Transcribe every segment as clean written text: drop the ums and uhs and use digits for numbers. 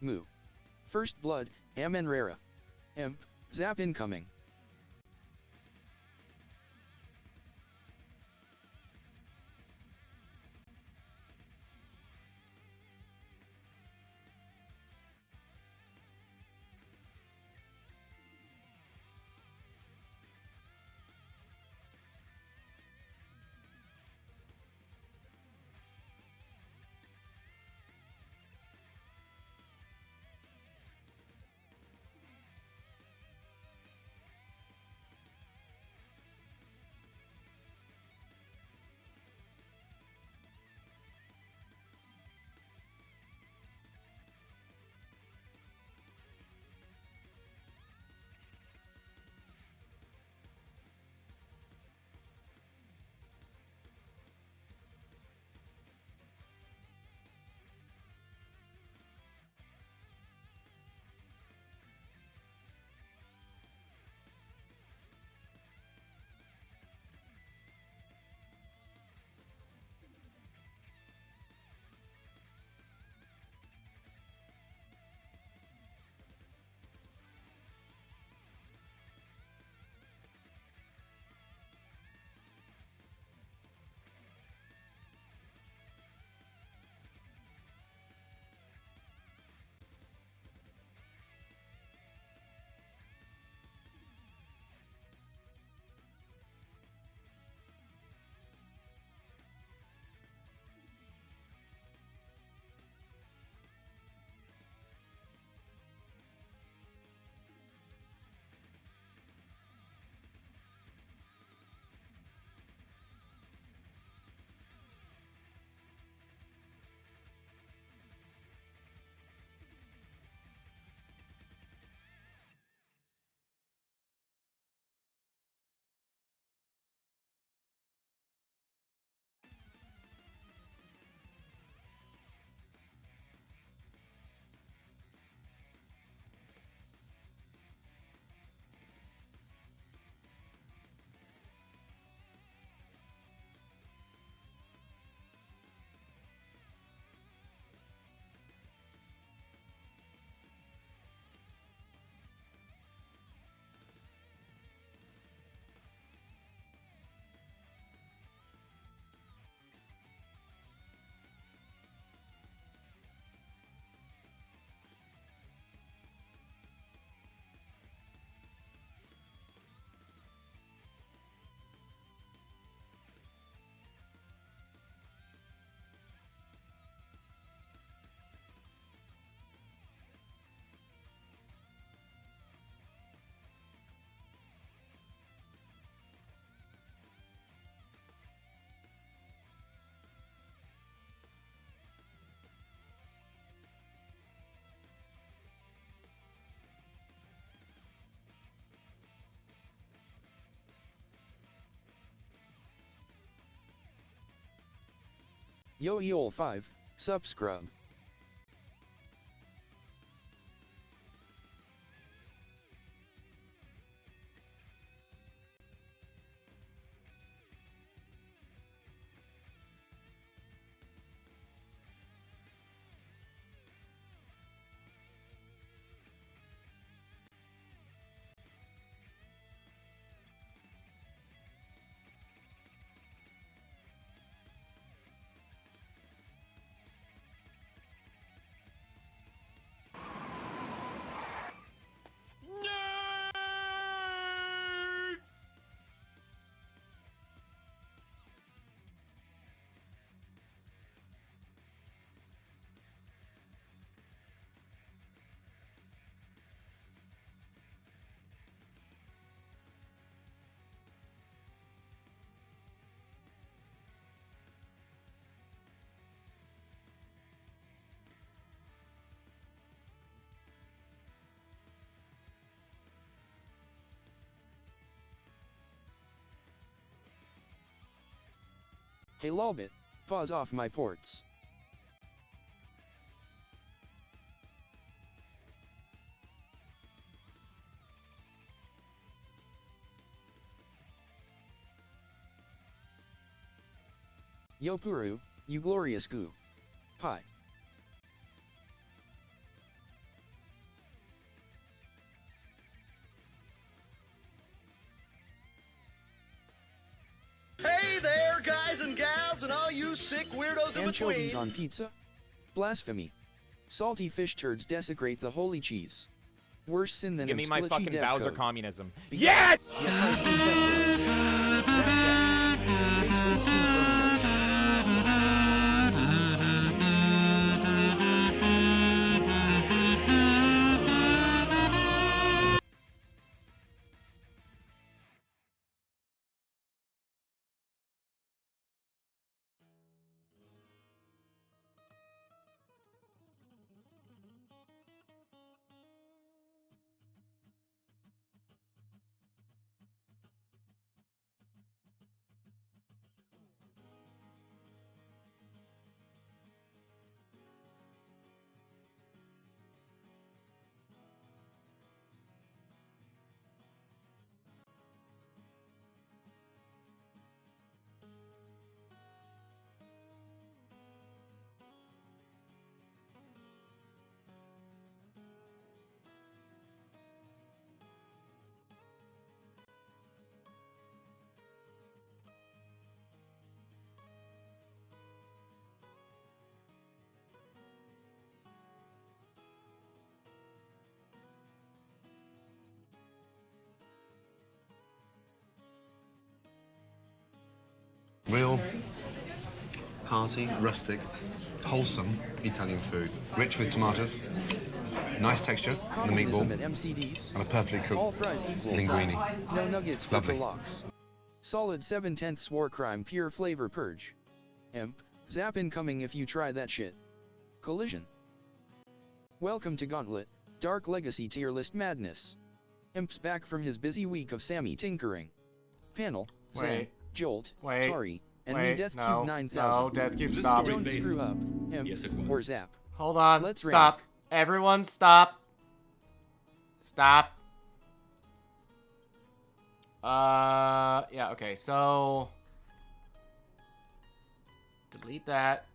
Moo. First blood, Amen Rara. Imp, zap incoming. Yo Yol 5, sup scrub. Hey lolbit, pause off my ports. Yo Puru, you glorious goo. Pi. two sick weirdos in Anchovies between. on pizza? Blasphemy. Salty fish turds desecrate the holy cheese. Worse sin than Give me my glitchy fucking dev Bowser code. communism. Because Yes! yet I see pestilence. Zap, zap. Face first team from note. Real, hearty, rustic, wholesome Italian food. Rich with tomatoes, nice texture in the meatball, Communism at MCDs. and a perfectly All cooked fries equal linguine. size. No nuggets for Lovely. the locks. Solid 7/10 war crime pure flavor purge. Imp, zap incoming if you try that shit. Collision. Welcome to Gauntlet, Dark Legacy tier list madness. Imp's back from his busy week of Sammy tinkering. Panel, Zen, Wait. Jolt, Wait. Tari, and Wait, me Death no, Cube 9000. no, Death Cube, stop. Don't screw up, Imp, Yes, it was. or zap. Hold on, Let's stop. rank. Everyone stop. Stop. Yeah, okay, so... delete that.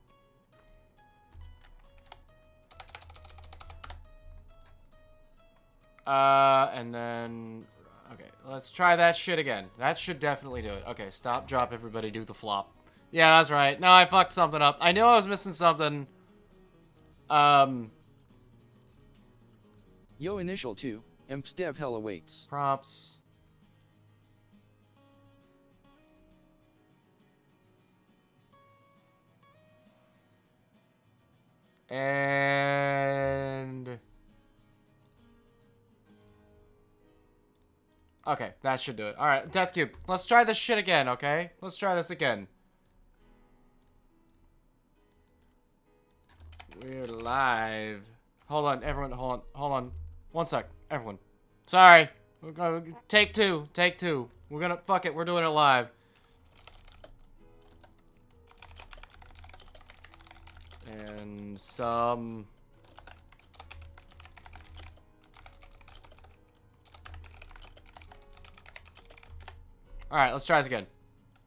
And then... okay, let's try that shit again. That should definitely do it. Okay, stop, drop, everybody, do the flop. Yeah, that's right. No, I fucked something up. I knew I was missing something. Yo initial 2, Imp's dev hell awaits. Props. And... okay, that should do it. Alright, Death Cube, let's try this shit again, okay? Let's try this again. We're live. Hold on, everyone, hold on. One sec, everyone. Sorry. We're gonna take two. We're gonna, fuck it, we're doing it live. And some... alright, let's try this again.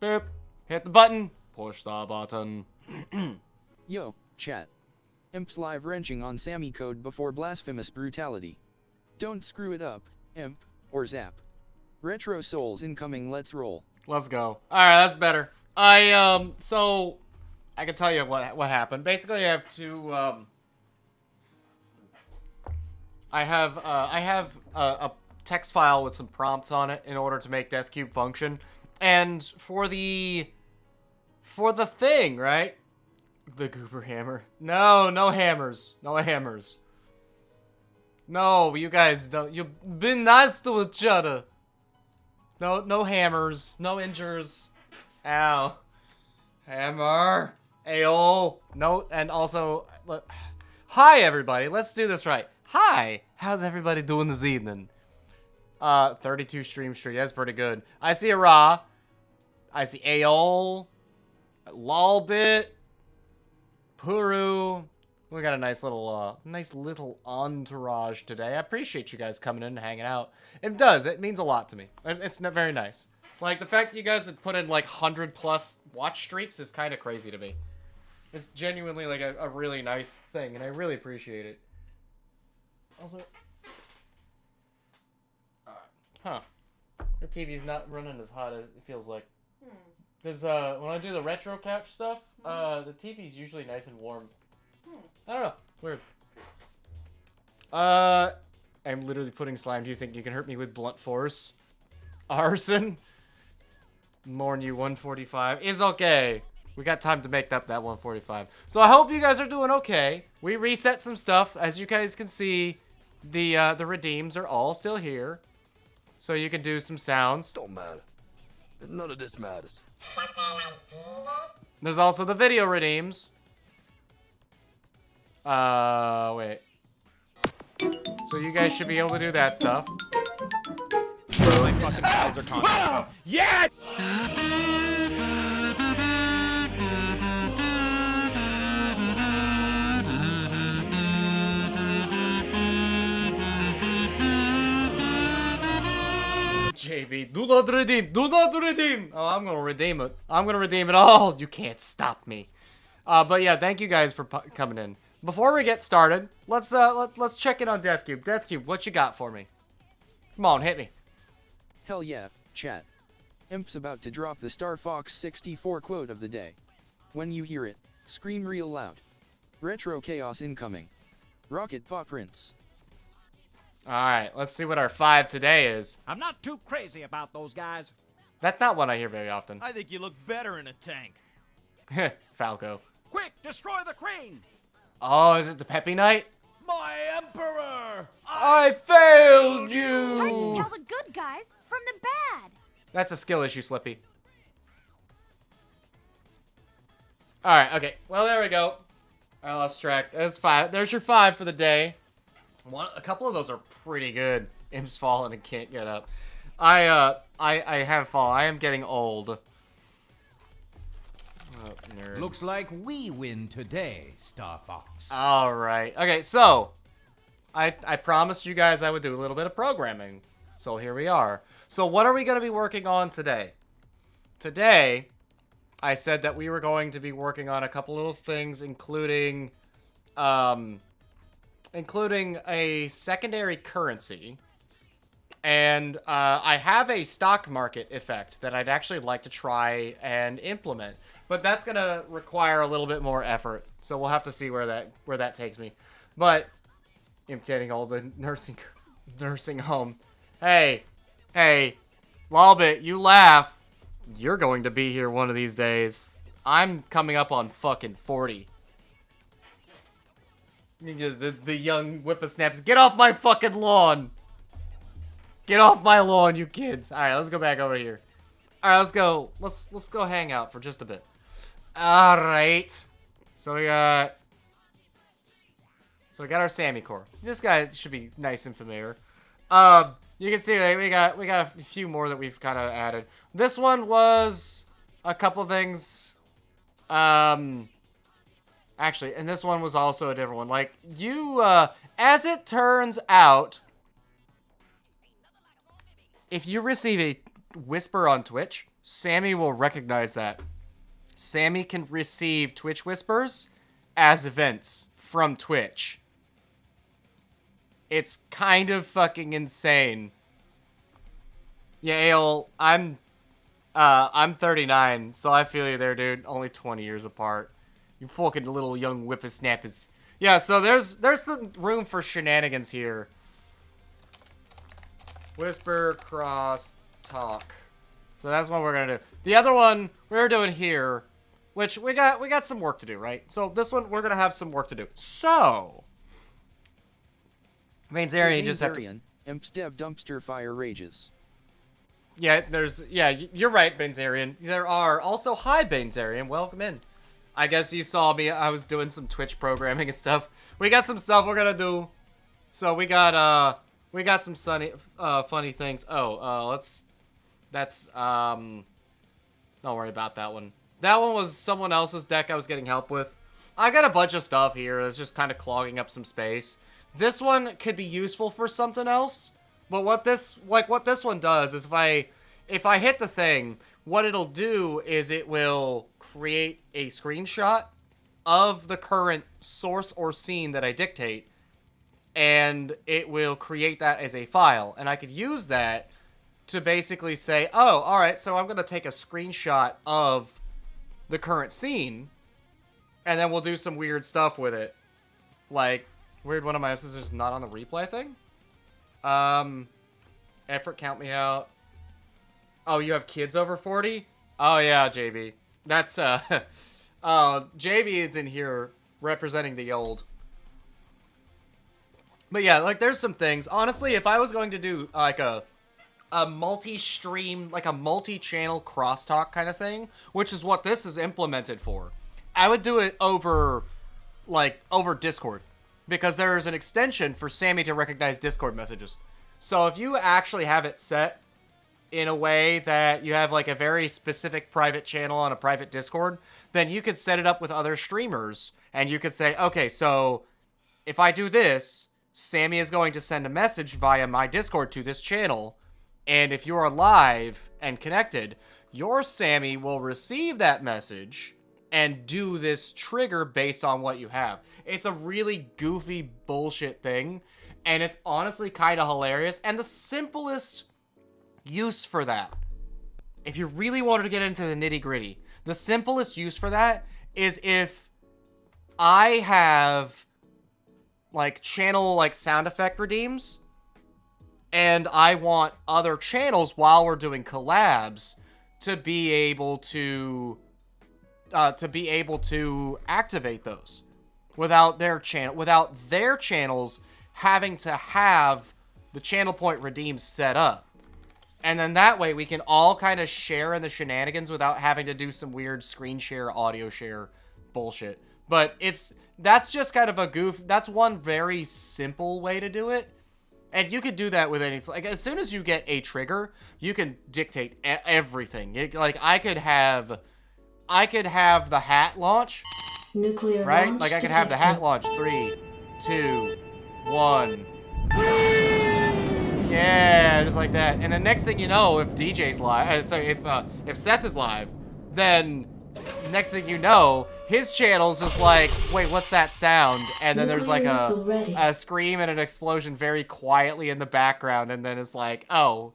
Boop. Hit the button. Push the button. Yo, chat. Imp's live wrenching on Sammy code before blasphemous brutality. Don't screw it up, Imp, or zap. Retro souls incoming, let's roll. Let's go. Alright, that's better. So... I can tell you what happened. Basically, I have to, I have a text file with some prompts on it in order to make Death Cube function. And for the thing, right? The Goober Hammer. No hammers. No hammers. No, you guys don't. You've been nice to each other. No hammers. No injures. Ow. Hammer. Ayo. No, and also, hi everybody. Let's do this right. Hi. How's everybody doing this evening? 32 stream streak. That's pretty good. I see a Ra. I see Aol. Lolbit. Puru. We got a nice little entourage today. I appreciate you guys coming in and hanging out. It does. It means a lot to me. It's very nice. Like, the fact that you guys would put in, like, 100+ watch streaks is kind of crazy to me. It's genuinely, like, a really nice thing, and I really appreciate it. Also... huh. The TV's not running as hot as it feels like. Because when I do the retro couch stuff, the TV's usually nice and warm. I don't know. Weird. I'm literally putting slime. Do you think you can hurt me with blunt force? Arson? Mourn you 145 is okay. We got time to make up that 145. So I hope you guys are doing okay. We reset some stuff. As you guys can see, the redeems are all still here. So you can do some sounds. Don't matter. None of this matters. There's also the video redeems. Wait. So you guys should be able to do that stuff. My fucking Bowser content. Yes! JB, do not redeem. Do not redeem. Oh, I'm gonna redeem it. I'm gonna redeem it all. You can't stop me. But yeah, thank you guys for coming in. Before we get started, let's check in on Deathcube. Deathcube, what you got for me? Come on, hit me. Hell yeah, chat. Imp's about to drop the Star Fox 64 quote of the day. When you hear it, scream real loud. Retro chaos incoming. Rocket Paw Prince. Alright, let's see what our 5 today is. I'm not too crazy about those guys. That's not one I hear very often. I think you look better in a tank. Falco. Quick, destroy the crane! Oh, is it the Peppy Knight? My emperor! I failed Hard to you! tell the good guys from the bad. That's a skill issue, Slippy. Alright, okay. Well, there we go. I lost track. That's 5. There's your 5 for the day. A couple of those are pretty good. Imp's fallen and can't get up. I have fallen. I am getting old. Oh, nerd. Looks like we win today, Star Fox. Alright. Okay, so I promised you guys I would do a little bit of programming. So here we are. So what are we going to be working on today? Today, I said that we were going to be working on a couple little things, including a secondary currency. And I have a stock market effect that I'd actually like to try and implement. But that's going to require a little bit more effort. So we'll have to see where that takes me. But I'm getting all the nursing home. Hey, Lolbit, you laugh. You're going to be here one of these days. I'm coming up on fucking 40. The young whippersnaps, get off my fucking lawn! Get off my lawn, you kids! All right, let's go back over here. All right, let's go. Let's go hang out for just a bit. All right. So we got our Sammy core. This guy should be nice and familiar. You can see like, we got a few more that we've kind of added. This one was a couple things. Actually, and this one was also a different one. Like, as it turns out, if you receive a whisper on Twitch, Sammy will recognize that. Sammy can receive Twitch whispers as events from Twitch. It's kind of fucking insane. Yeah, Ale, I'm 39, so I feel you there, dude. Only 20 years apart. You fucking little young whippersnappers. Yeah, so there's some room for shenanigans here. Whisper, cross, talk. So that's what we're gonna do. The other one we're doing here, which we got some work to do, right? So this one we're gonna have some work to do. So, Mainzarian, you just have to. Imp's dev dumpster fire rages. Yeah, you're right, Banzarian. There are also hi, Banzarian. Welcome in. I guess you saw me. I was doing some Twitch programming and stuff. We got some stuff we're gonna do. So we got some funny things. Oh, don't worry about that one. That one was someone else's deck I was getting help with. I got a bunch of stuff here that's just kind of clogging up some space. This one could be useful for something else. But what this one does is if I hit the thing, what it'll do is it will create a screenshot of the current source or scene that I dictate, and it will create that as a file, and I could use that to basically say, oh, all right, so I'm going to take a screenshot of the current scene, and then we'll do some weird stuff with it. Like, weird one of my messages is not on the replay thing. Effort, count me out. Oh, you have kids over 40? Oh, yeah, JB. That's, JB is in here representing the old. But yeah, like, there's some things. Honestly, if I was going to do, like, a multi-stream, like a multi-channel crosstalk kind of thing, which is what this is implemented for, I would do it over, like, over Discord. Because there is an extension for Sammy to recognize Discord messages. So if you actually have it set in a way that you have, like, a very specific private channel on a private Discord, then you could set it up with other streamers, and you could say, okay, so if I do this, Sammy is going to send a message via my Discord to this channel, and if you are live and connected, your Sammy will receive that message and do this trigger based on what you have. It's a really goofy bullshit thing, and it's honestly kind of hilarious, and the simplest use for that, if you really wanted to get into the nitty-gritty, the simplest use for that is if I have, like, channel, like, sound effect redeems, and I want other channels while we're doing collabs to be able to activate those without their channels having to have the channel point redeems set up. And then that way we can all kind of share in the shenanigans without having to do some weird screen share, audio share bullshit. But that's just kind of a goof. That's one very simple way to do it. And you could do that with any, like, as soon as you get a trigger, you can dictate everything. Like, I could have the hat launch. Nuclear right? launch Like, I could have the hat launch. 3, 2, 1. Yeah, just like that. And the next thing you know, if DJ's live, if Seth is live, then next thing you know, his channel's just like, wait, what's that sound? And then there's like a scream and an explosion very quietly in the background, and then it's like, oh,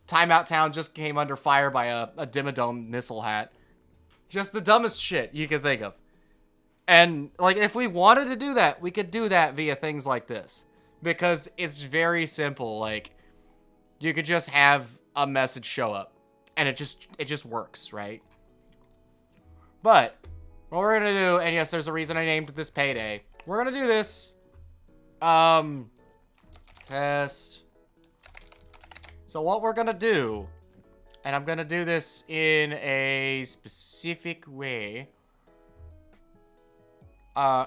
Timeout Town just came under fire by a Dimmadome missile hat. Just the dumbest shit you could think of. And, like, if we wanted to do that, we could do that via things like this. Because it's very simple. Like, you could just have a message show up. And it just works, right? But what we're gonna do, and yes, there's a reason I named this Payday. We're gonna do this. Test. So what we're gonna do, and I'm gonna do this in a specific way.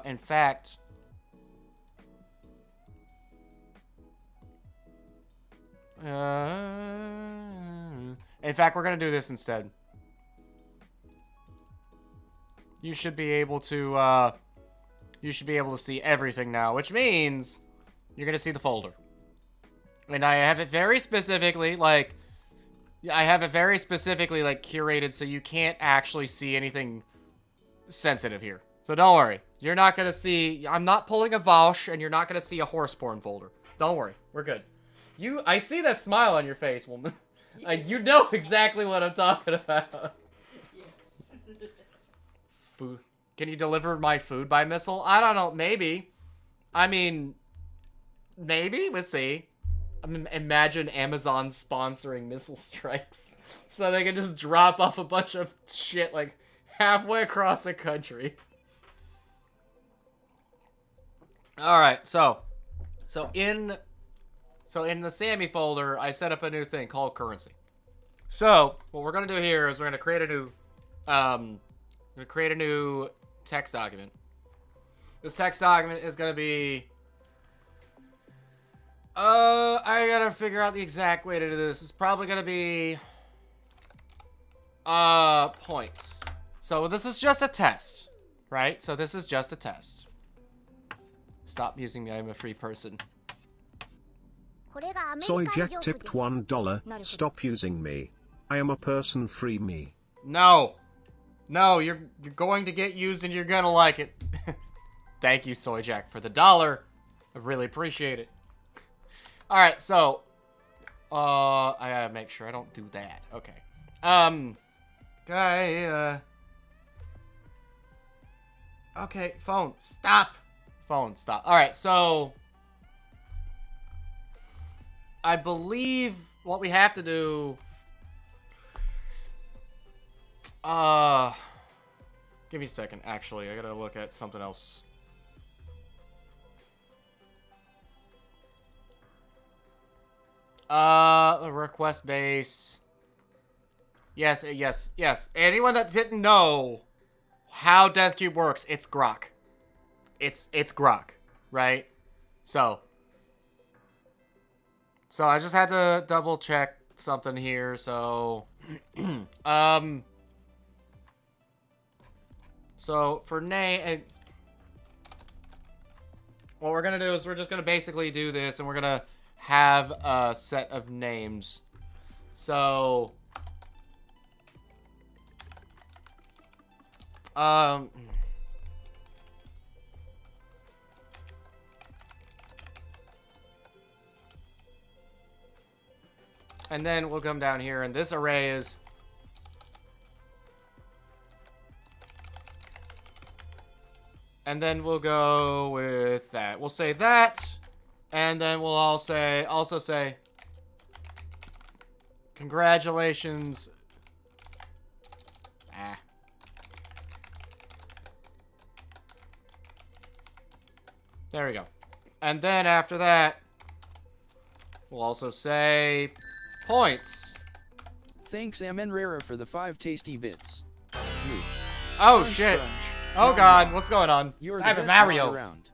In fact, we're gonna do this instead. You should be able to see everything now, which means you're gonna see the folder. And I have it very specifically, like, curated so you can't actually see anything sensitive here. So don't worry. You're not gonna see, I'm not pulling a Vosh, and you're not gonna see a horse porn folder. Don't worry. We're good. I see that smile on your face, woman. You know exactly what I'm talking about. Food. Can you deliver my food by missile? I don't know. Maybe. I mean, maybe. We'll see. I mean, imagine Amazon sponsoring missile strikes so they can just drop off a bunch of shit like halfway across the country. All right. So in the Sammy folder, I set up a new thing called currency. So what we're gonna do here is we're gonna create a new text document. This text document is gonna be, I gotta figure out the exact way to do this. It's probably gonna be, points. So this is just a test, right? So this is just a test. Stop using me, I'm a free person. Soy Jack tipped $1. Stop using me. I am a person, free me. No. No, you're going to get used and you're gonna like it. Thank you, Soy Jack, for the $1. I really appreciate it. Alright, so I gotta make sure I don't do that. Okay. Okay, phone, stop. Phone, stop. Alright, so... I believe what we have to do... Give me a second, actually. I gotta look at something else. The request base. Yes, yes, yes. Anyone that didn't know how Deathcube works, it's Grok. It's Grok, right? So I just had to double check something here, so so for name, what we're gonna do is we're just gonna basically do this, and we're gonna have a set of names. So and then we'll come down here, and this array is and then we'll go with that. We'll say that, and then we'll also say congratulations. There we go. And then after that, we'll also say points. Thanks Amenrera for the 5 tasty bits. Oh Crunch, shit. crunch. Oh god, what's going on? You're Cyber the best Mario. around.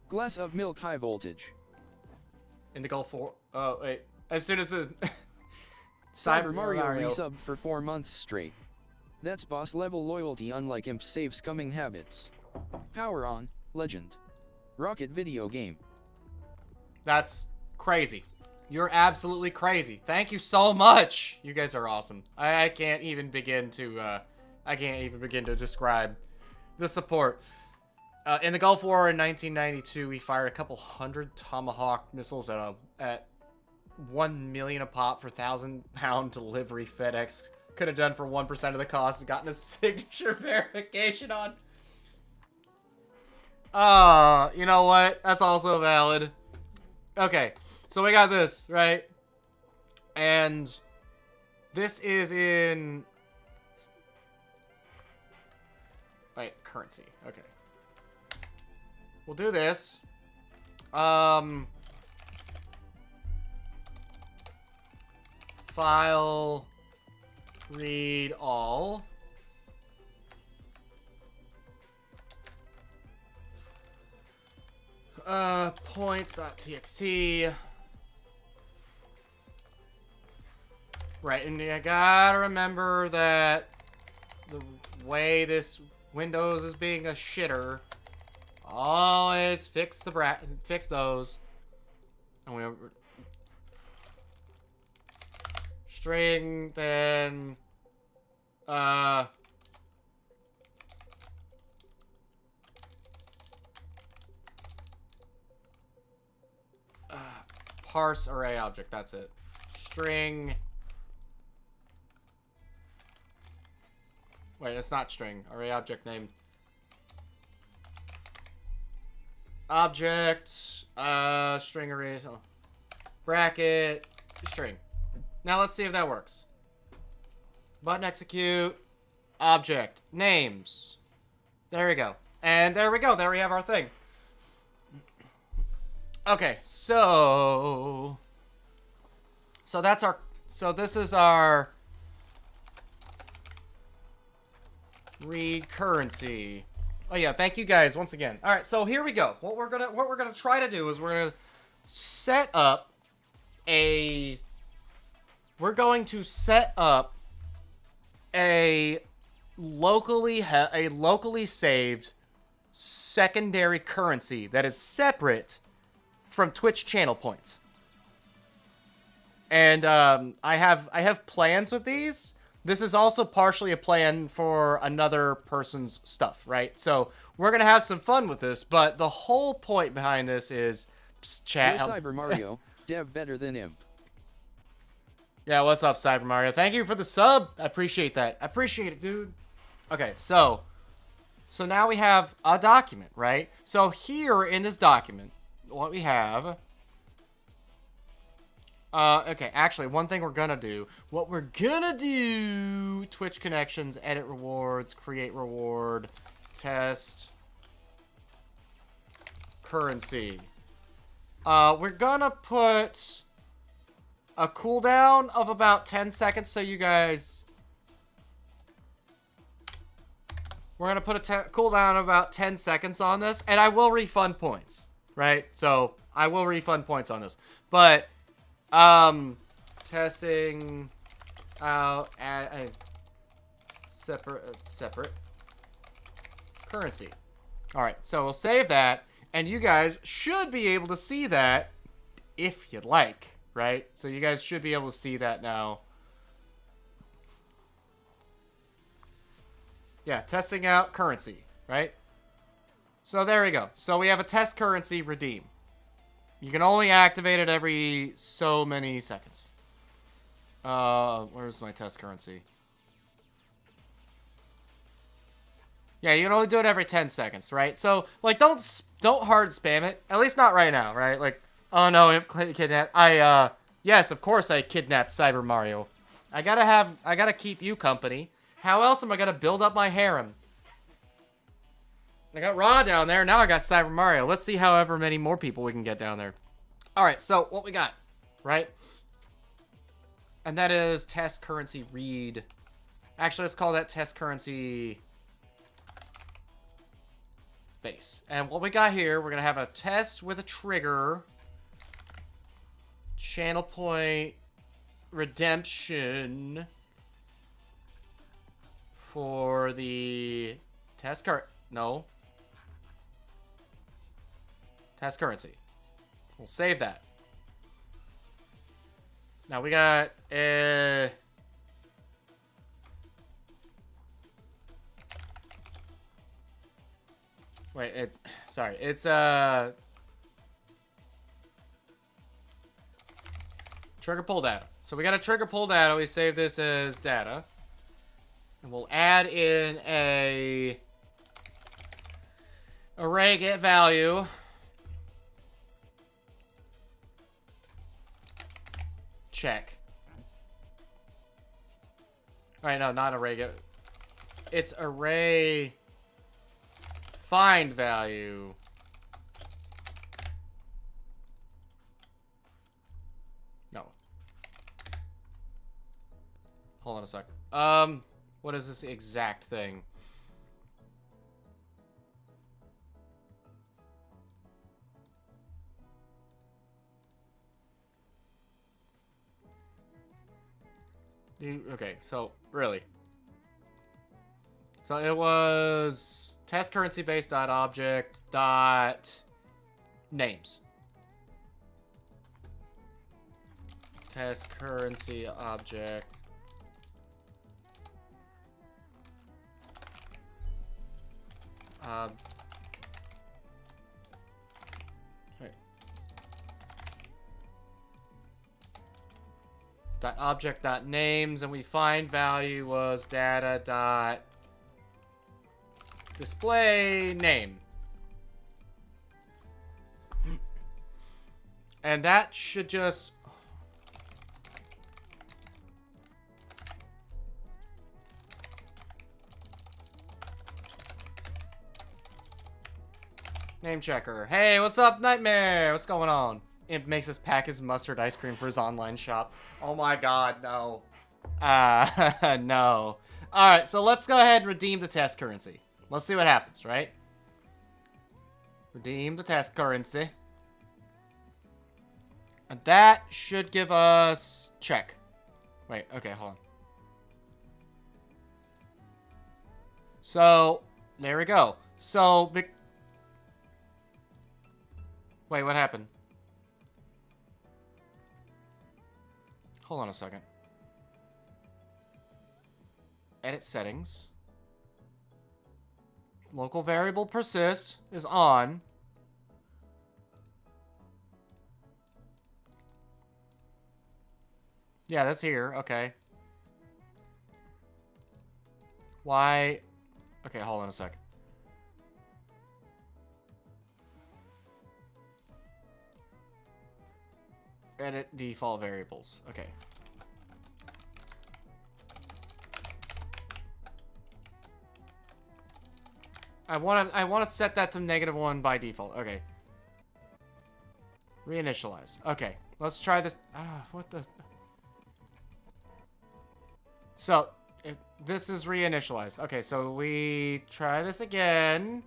Glass of milk high voltage. In the Gulf War. Oh wait. As soon as the Cyber Mario resubbed for 4 months straight. That's boss level loyalty, unlike Imp's safe scumming habits. Power on, legend. Rocket video game. That's crazy. You're absolutely crazy. Thank you so much. You guys are awesome. I can't even begin to describe the support. In the Gulf War in 1992, we fired a couple hundred Tomahawk missiles at 1 million a pop for 1,000-pound delivery. FedEx could have done for 1% of the cost and gotten a signature verification on. You know what? That's also valid. Okay, so we got this, right? And this is in... Wait, currency. Okay. We'll do this. File... Read all. Points.txt. Right, and you gotta remember that the way this Windows is being a shitter, always fix those. And we string, then parse array object, that's it. String. Wait, it's not string. Array object name. Object, string array, bracket, string. Now let's see if that works. Button execute, object, names. There we go. And there we go. There we have our thing. Okay, so that's our, this is our read currency. Oh yeah, thank you guys once again. All right, so here we go. What we're gonna try to do is we're gonna set up a locally saved secondary currency that is separate from Twitch channel points. And I have plans with these. This is also partially a plan for another person's stuff, right? So we're gonna have some fun with this, but the whole point behind this is chat. You're Cyber Mario, dev better than Imp. Yeah, what's up, Cyber Mario? Thank you for the sub. I appreciate that. I appreciate it, dude. Okay, so now we have a document, right? So here in this document, what we have... okay, actually, one thing we're gonna do. What we're gonna do... Twitch connections, edit rewards, create reward, test... currency. We're gonna put a cooldown of about 10 seconds so you guys... We're gonna put a cooldown of about 10 seconds on this, and I will refund points, right? So, I will refund points on this. But, testing out at separate currency. Alright, so we'll save that, and you guys should be able to see that if you'd like, right? So you guys should be able to see that now. Yeah, testing out currency, right? So there we go. So we have a test currency redeem. You can only activate it every so many seconds. Where's my test currency? Yeah, you can only do it every 10 seconds, right? So, like, don't hard spam it. At least not right now, right? Like, oh no, kidnapped. Yes, of course I kidnapped Cyber Mario. I gotta keep you company. How else am I gonna build up my harem? I got Raw down there, now I got Cyber Mario. Let's see however many more people we can get down there. Alright, so what we got, right? And that is test currency read. Actually, let's call that test currency base. And what we got here, we're gonna have a test with a trigger. Channel point redemption for the test test currency. We'll save that. Now we got sorry, it's trigger pull data. So we got a trigger pull data. We save this as data. And we'll add in a array get value. Check. Alright, no, not array get. It's array find value. No. Hold on a sec. What is this exact thing? Okay, so really. So it was test currency base dot object dot names. Test currency object. Wait. Dot object dot names, and we find value was data dot display name. And that should just name checker. Hey, what's up, Nightmare? What's going on? Imp makes us pack his mustard ice cream for his online shop. Oh my god, no. No. Alright, so let's go ahead and redeem the test currency. Let's see what happens, right? Redeem the test currency. And that should give us... check. Wait, okay, hold on. So, there we go. So, wait, what happened? Hold on a second. Edit settings. Local variable persist is on. Yeah, that's here. Okay. Why? Okay, hold on a sec. Edit default variables. Okay. I want to set that to -1 by default. Okay. Reinitialize. Okay. Let's try this. What the? So, this is reinitialized. Okay, so we try this again.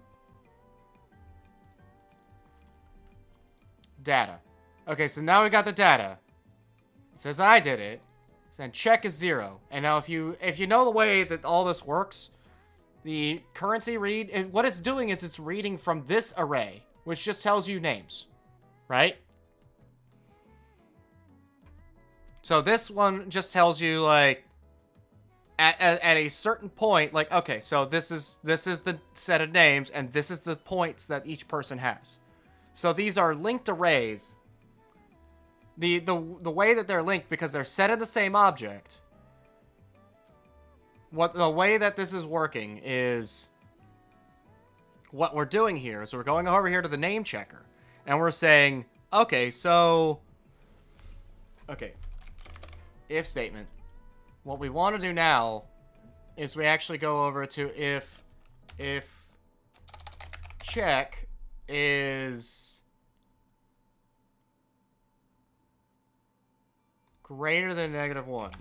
Data. Okay, so now we got the data. It says I did it. And check is 0. And now if you know the way that all this works, the currency read, what it's doing is it's reading from this array, which just tells you names, right? So this one just tells you, like, at a certain point, like, okay, so this is the set of names, and this is the points that each person has. So these are linked arrays. The way that they're linked, because they're set in the same object, the way that this is working is, what we're doing here is we're going over here to the name checker, and we're saying, okay, so, okay, if statement. What we want to do now is we actually go over to if check is greater than -1.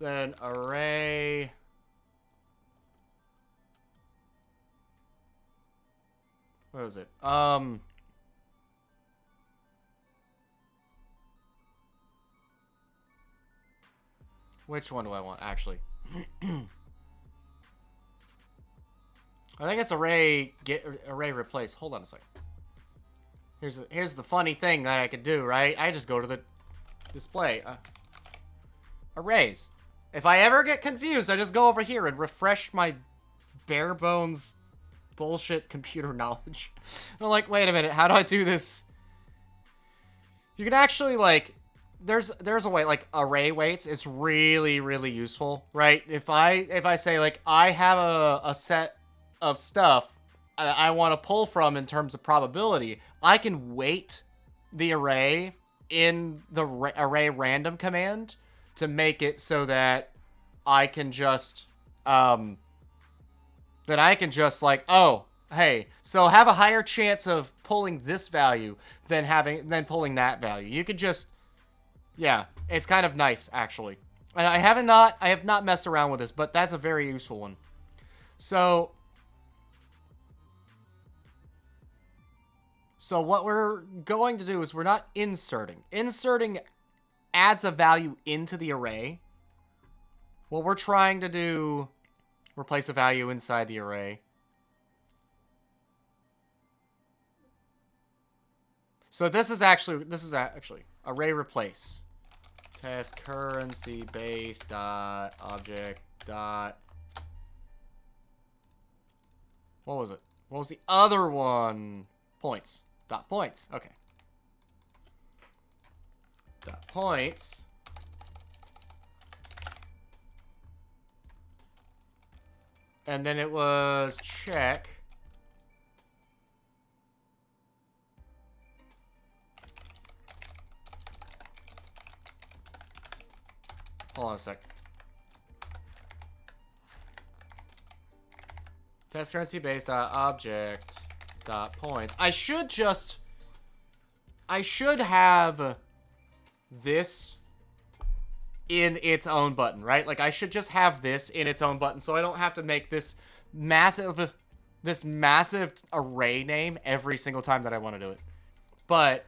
Then array what is it? Which one do I want, actually? I think it's array replace. Hold on a second. Here's the funny thing that I could do, right? I just go to the display. Arrays. If I ever get confused, I just go over here and refresh my bare bones bullshit computer knowledge. I'm like, wait a minute, how do I do this? You can actually, like, there's a way, like, array weights is really, really useful, right? If I say, like, I have a set of stuff I want to pull from in terms of probability, I can weight the array in the array random command to make it so that I can just like, oh, hey, so have a higher chance of pulling this value than pulling that value. You could just, yeah, it's kind of nice, actually. And I have not messed around with this, but that's a very useful one. So what we're going to do is we're not inserting. Inserting adds a value into the array. What we're trying to do, replace a value inside the array. So this is actually array replace. Test currency base dot object dot. What was it? What was the other one? Points. Dot points. Okay. Dot points. And then it was check. Hold on a sec. Test currency based dot object dot points. I should have this in its own button, right? Like, I should just have this in its own button so I don't have to make this massive array name every single time that I want to do it. But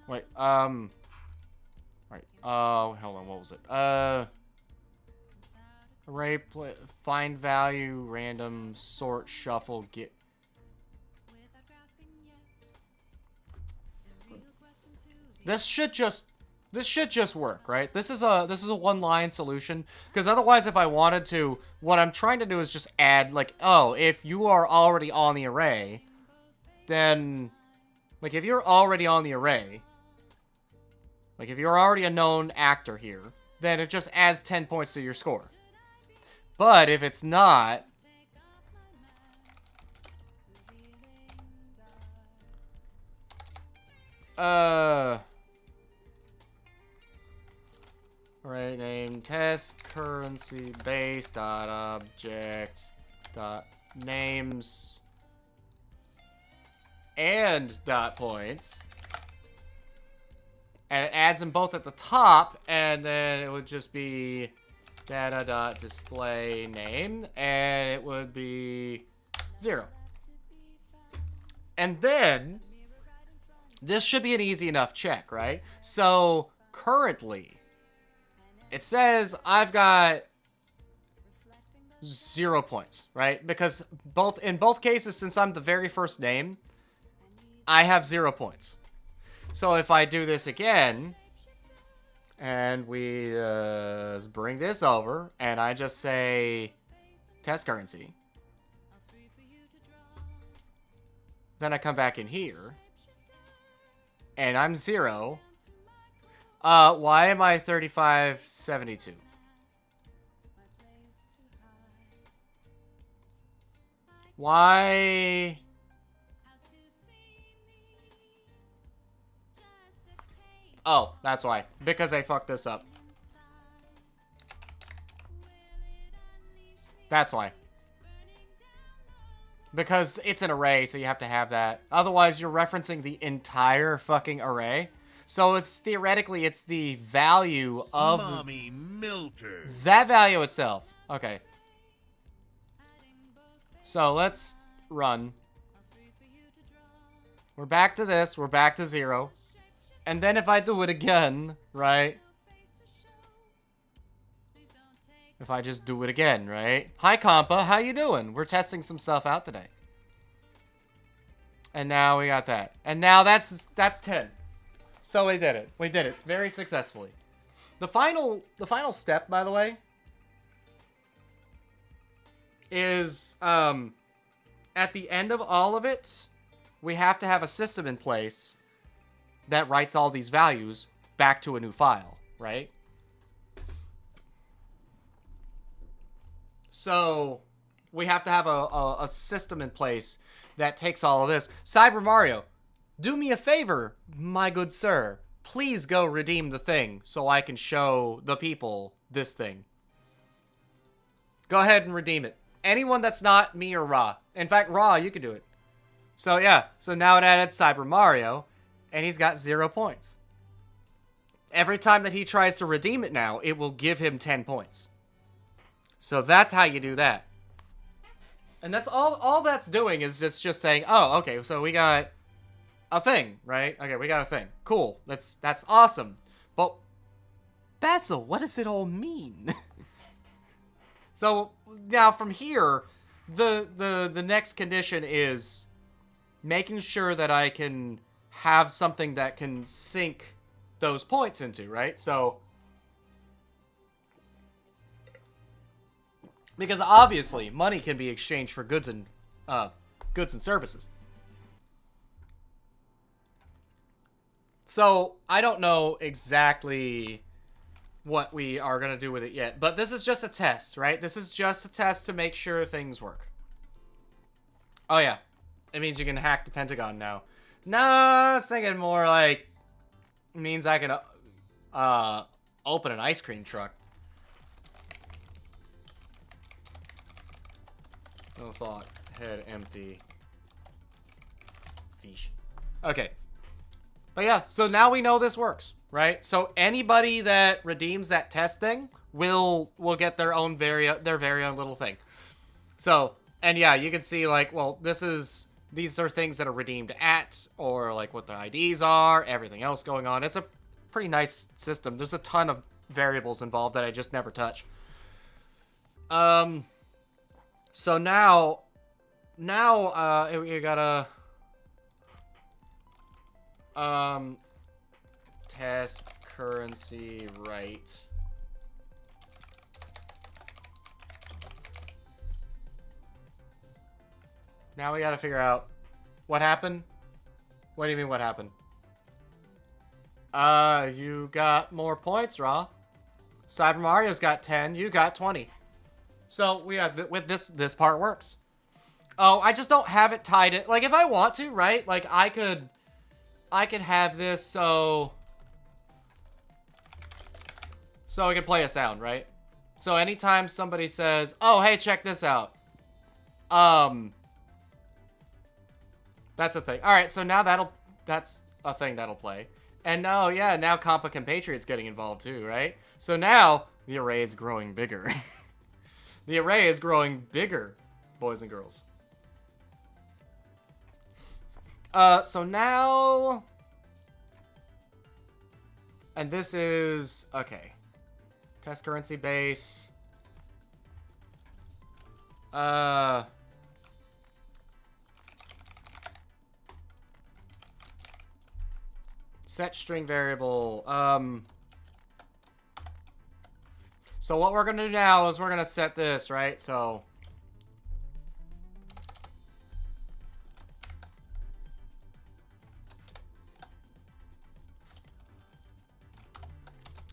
wait, right. Hold on, what was it? Array, find value, random, sort, shuffle, get. This should just This should just work, right? This is a one-line solution, because otherwise if I wanted to, what I'm trying to do is just add, like, oh, if you are already on the array, then, like, if you're already on the array, like, if you're already a known actor here, then it just adds 10 points to your score. But if it's not, array name test currency base dot object dot names and dot points, and it adds them both at the top, and then it would just be data dot display name, and it would be 0. And then this should be an easy enough check, right? So currently it says I've got 0 points, right? Because in both cases, since I'm the very first name, I have 0 points. So if I do this again, and we bring this over, and I just say test currency, then I come back in here, and I'm 0. Why am I 3572? Why? Oh, that's why. Because I fucked this up. That's why. Because it's an array, so you have to have that. Otherwise, you're referencing the entire fucking array. So it's theoretically, it's the value of Mommy milker. that value itself. Okay. So let's run. We're back to this. We're back to 0. And then if I do it again, right? If I just do it again, right? Hi, Compa. How you doing? We're testing some stuff out today. And now we got that. And now that's 10. So we did it. We did it very successfully. The final step, by the way, is at the end of all of it, we have to have a system in place that writes all these values back to a new file, right? So we have to have a system in place that takes all of this. Cyber Mario, do me a favor, my good sir. Please go redeem the thing so I can show the people this thing. Go ahead and redeem it. Anyone that's not me or Ra. In fact, Ra, you can do it. So yeah, so now it added Cyber Mario, and he's got 0 points. Every time that he tries to redeem it now, it will give him 10 points. So that's how you do that. And that's all that's doing is just saying, oh, okay, so we got a thing, right? Okay, we got a thing. Cool. That's awesome. But Basil, what does it all mean? So now from here, the next condition is making sure that I can have something that can sync those points into, right? So because obviously money can be exchanged for goods and services. So I don't know exactly what we are going to do with it yet, but this is just a test, right? This is just a test to make sure things work. Oh yeah, it means you can hack the Pentagon now. No, I was thinking more like it means I can open an ice cream truck. No thought, head empty. Fish. Okay. But yeah, so now we know this works, right? So anybody that redeems that test thing will get their own very own little thing. So, and yeah, you can see like, well, these are things that are redeemed at, or like what the IDs are, everything else going on. It's a pretty nice system. There's a ton of variables involved that I just never touch. So now you gotta test currency right. Now we gotta figure out what happened. What do you mean what happened? You got more points, Raw. Cyber Mario's got 10, you got 20. So we have with this part works. Oh, I just don't have it tied in. Like if I want to, right? Like I could have this so I can play a sound, right? So anytime somebody says, "Oh, hey, check this out." That's a thing. All right, so now that's a thing that'll play. And now, yeah, now Compa Compatriot's getting involved too, right? So now the array is growing bigger. The array is growing bigger, boys and girls. So now, and this is okay. Test currency base. Set string variable. So what we're gonna do now is we're gonna set this, right? So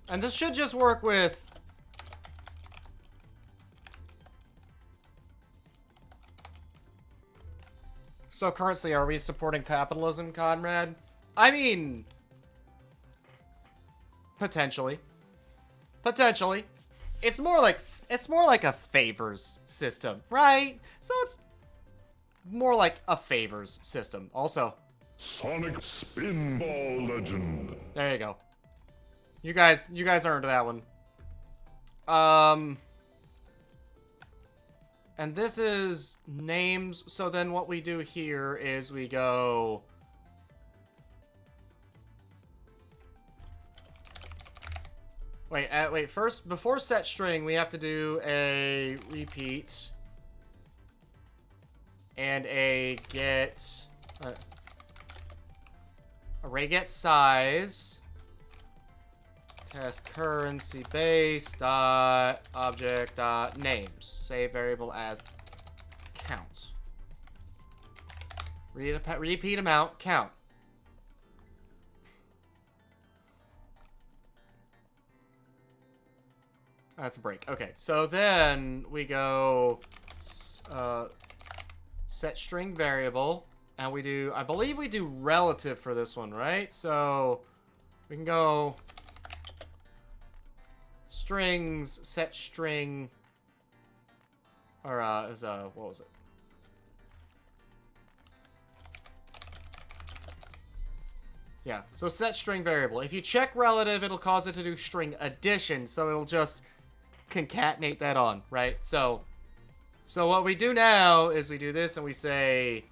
and this should just work with so currently are we supporting capitalism, Conrad? I mean, potentially. Potentially. It's more like a favors system, right? So it's more like a favors system. Also, Sonic Spinball Legend. there you go. You guys earned that one. And this is names. So then what we do here is we go wait, first, before set string, we have to do a repeat and a get array get size test currency base dot object dot names, save variable as count, repeat amount count. That's a break. Okay, so then we go set string variable, and we do, I believe we do relative for this one, right? So we can go strings, set string, or it was, what was it? Yeah, so set string variable. If you check relative, it'll cause it to do string addition, so it'll just concatenate that on, right? So what we do now is we do this and we say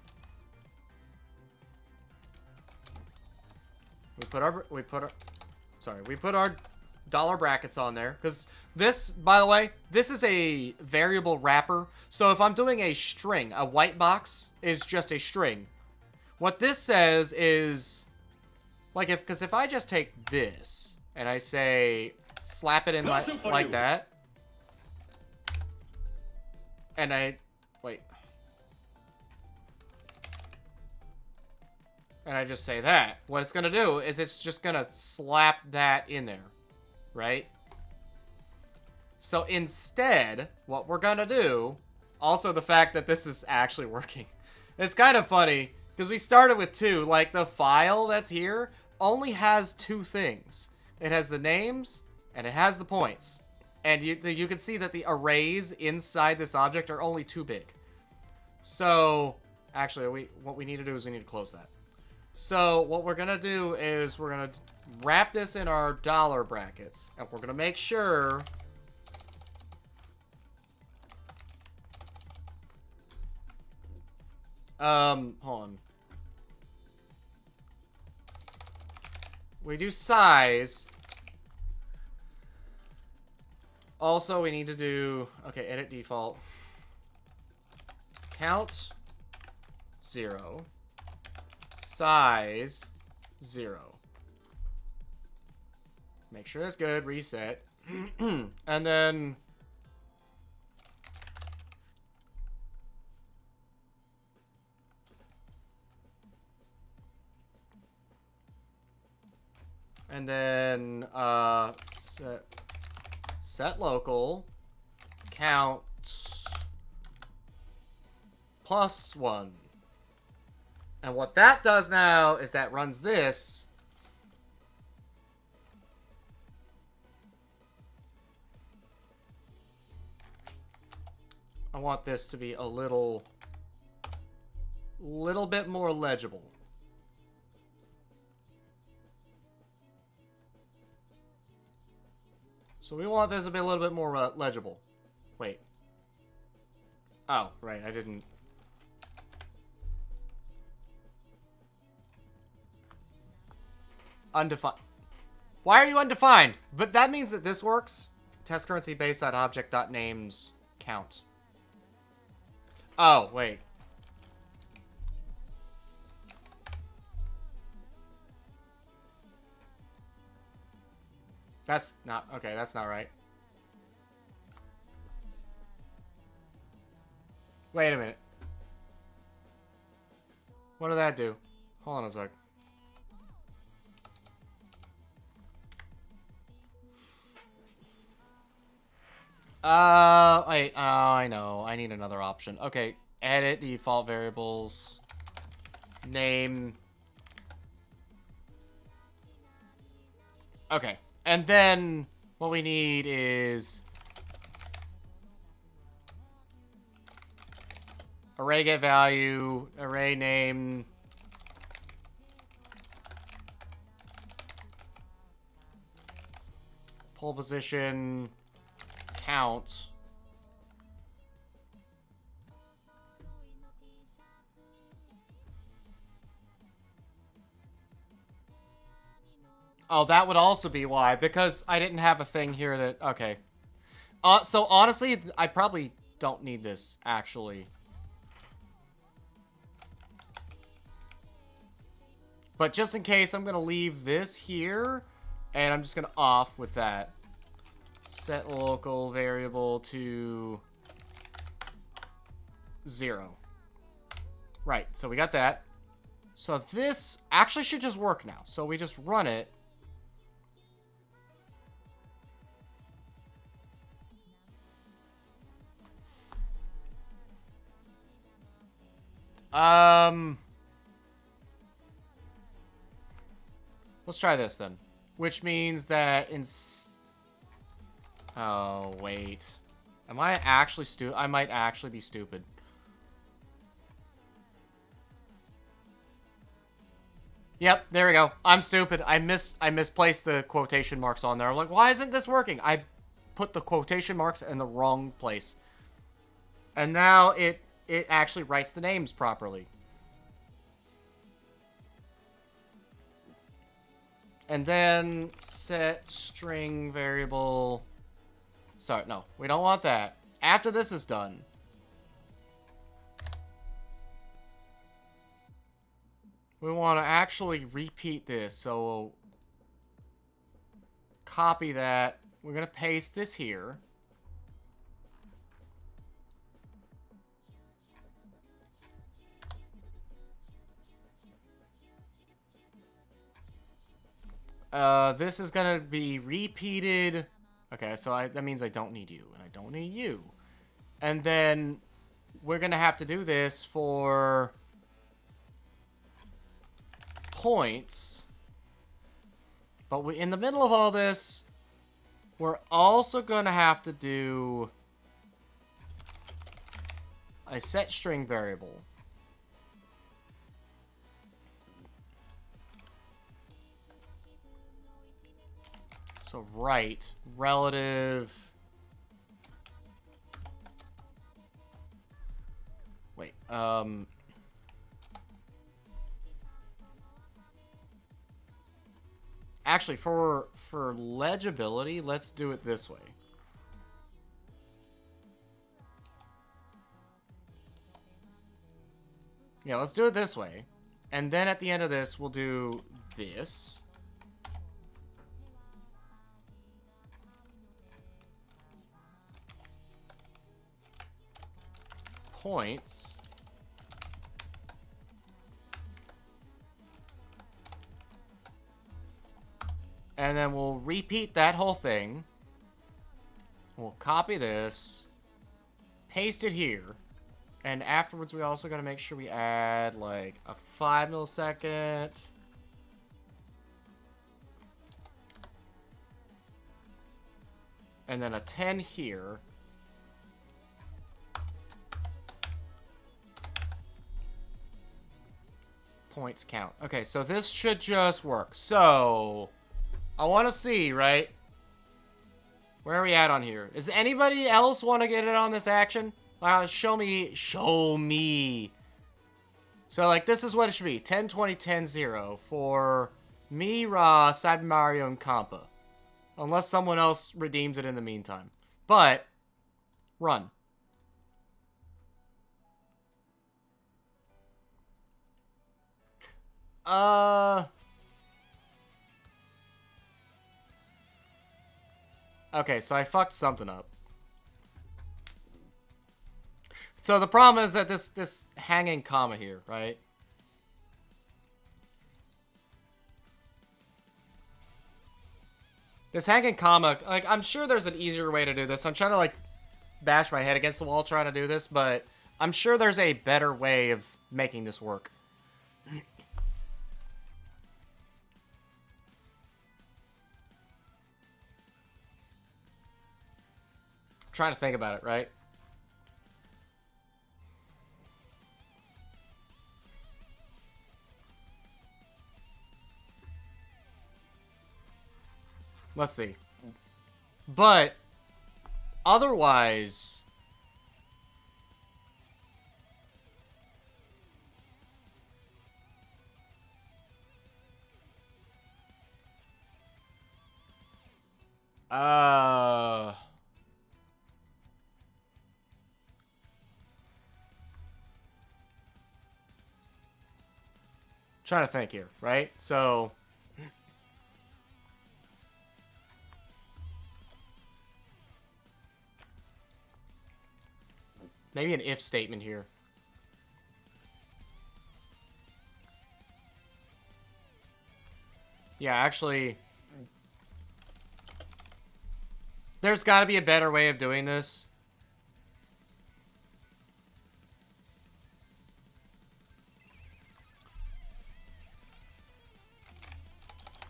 we put our dollar brackets on there, because this, by the way, this is a variable wrapper. So if I'm doing a string, a white box is just a string. What this says is like if I just take this and I say slap it in like that. And and I just say that, what it's gonna do is it's just gonna slap that in there, right? So instead, what we're gonna do, also the fact that this is actually working, it's kind of funny, because we started with 2, like the file that's here only has 2 things. It has the names, and it has the points. And you can see that the arrays inside this object are only 2 big. So, actually, what we need to do is we need to close that. So, what we're going to do is we're going to wrap this in our dollar brackets. And we're going to make sure hold on. We do size. Also, we need to do, okay, edit default. Count 0. Size 0. Make sure it's good. Reset. And then... And then, set local, count +1. And what that does now is that runs this. I want this to be a little bit more legible. So we want this to be a little bit more legible. Wait. Oh, right, I didn't... Undefined. Why are you undefined? But that means that this works. Test currency base.object.names count. Oh, wait. That's not... Okay, that's not right. Wait a minute. What did that do? Hold on a sec. Wait, I know. I need another option. Okay, edit default variables. Name. Okay, and then what we need is array get value, array name, pole position, count. Oh, that would also be why, because I didn't have a thing here that... Okay. So honestly, I probably don't need this, actually. But just in case, I'm going to leave this here, and I'm just going to off with that. Set local variable to 0. Right, so we got that. So this actually should just work now. So we just run it. Let's try this then. Which means that oh, wait. Am I actually stupid? I might actually be stupid. Yep, there we go. I'm stupid. I misplaced the quotation marks on there. I'm like, why isn't this working? I put the quotation marks in the wrong place. And now it actually writes the names properly. And then set string variable. Sorry, no, we don't want that. After this is done, we want to actually repeat this. So we'll copy that. We're going to paste this here. This is gonna be repeated. Okay, so that means I don't need you, and I don't need you. And then we're gonna have to do this for points. But in the middle of all this, we're also gonna have to do a set string variable. So right, relative. Wait, actually, for legibility, let's do it this way. Yeah, let's do it this way. And then at the end of this, we'll do this. points. And then we'll repeat that whole thing. We'll copy this, paste it here, and afterwards we also got to make sure we add like a 5 millisecond. And then a 10 here. Points count. Okay, so this should just work. So, I want to see, right? Where are we at on here? Does anybody else want to get in on this action? Show me. Show me. So, like, this is what it should be. 10, 20, 10, 0 for me, Ra, Cyber Mario, and Compa. Unless someone else redeems it in the meantime. But, run. Okay, so I fucked something up. So the problem is that this hanging comma here, right? This hanging comma, like, I'm sure there's an easier way to do this. I'm trying to, like, bash my head against the wall trying to do this, but I'm sure there's a better way of making this work. Trying to think about it, right? Let's see. But otherwise, trying to think here, right? So maybe an if statement here. Yeah, actually, there's got to be a better way of doing this.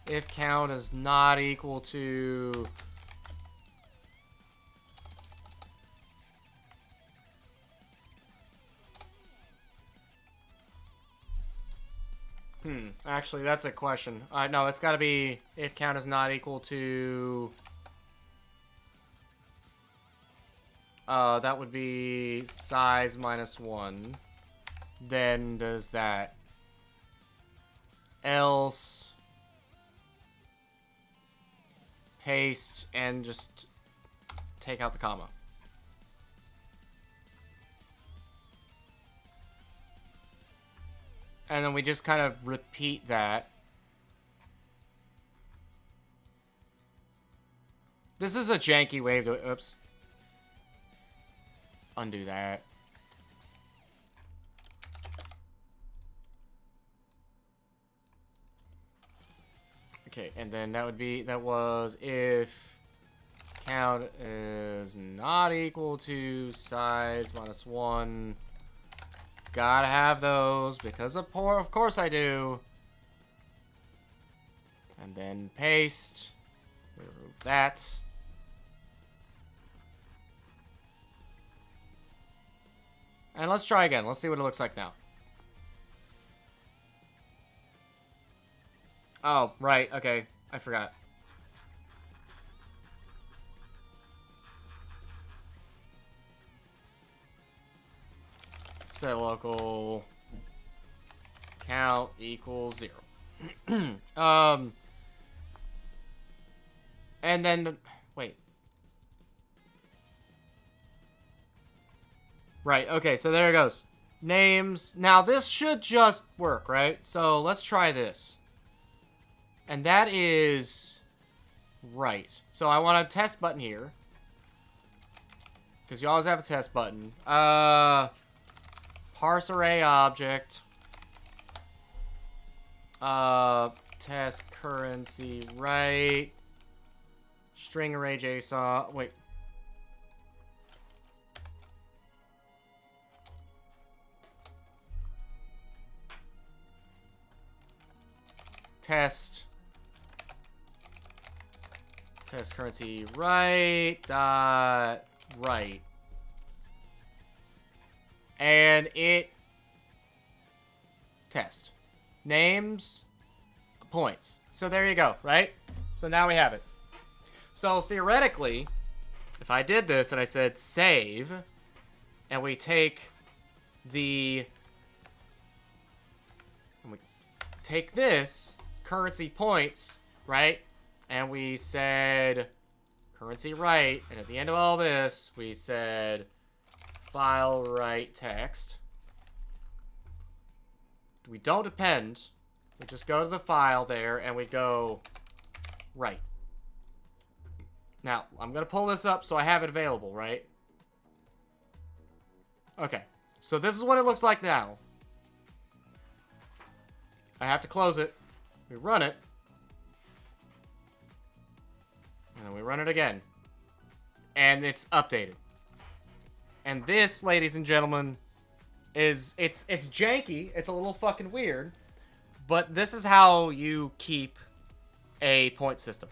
If count is not equal to actually, that's a question. No, it's got to be if count is not equal to that would be size minus 1. Then does that. Else paste and just take out the comma. And then we just kind of repeat that. This is a janky way to... Oops. Undo that. Okay, and then that would be... That was if count is not equal to size minus 1... Gotta have those, because of course I do. And then paste. Remove that. And let's try again. Let's see what it looks like now. Oh, right. Okay. I forgot. Set local count equals 0. And then wait. Right, okay, so there it goes. Names. Now this should just work, right? So let's try this. And that is right. So I want a test button here. Because you always have a test button. parse array object. Test currency right. String array JSON. Wait. Test currency right dot right. And it test names points. So there you go, right? So now we have it. So theoretically, if I did this and I said save, and we take this currency points, right? And we said currency right, and at the end of all this, we said file right text. We don't append. We just go to the file there, and we go right. Now, I'm going to pull this up so I have it available, right? Okay. So this is what it looks like now. I have to close it. We run it. And then we run it again. And it's updated. And this, ladies and gentlemen, it's janky. It's a little fucking weird. But this is how you keep a point system.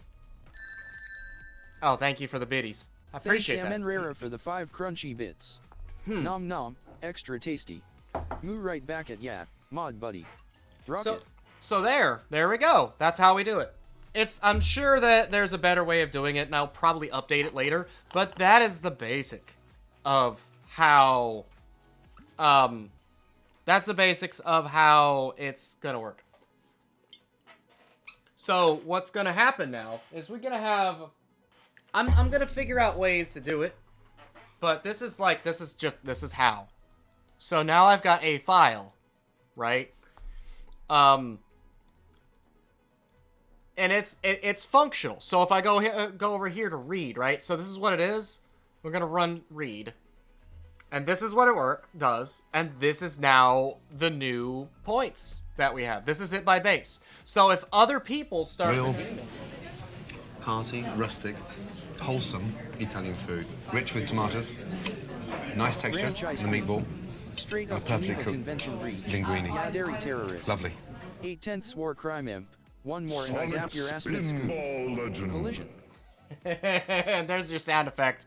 Oh, thank you for the biddies. I appreciate that. Thanks Sam and Rara for the 5 crunchy bits. Nom nom, extra tasty. Moo right back at ya, mod buddy. Rocket. So there we go. That's how we do it. I'm sure that there's a better way of doing it, and I'll probably update it later, but that is the basic of how, that's the basics of how it's gonna work. So what's gonna happen now is we're gonna have, I'm gonna figure out ways to do it, but this is how. So now I've got a file, right? And it's functional. So if I go over here to read, right? So this is what it is. We're gonna run read, and this is what it does. And this is now the new points that we have. This is it by base. So if other people start real, hearty, rustic, wholesome Italian food, rich with tomatoes, nice texture in the meatball, Straight and a up perfectly Geneva cooked Convention breach. linguine. Yeah, dairy terrorist. Lovely. 8/10 war crime imp. One more and I zap your ass mid scoop. Collision. There's your sound effect.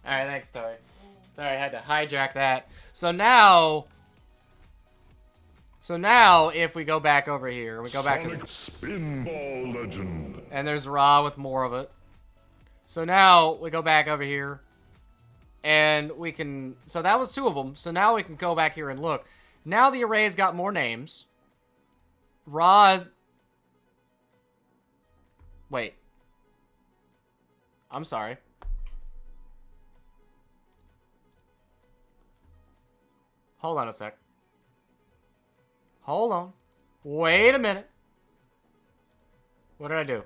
Alright, thanks, Toy. Sorry, I had to hijack that. So now if we go back over here, we go back to Spinball Legend. and there's Raw with more of it. So now we go back over here, and we can. So that was 2 of them. So now we can go back here and look. Now the array's got more names. Raw's. Wait. I'm sorry. Hold on a sec. Hold on. Wait a minute. What did I do?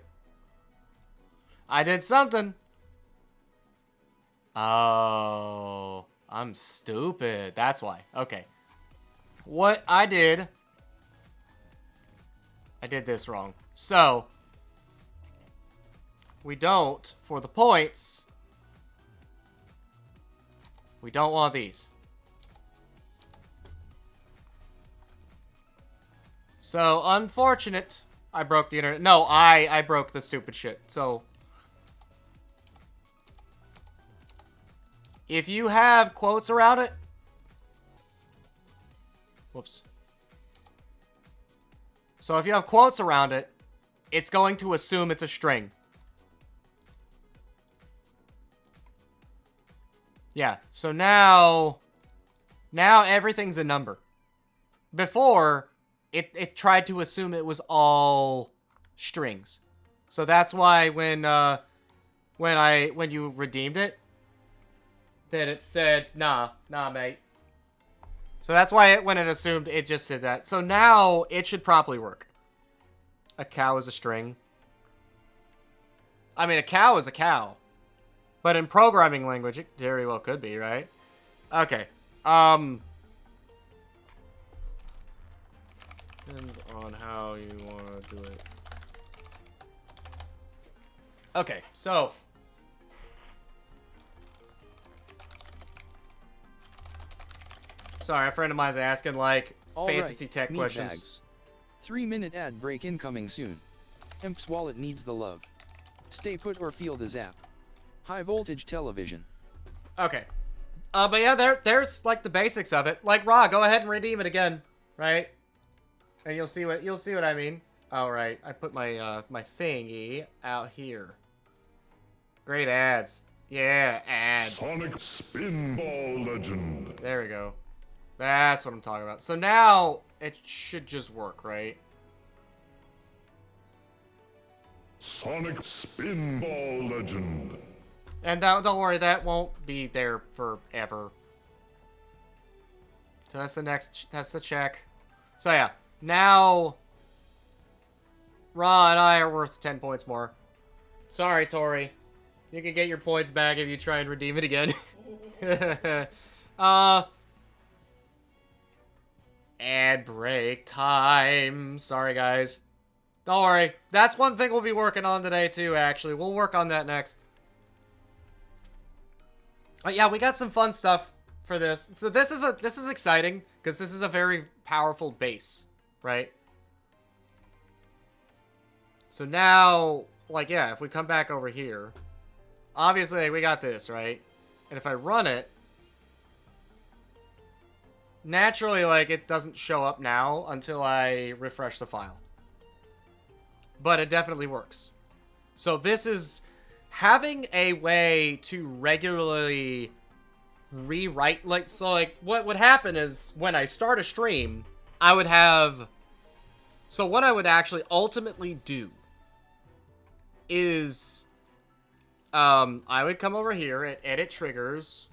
I did something. Oh, I'm stupid. That's why. Okay. What I did this wrong. So, we don't, for the points, we don't want these. So, unfortunate, I broke the internet. No, I broke the stupid shit. So, if you have quotes around it, whoops. So if you have quotes around it, it's going to assume it's a string. Yeah, so now everything's a number. Before, it tried to assume it was all strings. So that's why when you redeemed it, that it said, nah, mate. So that's why when it assumed, it just said that. So now it should properly work. A cow is a string. I mean, a cow is a cow. But in programming language, it very well could be, right? Okay. how you want to do it. Okay, so sorry, a friend of mine's asking like fantasy tech meat questions. bags. 3-minute ad break incoming soon. Emp's wallet needs the love. Stay put or feel the zap. High voltage television. Okay. But yeah, there's like the basics of it. Like Ra, go ahead and redeem it again, right? And you'll see what I mean. All right, I put my my thingy out here. Great ads. Yeah, ads. Sonic Spinball Legend. There we go. That's what I'm talking about. So now it should just work, right? Sonic Spinball Legend. And don't worry, that won't be there forever. So that's the check. So yeah, now Ra and I are worth 10 points more. Sorry, Tori. You can get your points back if you try and redeem it again. Ad break time. Sorry, guys. Don't worry. That's one thing we'll be working on today, too, actually. We'll work on that next. But yeah, we got some fun stuff for this. So this is exciting, because this is a very powerful base, right? So now, like, yeah, if we come back over here, obviously we got this, right? And if I run it, naturally, like, it doesn't show up now until I refresh the file. But it definitely works. So this is having a way to regularly rewrite, like, so, like, what would happen is when I start a stream, I would have, so what I would actually ultimately do is, I would come over here at edit triggers,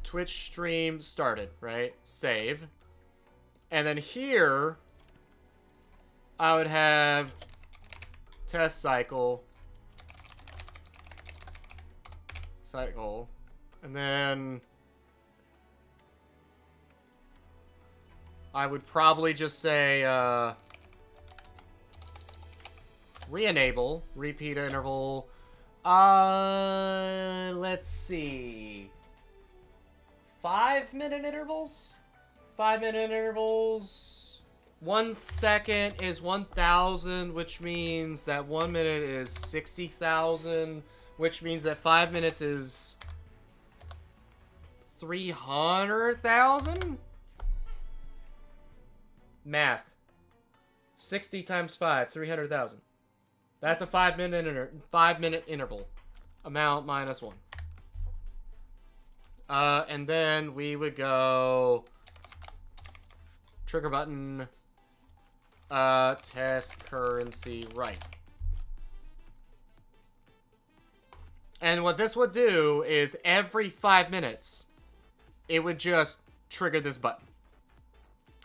Twitch stream started, right? Save. And then here, I would have test cycle, and then I would probably just say, re-enable, repeat interval, let's see, 5-minute intervals? 5-minute intervals. 1 second is 1,000, which means that 1 minute is 60,000, which means that 5 minutes is 300,000? Math. 60 times 5, 300,000. That's a 5-minute interval. Amount minus 1. And then we would go trigger button, test currency right. And what this would do is every 5 minutes, it would just trigger this button,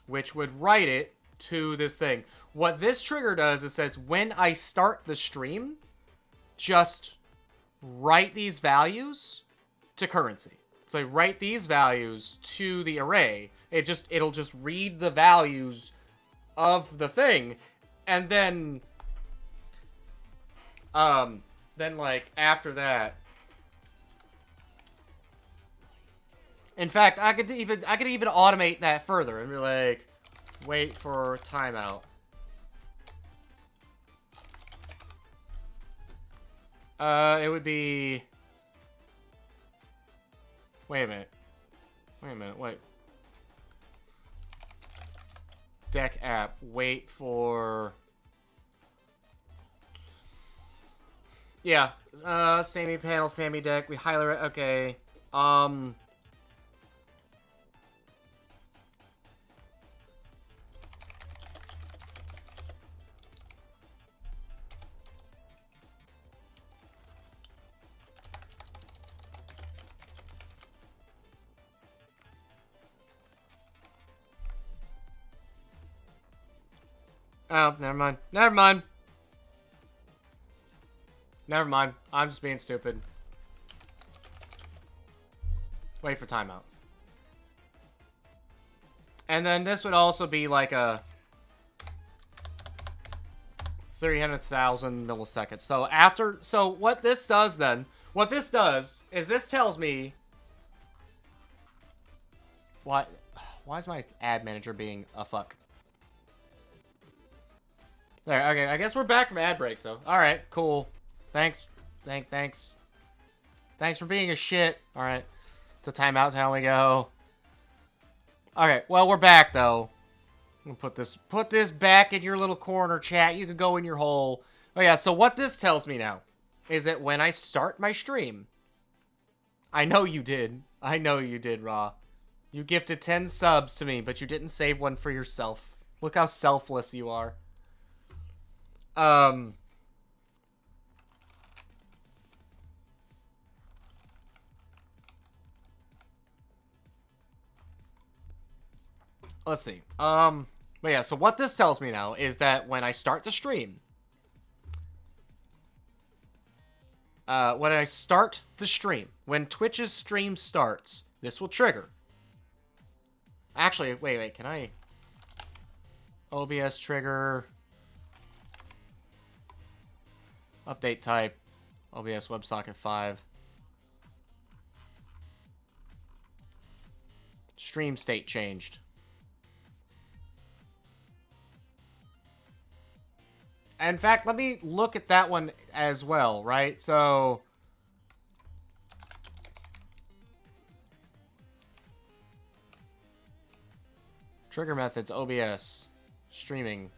which would write it to this thing. What this trigger does is says when I start the stream, just write these values to currency. So write these values to the array. It'll just read the values of the thing, and then like after that, in fact, I could even automate that further and be like, wait for timeout. It would be, wait a minute, wait. Deck app, wait for, yeah, Sammy panel, Sammy deck, we highlight, okay, oh, never mind. Never mind. Never mind. I'm just being stupid. Wait for timeout. And then this would also be like a 300,000 milliseconds. So after, so what this does then, what this does is this tells me why is my ad manager being a fuck? There, okay, I guess we're back from ad breaks though. All right, cool. Thanks. Thanks. Thanks for being a shit. All right. To timeout time we go. Okay, well, we're back though. I'm gonna put this back in your little corner, chat. You could go in your hole. Oh yeah, so what this tells me now is that when I start my stream, I know you did, Raw. You gifted 10 subs to me, but you didn't save one for yourself. Look how selfless you are. Let's see. But yeah, so what this tells me now is that when I start the stream, when Twitch's stream starts, this will trigger. Actually, wait, can I? OBS trigger. Update type. OBS WebSocket 5. Stream state changed. In fact, let me look at that one as well, right? So trigger methods, OBS, streaming.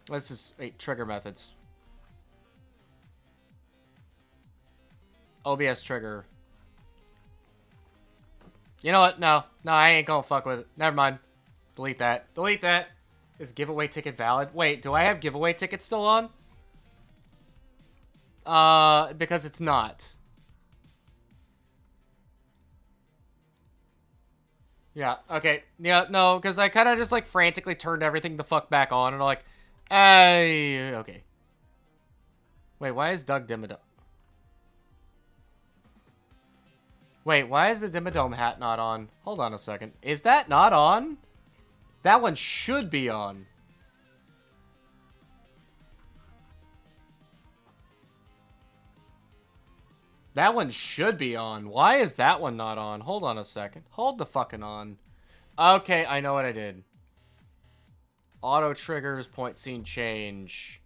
Let's just wait, trigger methods. OBS trigger. You know what? No, I ain't gonna fuck with it. Never mind. Delete that. Delete that. Is giveaway ticket valid? Wait, do I have giveaway tickets still on? Because it's not. Yeah, okay. Yeah, no, because I kind of just, like, frantically turned everything the fuck back on, and I'm like, okay. Wait, why is Doug Dimmadome? Wait, why is the Dimmadome hat not on? Hold on a second. Is that not on? That one should be on. That one should be on. Why is that one not on? Hold on a second. Hold the fucking on. Okay, I know what I did. Auto triggers, point scene change.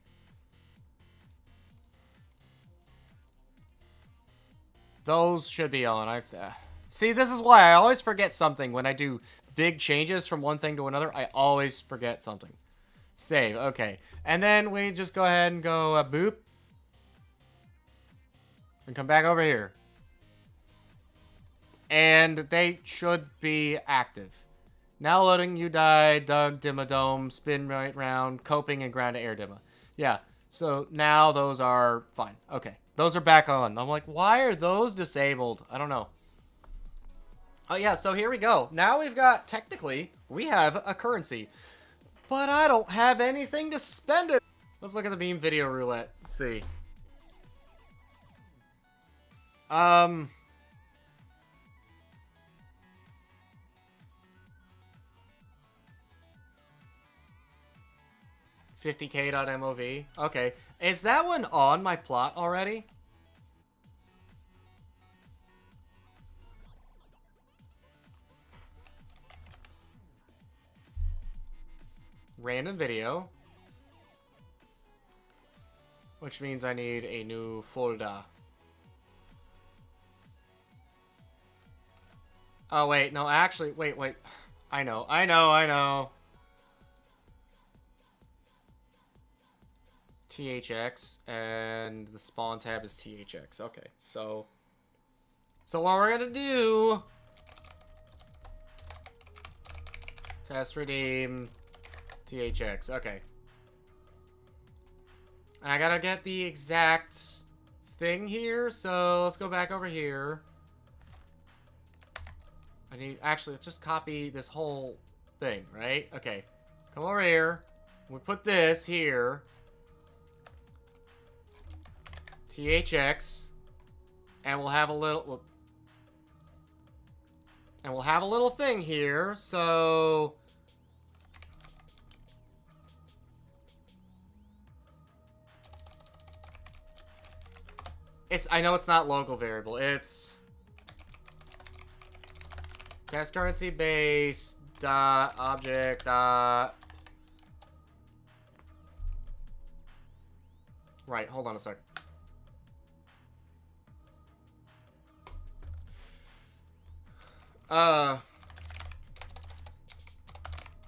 Those should be on. See, this is why I always forget something when I do big changes from one thing to another. I always forget something. Save. Okay. And then we just go ahead and go boop. And come back over here. And they should be active. Now loading, you died, Doug, Dimmadome, spin right round, coping, and ground to air dimma. Yeah, so now those are fine. Okay, those are back on. I'm like, why are those disabled? I don't know. Oh yeah, so here we go. Now we've got, technically, we have a currency. But I don't have anything to spend it. Let's look at the meme video roulette. Let's see. 50k.mov. Okay. Is that one on my plot already? Random video. Which means I need a new folder. Oh, wait. No, actually, wait. I know. THX, and the spawn tab is THX. Okay, so what we're gonna do... Test redeem... THX, okay. I gotta get the exact thing here, so let's go back over here. Actually, let's just copy this whole thing, right? Okay, come over here. We put this here. THX. And we'll have a little... thing here, so... I know it's not local variable. It's test currency base dot object dot. Right, hold on a sec.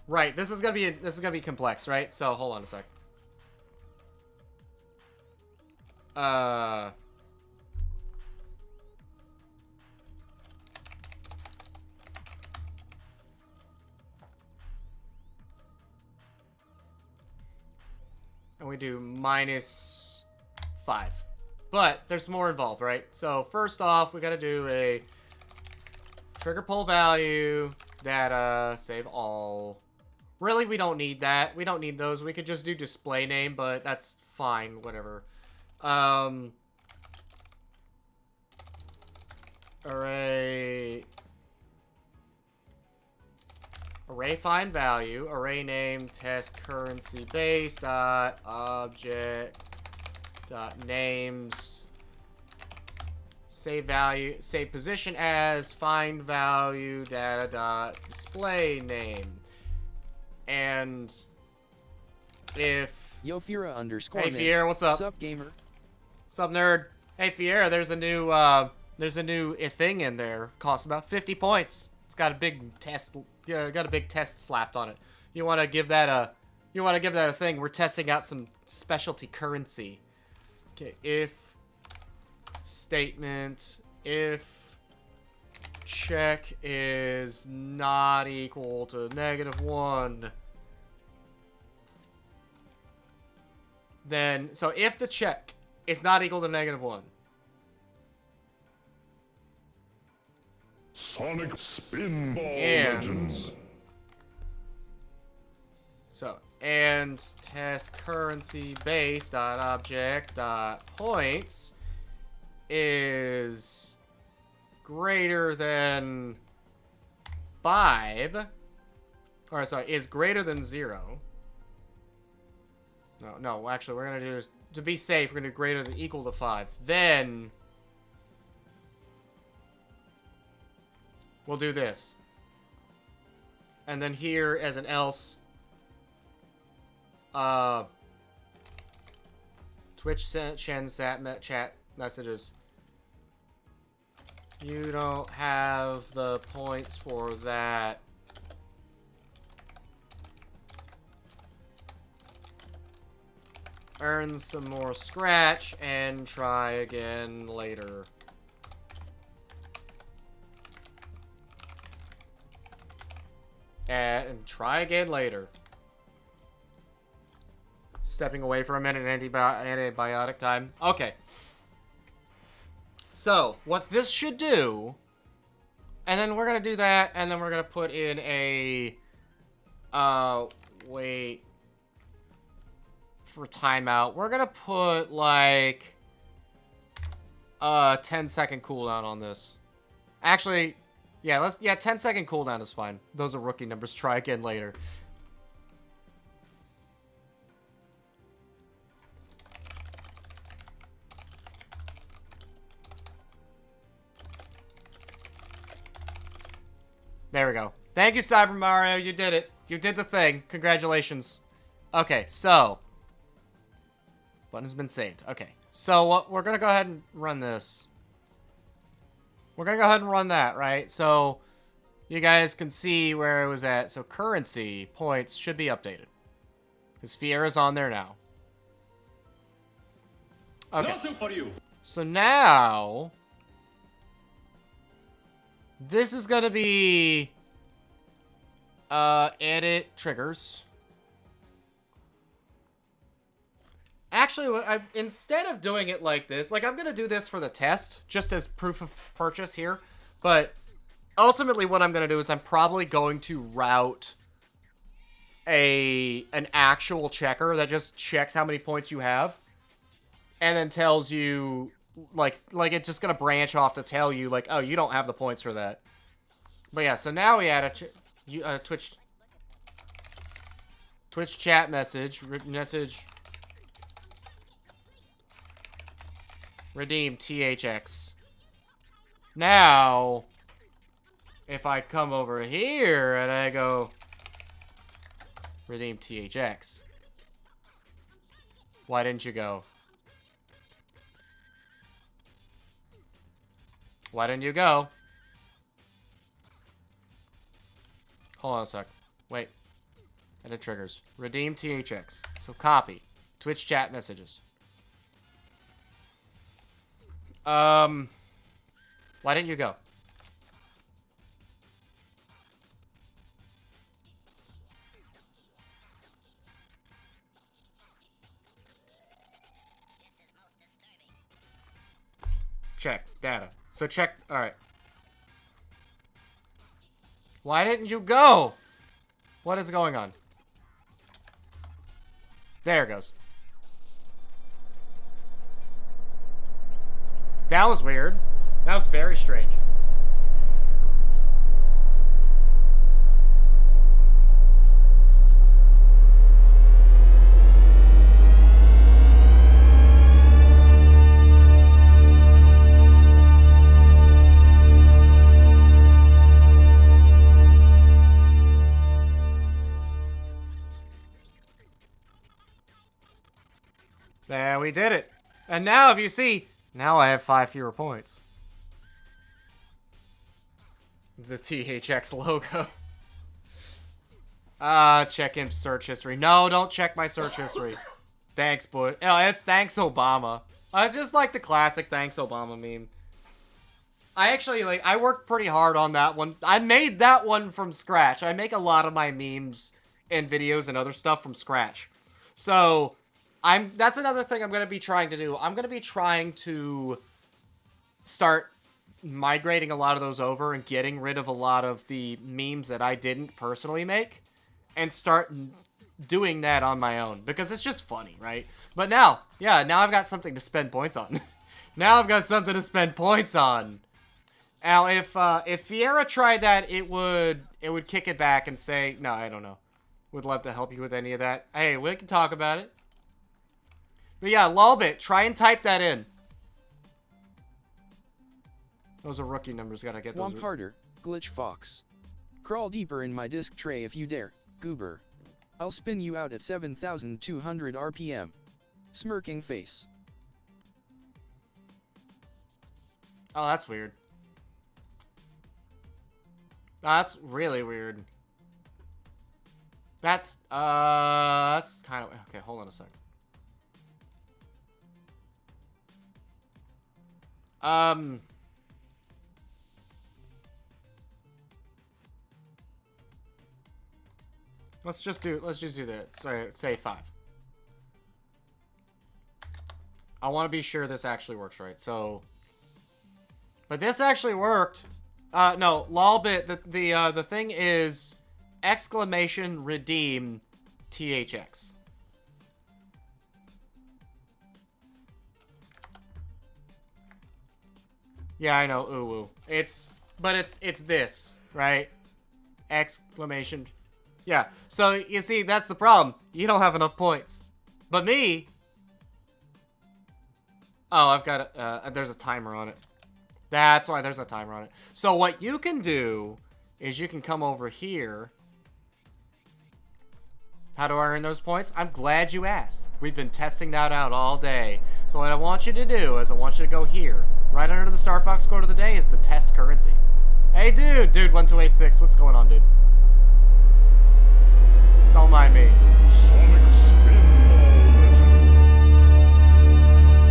Right, this is gonna be complex, right? So hold on a sec. And we do -5. But there's more involved, right? So first off, we gotta do a trigger pull value, data, save all. Really, we don't need that. We don't need those. We could just do display name, but that's fine, whatever. Array find value, array name, test currency base dot object dot names, save value, save position as, find value, data dot display name. And if Yo Fiera underscore hey missed. Fiera, what's up? Sup gamer? What's up, nerd? Hey Fiera, there's a new thing in there. Costs about 50 points. It's got a big test. Got a big test slapped on it. You want to give that a thing? We're testing out some specialty currency. Okay, if statement, if check is not equal to -1, then, so if the check is not equal to -1, Sonic Spinball and Legend. so, and test currency base dot object dot points is greater than 5, or sorry, is greater than 0. No, actually, we're gonna do, to be safe, we're gonna do greater than equal to 5. Then we'll do this. And then here, as an else, Twitch chat messages. You don't have the points for that. Earn some more scratch and try again later. And try again later. Stepping away for a minute, antibiotic time. Okay. So, what this should do, and then we're going to do that, and then we're going to put in a, wait, for timeout. We're going to put, like, a 10-second cooldown on this. Actually, yeah, 10-second cooldown is fine. Those are rookie numbers. Try again later. There we go. Thank you, Cyber Mario. You did it. You did the thing. Congratulations. Okay, so. Button's been saved. Okay. So, we're going to go ahead and run this. We're going to go ahead and run that, right? So, you guys can see where it was at. So, currency points should be updated. Because Fiera's on there now. Okay. Nothing for you. So, now... this is going to be... edit triggers. Actually, instead of doing it like this, like, I'm going to do this for the test, just as proof of purchase here. But ultimately what I'm going to do is I'm probably going to route an actual checker that just checks how many points you have. And then tells you, like it's just going to branch off to tell you, like, oh, you don't have the points for that. But yeah, so now we add a Twitch chat message. Redeem THX. Now, if I come over here and I go redeem THX. Why didn't you go? Why didn't you go? Hold on a sec. Wait. Edit triggers. Redeem THX. So copy. Twitch chat messages. Why didn't you go? Check. Data. So check. Alright. Why didn't you go? What is going on? There it goes. That was weird. That was very strange. There, we did it. And now, if you see, now I have 5 fewer points. The THX logo. Check in search history. No, don't check my search history. Thanks, boy. Oh, it's thanks, Obama. It's just like the classic thanks, Obama meme. I actually, I worked pretty hard on that one. I made that one from scratch. I make a lot of my memes and videos and other stuff from scratch. So, that's another thing I'm going to be trying to do. I'm going to be trying to start migrating a lot of those over and getting rid of a lot of the memes that I didn't personally make and start doing that on my own because it's just funny, right? But now, yeah, now I've got something to spend points on. Now I've got something to spend points on. Now, if Fiera tried that, it would kick it back and say, no, I don't know. Would love to help you with any of that. Hey, we can talk about it. But yeah, Lolbit, try and type that in. Those are rookie numbers, gotta get those. Womp harder, Glitch Fox. Crawl deeper in my disk tray if you dare, goober. I'll spin you out at 7,200 RPM. Smirking face. Oh, that's weird. That's really weird. That's kind of... Okay, hold on a sec. Let's just do that. Say 5. I want to be sure this actually works right. So, but this actually worked. No, lolbit. The thing is exclamation redeem THX. Yeah, I know, ooh woo. It's this, right? Exclamation. Yeah, so you see, that's the problem. You don't have enough points. But me... Oh, I've got there's a timer on it. That's why there's a timer on it. So what you can do is you can come over here. How do I earn those points? I'm glad you asked. We've been testing that out all day. So what I want you to do is I want you to go here. Right under the Star Fox quote of the day is the test currency. Hey, dude, 1286. What's going on, dude? Don't mind me.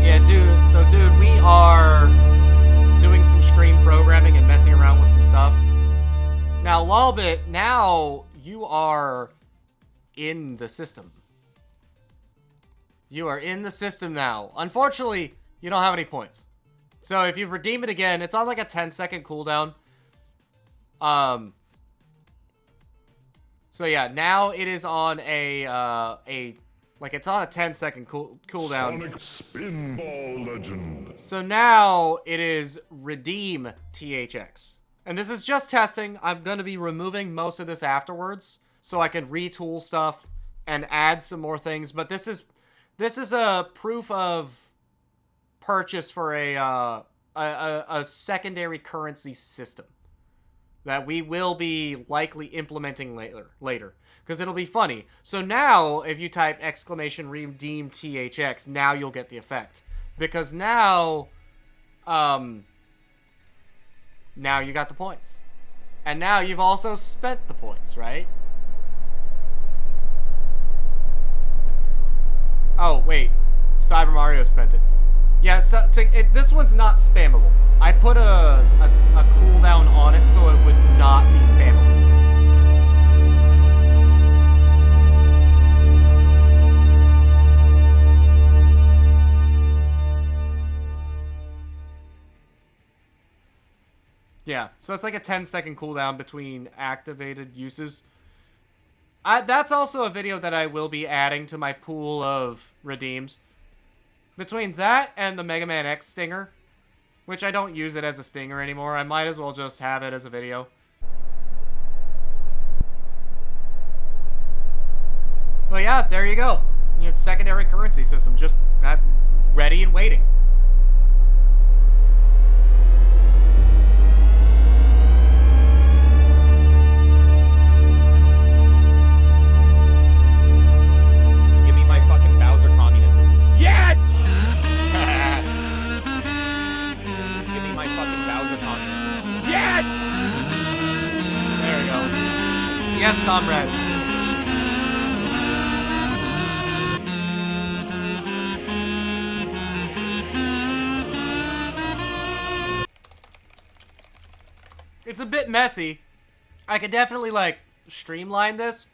Yeah, dude. So, dude, we are doing some stream programming and messing around with some stuff. Now, Lolbit, now you are in the system. You are in the system now. Unfortunately, you don't have any points. So if you redeem it again, it's on like a 10-second cooldown. So yeah, now it is on it's on a 10-second cooldown. Sonic Spinball Legend. So now it is redeem THX. And this is just testing. I'm going to be removing most of this afterwards so I can retool stuff and add some more things, but this is a proof of purchase for a secondary currency system that we will be likely implementing later. Because it'll be funny. So now, if you type exclamation redeem THX, now you'll get the effect. Because now you got the points. And now you've also spent the points, right? Oh, wait. Cyber Mario spent it. Yeah, so this one's not spammable. I put a cooldown on it so it would not be spammable. Yeah, so it's like a 10-second cooldown between activated uses. That's also a video that I will be adding to my pool of redeems. Between that and the Mega Man X stinger, which I don't use it as a stinger anymore, I might as well just have it as a video. Well, yeah, there you go. It's secondary currency system, just ready and waiting. Yes, comrade. It's a bit messy. I could definitely, like, streamline this.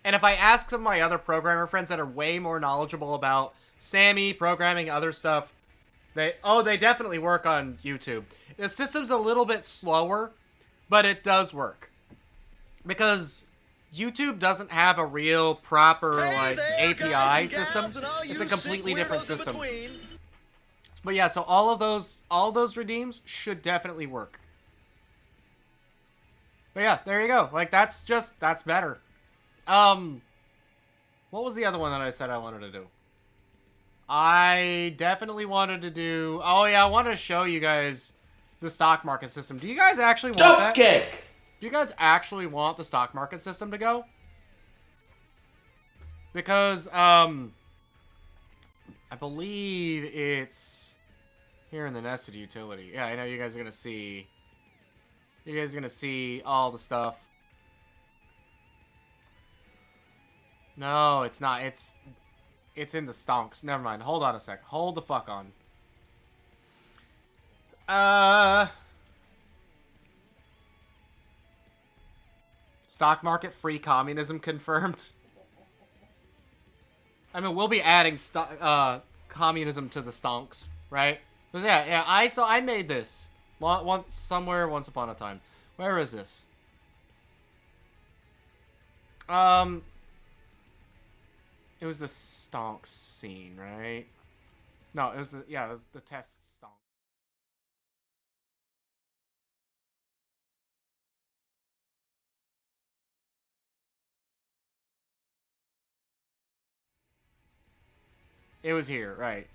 And if I ask some of my other programmer friends that are way more knowledgeable about Sammy, programming, other stuff, they definitely work on YouTube. The system's a little bit slower, but it does work. Because YouTube doesn't have a real proper API system. It's a completely different system. But yeah, so all of those redeems should definitely work. But yeah, there you go. Like that's better. What was the other one that I said I wanted to do? I definitely wanted to do. Oh yeah, I wanted to show you guys the stock market system. Do you guys actually want that? Kick. Do you guys actually want the stock market system to go? Because, I believe it's here in the nested utility. Yeah, I know you guys are gonna see. You guys are gonna see all the stuff. No, it's not. It's in the stonks. Never mind. Hold on a sec. Hold the fuck on. Stock market free communism confirmed. I mean, we'll be adding communism to the stonks, right? Because yeah, I made this once upon a time. Where is this? It was the stonks scene, right? No, it was the test stonk. It was here, right.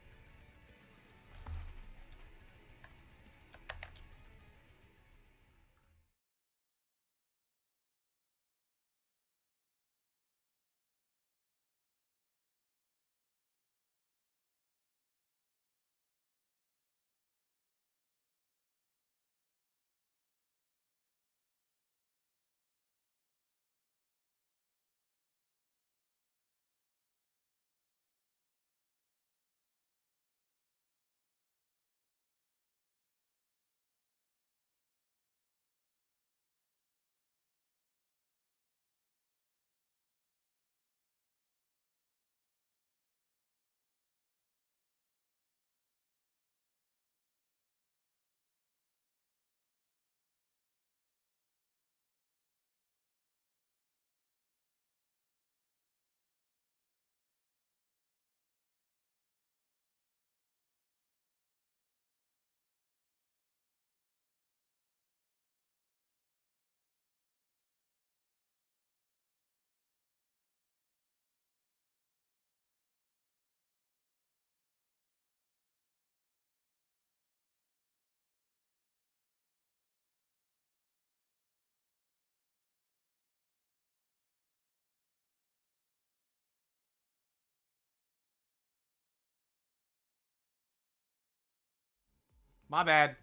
My bad.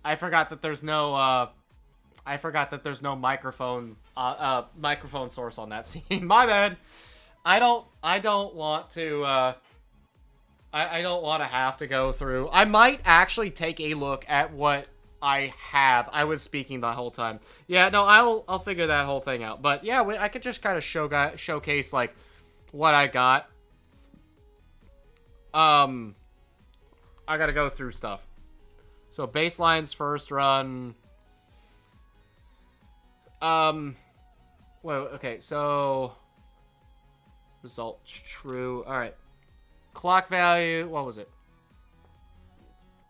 I forgot that there's no microphone microphone source on that scene. My bad. I don't want to I don't want to have to go through. I might actually take a look at what I have. I was speaking the whole time. Yeah, no, I'll figure that whole thing out. But yeah, I could just kind of showcase like what I got. I gotta go through stuff. So baseline's first run. Well, okay, so result true. All right. Clock value, what was it?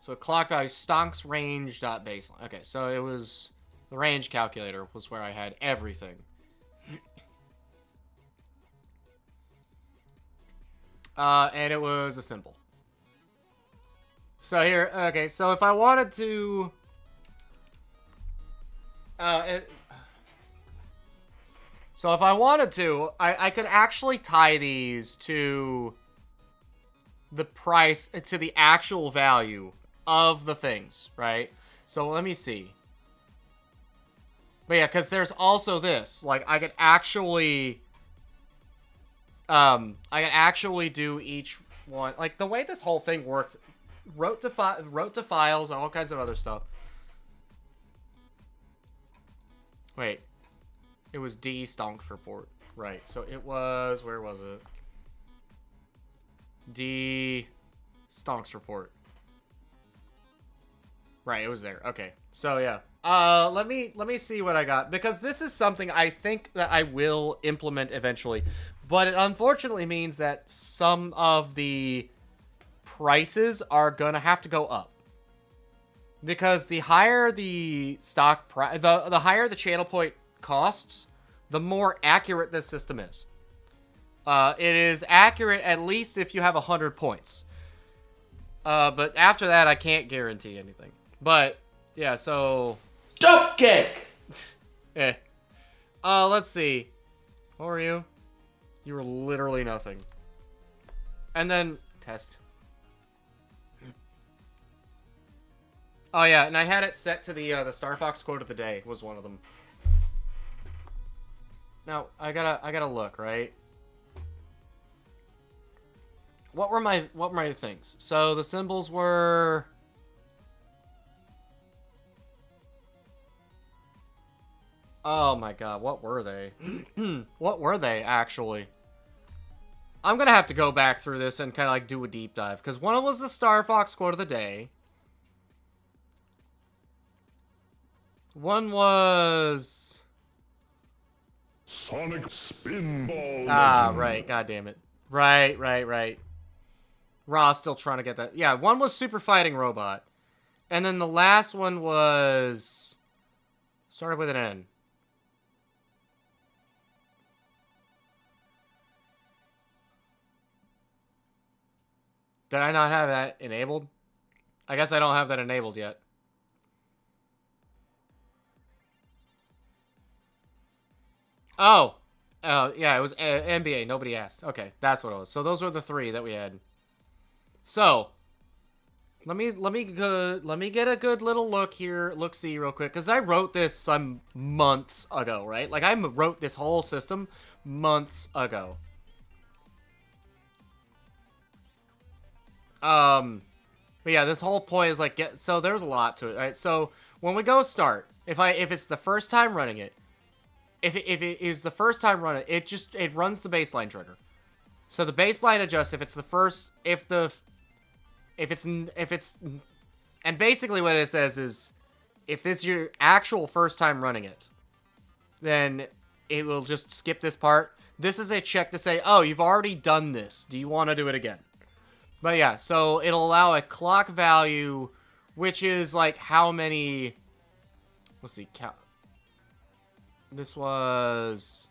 So clock value stonks range dot baseline. Okay, so it was the range calculator was where I had everything. And it was a symbol. So here, okay, so if I wanted to so if I wanted to, I could actually tie these to the price, to the actual value of the things, right? So let me see. But yeah, because there's also this. Like, I could actually do each one. Like, the way this whole thing worked, wrote to files, and all kinds of other stuff. Wait. It was D Stonks report. Right. So it was, where was it? D Stonks report. Right, it was there. Okay. So yeah. Let me see what I got, because this is something I think that I will implement eventually. But it unfortunately means that some of the prices are going to have to go up. Because the higher the stock price, the higher the channel point costs, the more accurate this system is. It is accurate at least if you have 100 points. But after that, I can't guarantee anything. But yeah, so Jump kick. Let's see. What were you? You were literally nothing. And then test. Oh yeah, and I had it set to the Star Fox quote of the day was one of them. Now I gotta look, right? What were my things? So the symbols were oh my god, what were they? What were they actually? I'm gonna have to go back through this and kind of like do a deep dive, because one was the Star Fox quote of the day. One was Sonic Spinball. Ah, right. God damn it. Right. Raw's still trying to get that. Yeah, one was Super Fighting Robot. And then the last one was started with an N. Did I not have that enabled? I guess I don't have that enabled yet. Oh, yeah, it was NBA. Nobody asked. Okay, that's what it was. So those were the three that we had. So let me get a good little look here, see real quick, because I wrote this some months ago, right? Like I wrote this whole system months ago. But yeah, this whole point is like so there's a lot to it, right? So when we go start, if it's the first time running it. If it is the first time running, it runs the baseline trigger. So the baseline adjusts if it's the first, if it's, and basically what it says is, if this is your actual first time running it, then it will just skip this part. This is a check to say, oh, you've already done this. Do you want to do it again? But yeah, so it'll allow a clock value, which is like how many, let's see, count. This was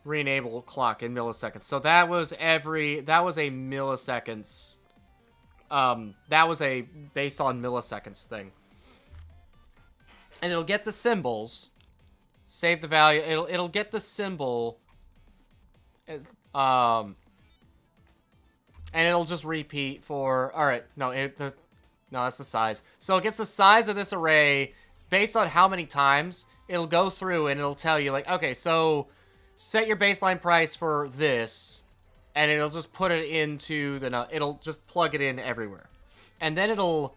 re-enable clock in milliseconds. So that was a milliseconds. That was a based on milliseconds thing. And it'll get the symbols, save the value. It'll get the symbol, and it'll just repeat for. All right, no, No, that's the size. So it gets the size of this array based on how many times. It'll go through and it'll tell you, like, okay, so set your baseline price for this, and it'll just put it into the... It'll just plug it in everywhere. And then it'll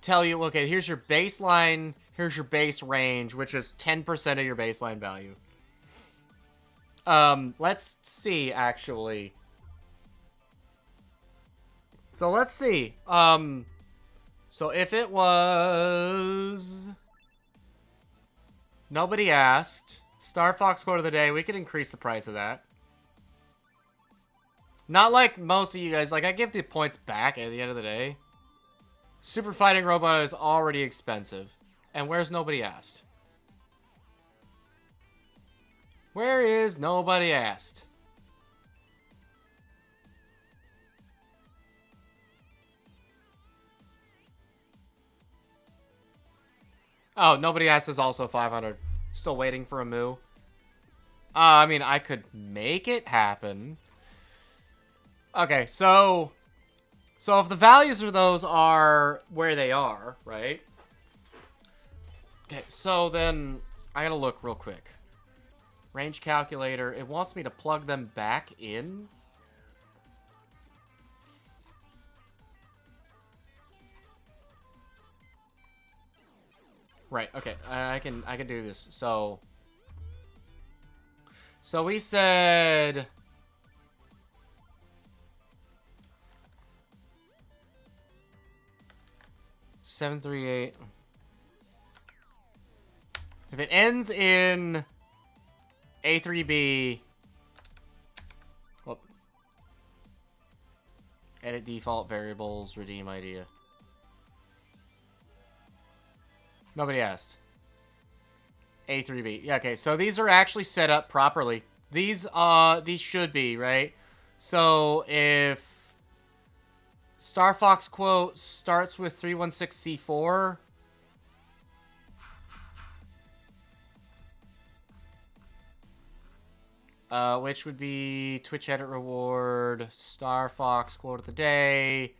tell you, okay, here's your baseline, here's your base range, which is 10% of your baseline value. Let's see, actually. So let's see. So if it was... Nobody asked. Star Fox quote of the day. We could increase the price of that. Not like most of you guys. Like, I give the points back at the end of the day. Super Fighting Robot is already expensive. And where's Nobody Asked? Where is Nobody Asked? Oh, Nobody Asked is also 500. Still waiting for a moo. I mean, I could make it happen. Okay, so if the values of those are where they are, right? Okay, so then I gotta look real quick. Range calculator. It wants me to plug them back in. Right, okay, I can do this. So we said $738. If it ends in A3B, well, edit default variables, redeem idea. Nobody asked. A3B. Yeah, okay, so these are actually set up properly. These should be, right? So if Star Fox quote starts with 316C4, which would be Twitch edit reward, Star Fox quote of the day,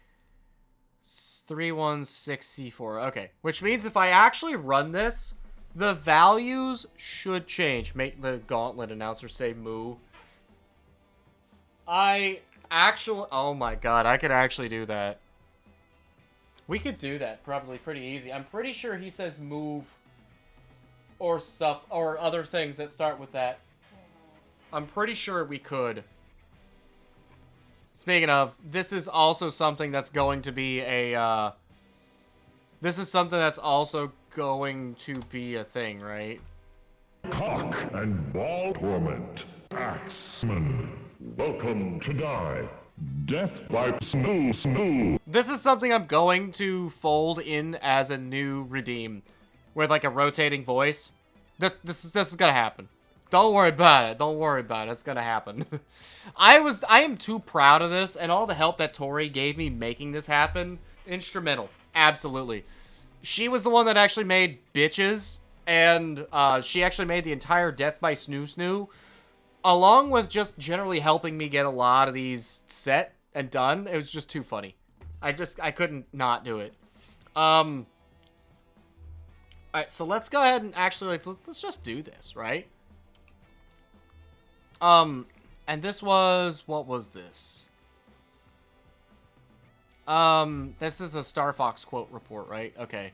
316C4. Okay, which means if I actually run this, the values should change. Make the Gauntlet announcer say moo. Oh my god, I could actually do that. We could do that probably pretty easy. I'm pretty sure he says move or stuff or other things that start with that. I'm pretty sure we could. Speaking of, this is also something that's going to be a, this is something that's also going to be a thing, right? Cock and ball torment. Axeman. Welcome to die. Death by snoo. This is something I'm going to fold in as a new redeem. With like a rotating voice. This is gonna happen. Don't worry about it. Don't worry about it. It's gonna happen. I am too proud of this, and all the help that Tori gave me making this happen, instrumental. Absolutely. She was the one that actually made Bitches, and she actually made the entire Death by Snoo, along with just generally helping me get a lot of these set and done. It was just too funny. I couldn't not do it. Alright, so let's go ahead and actually, let's just do this, right? And this was, what was this? This is the Star Fox quote report, right? Okay.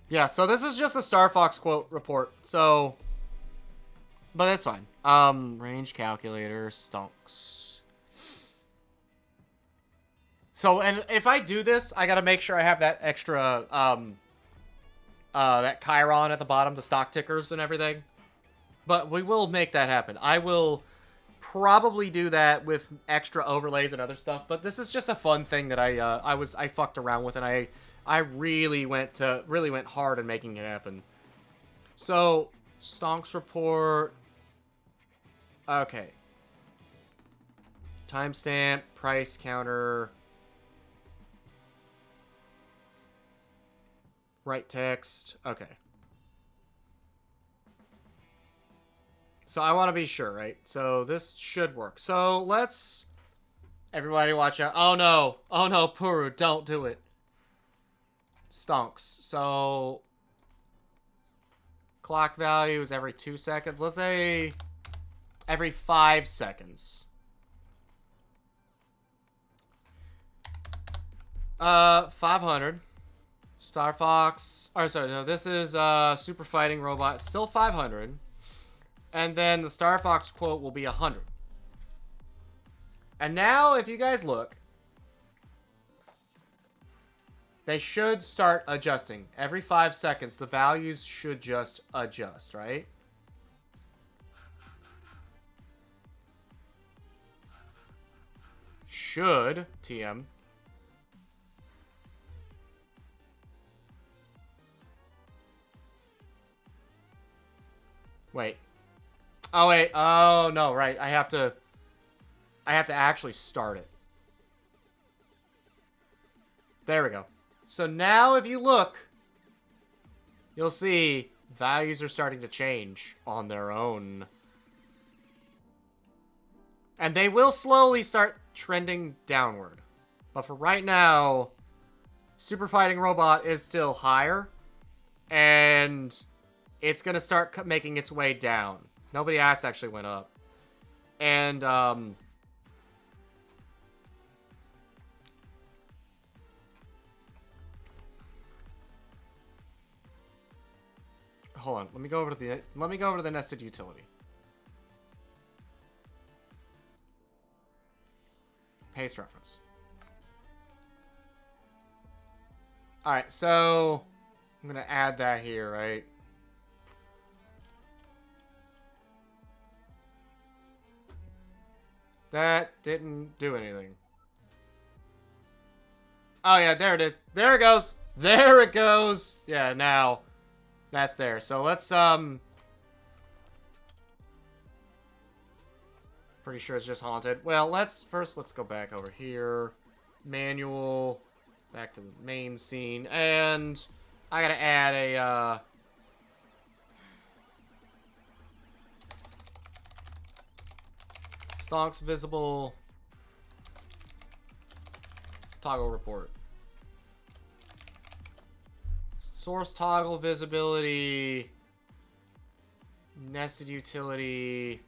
Yeah, so this is just the Star Fox quote report, so, but that's fine. Range calculator, stonks. So, and if I do this, I gotta make sure I have that extra, that Chiron at the bottom, the stock tickers and everything. But we will make that happen. I will probably do that with extra overlays and other stuff. But this is just a fun thing that I fucked around with, and I really went hard in making it happen. So, stonks report. Okay. Timestamp, price counter. Write text. Okay. So I want to be sure, right? So this should work. So let's... Everybody watch out. Oh no. Oh no, Puru, don't do it. Stonks. So... Clock value is every 2 seconds. Let's say... every 5 seconds. 500. Star Fox. Oh, sorry, no, this is Super Fighting Robot. Still 500. And then the Star Fox quote will be 100. And now, if you guys look, they should start adjusting. Every 5 seconds, the values should just adjust, right? Should, TM. Wait. Oh, wait. Oh, no, right. I have to actually start it. There we go. So now if you look, you'll see values are starting to change on their own. And they will slowly start trending downward. But for right now, Super Fighting Robot is still higher. And it's going to start making its way down. Nobody asked actually went up. And, hold on. Let me go over to the nested utility. Paste reference. Alright, so I'm going to add that here, right? That didn't do anything. Oh, yeah, there it is. There it goes. There it goes. Yeah, now that's there. So let's, pretty sure it's just haunted. Well, let's go back over here. Manual. Back to the main scene. And I gotta add a, stonks visible toggle report. Source toggle visibility. Nested utility.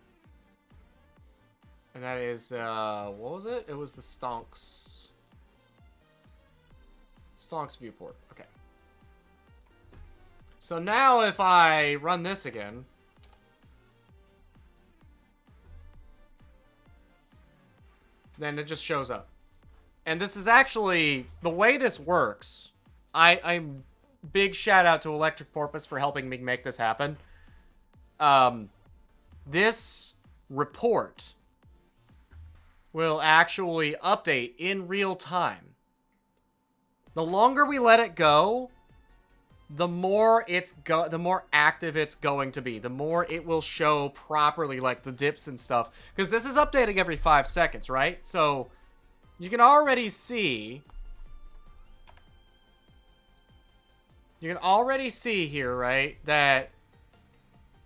And that is, what was it? It was the stonks. Stonks viewport. Okay. So now if I run this again, then it just shows up. And this is actually, the way this works, I'm big shout out to Electric Porpoise for helping me make this happen. This report will actually update in real time. The longer we let it go, the more the more active it's going to be. The more it will show properly, like the dips and stuff. Because this is updating every 5 seconds, right? So you can already see. You can already see here, right, that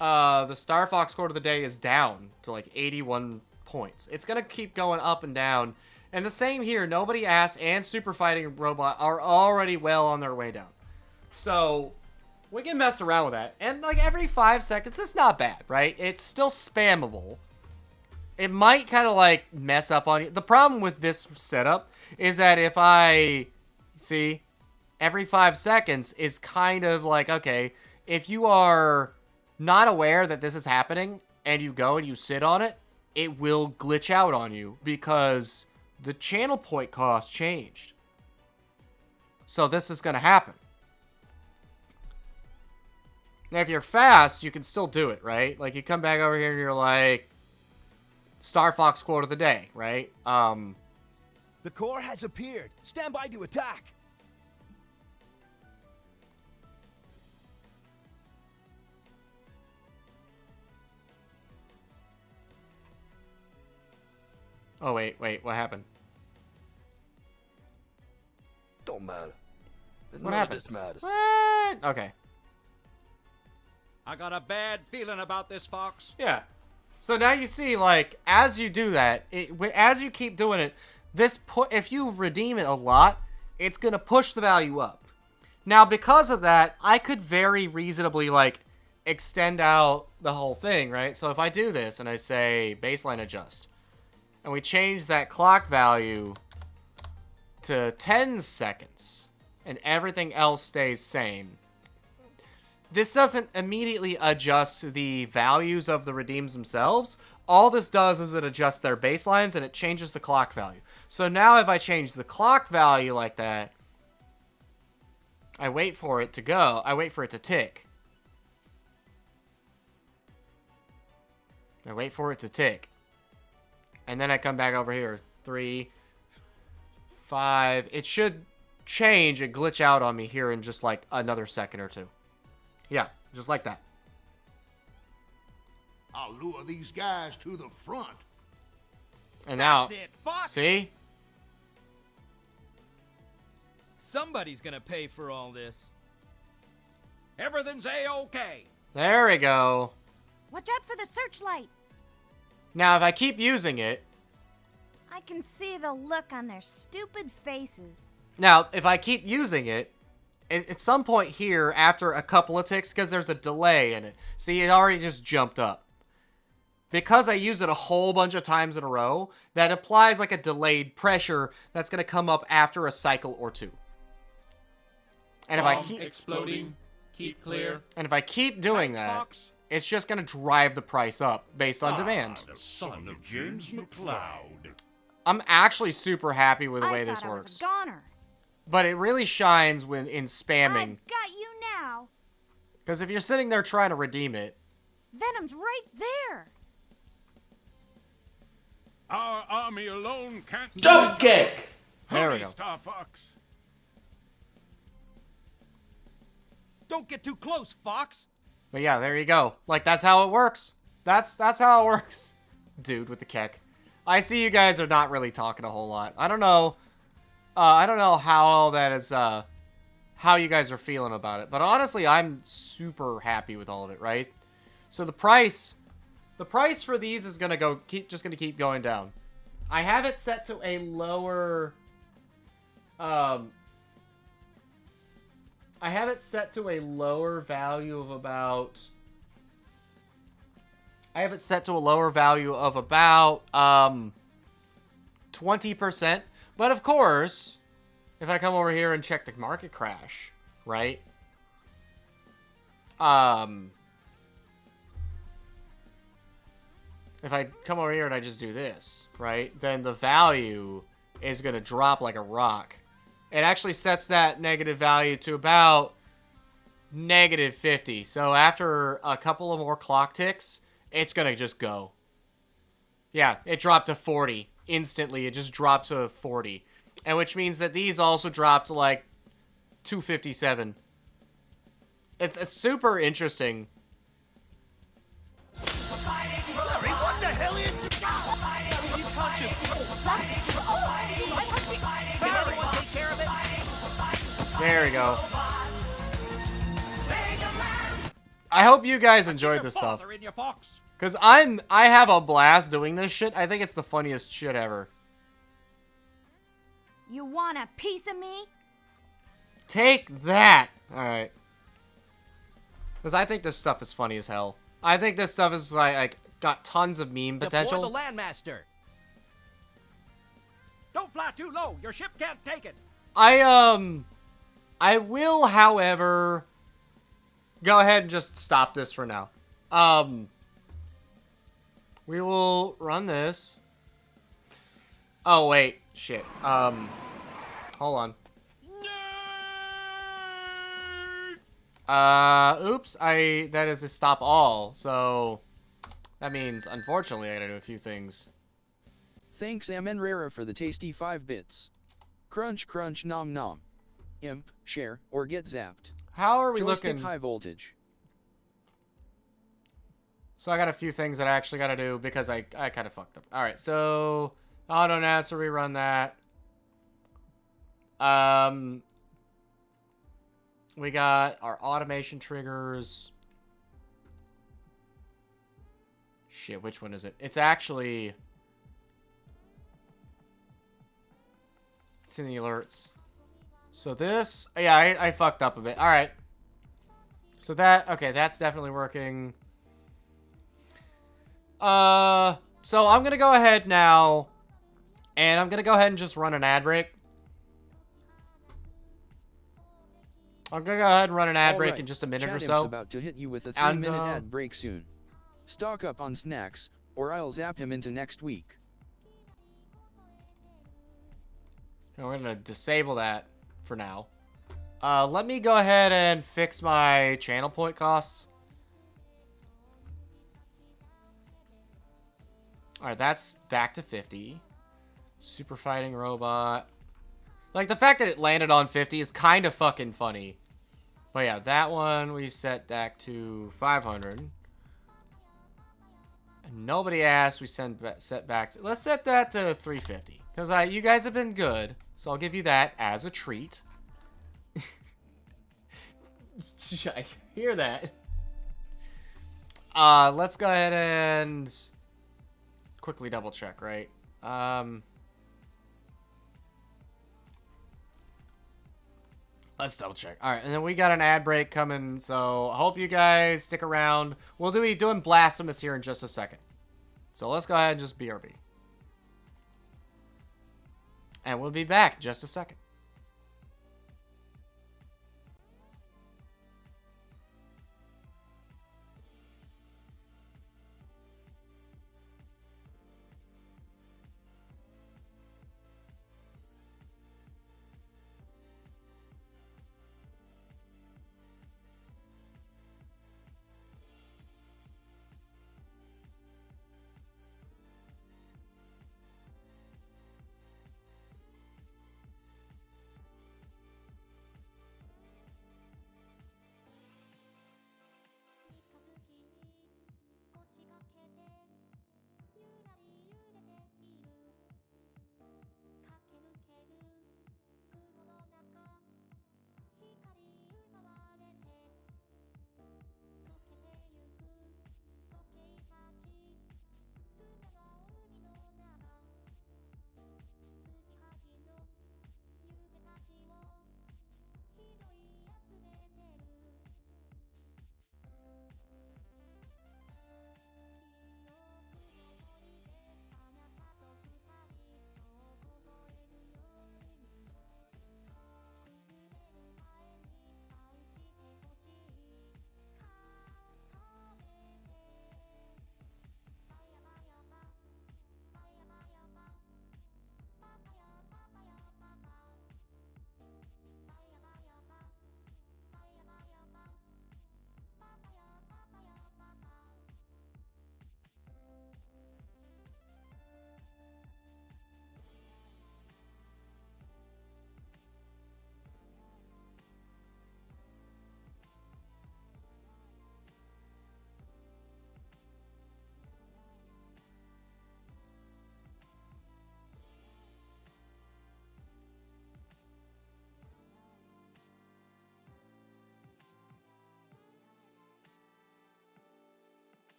the Star Fox score of the day is down to like 81 points. It's gonna keep going up and down. And the same here. Nobody Asked and Super Fighting Robot are already well on their way down. So we can mess around with that. And like every 5 seconds, it's not bad, right? It's still spammable. It might kind of like mess up on you. The problem with this setup is that if I see every 5 seconds is kind of like, okay, if you are not aware that this is happening and you go and you sit on it, it will glitch out on you because the channel point cost changed. So this is going to happen. Now, if you're fast, you can still do it, right? Like, you come back over here and you're like, Star Fox quote of the day, right? The core has appeared. Stand by to attack. Oh, wait, what happened? Don't matter. What None happened? of this matters. What? Okay. I got a bad feeling about this, Fox. Yeah. So now you see, like, as you do that, as you keep doing it, if you redeem it a lot, it's going to push the value up. Now, because of that, I could very reasonably, like, extend out the whole thing, right? So if I do this and I say baseline adjust, and we change that clock value to 10 seconds, and everything else stays same, this doesn't immediately adjust the values of the redeems themselves. All this does is it adjusts their baselines and it changes the clock value. So now if I change the clock value like that, I wait for it to go. I wait for it to tick. I wait for it to tick. And then I come back over here. 3, 5. It should change and glitch out on me here in just like another second or two. Yeah, just like that. I'll lure these guys to the front. And now, That's it, Fox. see? Somebody's gonna pay for all this. Everything's A-OK. There we go. Watch out for the searchlight. Now, if I keep using it, I can see the look on their stupid faces. now, if I keep using it, at some point here, after a couple of ticks, because there's a delay in it, see, it already just jumped up. Because I use it a whole bunch of times in a row, that applies like a delayed pressure that's going to come up after a cycle or two. And if I keep exploding, keep clear. and if I keep doing Thanks, that, Fox. it's just going to drive the price up based on demand. The son of James McLeod. I'm actually super happy with the I way thought this I works. was a goner. But it really shines when in spamming. I've got you now. Because if you're sitting there trying to redeem it, Venom's right there. Our army alone can't Jump kick! there we go. Star Fox. Don't get too close, Fox. But yeah, there you go. Like, that's how it works. That's how it works. Dude with the keck. I see you guys are not really talking a whole lot. I don't know. I don't know how that is, how you guys are feeling about it. But honestly, I'm super happy with all of it, right? So the price for these is gonna just gonna keep going down. I have it set to a lower, I have it set to a lower value of about, 20%. But of course, if I come over here and check the market crash, right? If I come over here and I just do this, right? Then the value is going to drop like a rock. It actually sets that negative value to about -50. So after a couple of more clock ticks, it's going to just go. Yeah, it dropped to 40. Instantly, it just dropped to 40. And which means that these also dropped to like 257. It's super interesting. What the hell is... Can everyone take care of it? There we go. I hope you guys enjoyed this stuff. In your Fox. Because I have a blast doing this shit. I think it's the funniest shit ever. You want a piece of me? Take that! Alright. Because I think this stuff is funny as hell. I think this stuff is like got tons of meme potential. Deploy the Landmaster. Don't fly too low. Your ship can't take it. I will, however, go ahead and just stop this for now. We will run this. Oh, wait. Shit. Hold on. Oops. That is a stop all. So, that means, unfortunately, I gotta do a few things. Thanks Amenrera for the tasty 5 bits. Crunch crunch nom nom. Imp, share, or get zapped. How are we Joystick looking? high voltage. So I got a few things that I actually got to do because I kind of fucked up. All right, so auto answer, rerun that. We got our automation triggers. Shit, which one is it? It's actually... It's in the alerts. So this... Yeah, I fucked up a bit. Alright. So that... Okay, that's definitely working. So I'm gonna go ahead now, and I'm gonna go ahead and just run an ad break. I'm gonna go ahead and run an ad break in just a minute or so. About to hit you with a 3-minute ad break soon. Stock up on snacks, or I'll zap him into next week. We're gonna disable that for now. Let me go ahead and fix my channel point costs. Alright, that's back to 50. Super fighting robot. Like, the fact that it landed on 50 is kind of fucking funny. But yeah, that one we set back to 500. And nobody asked, we set back to... Let's set that to 350. Because you guys have been good. So I'll give you that as a treat. I hear that. Let's go ahead and... quickly double check, right? Let's double check. All right, and then we got an ad break coming, so I hope you guys stick around. We'll be doing Blasphemous here in just a second. So let's go ahead and just BRB. And we'll be back in just a second.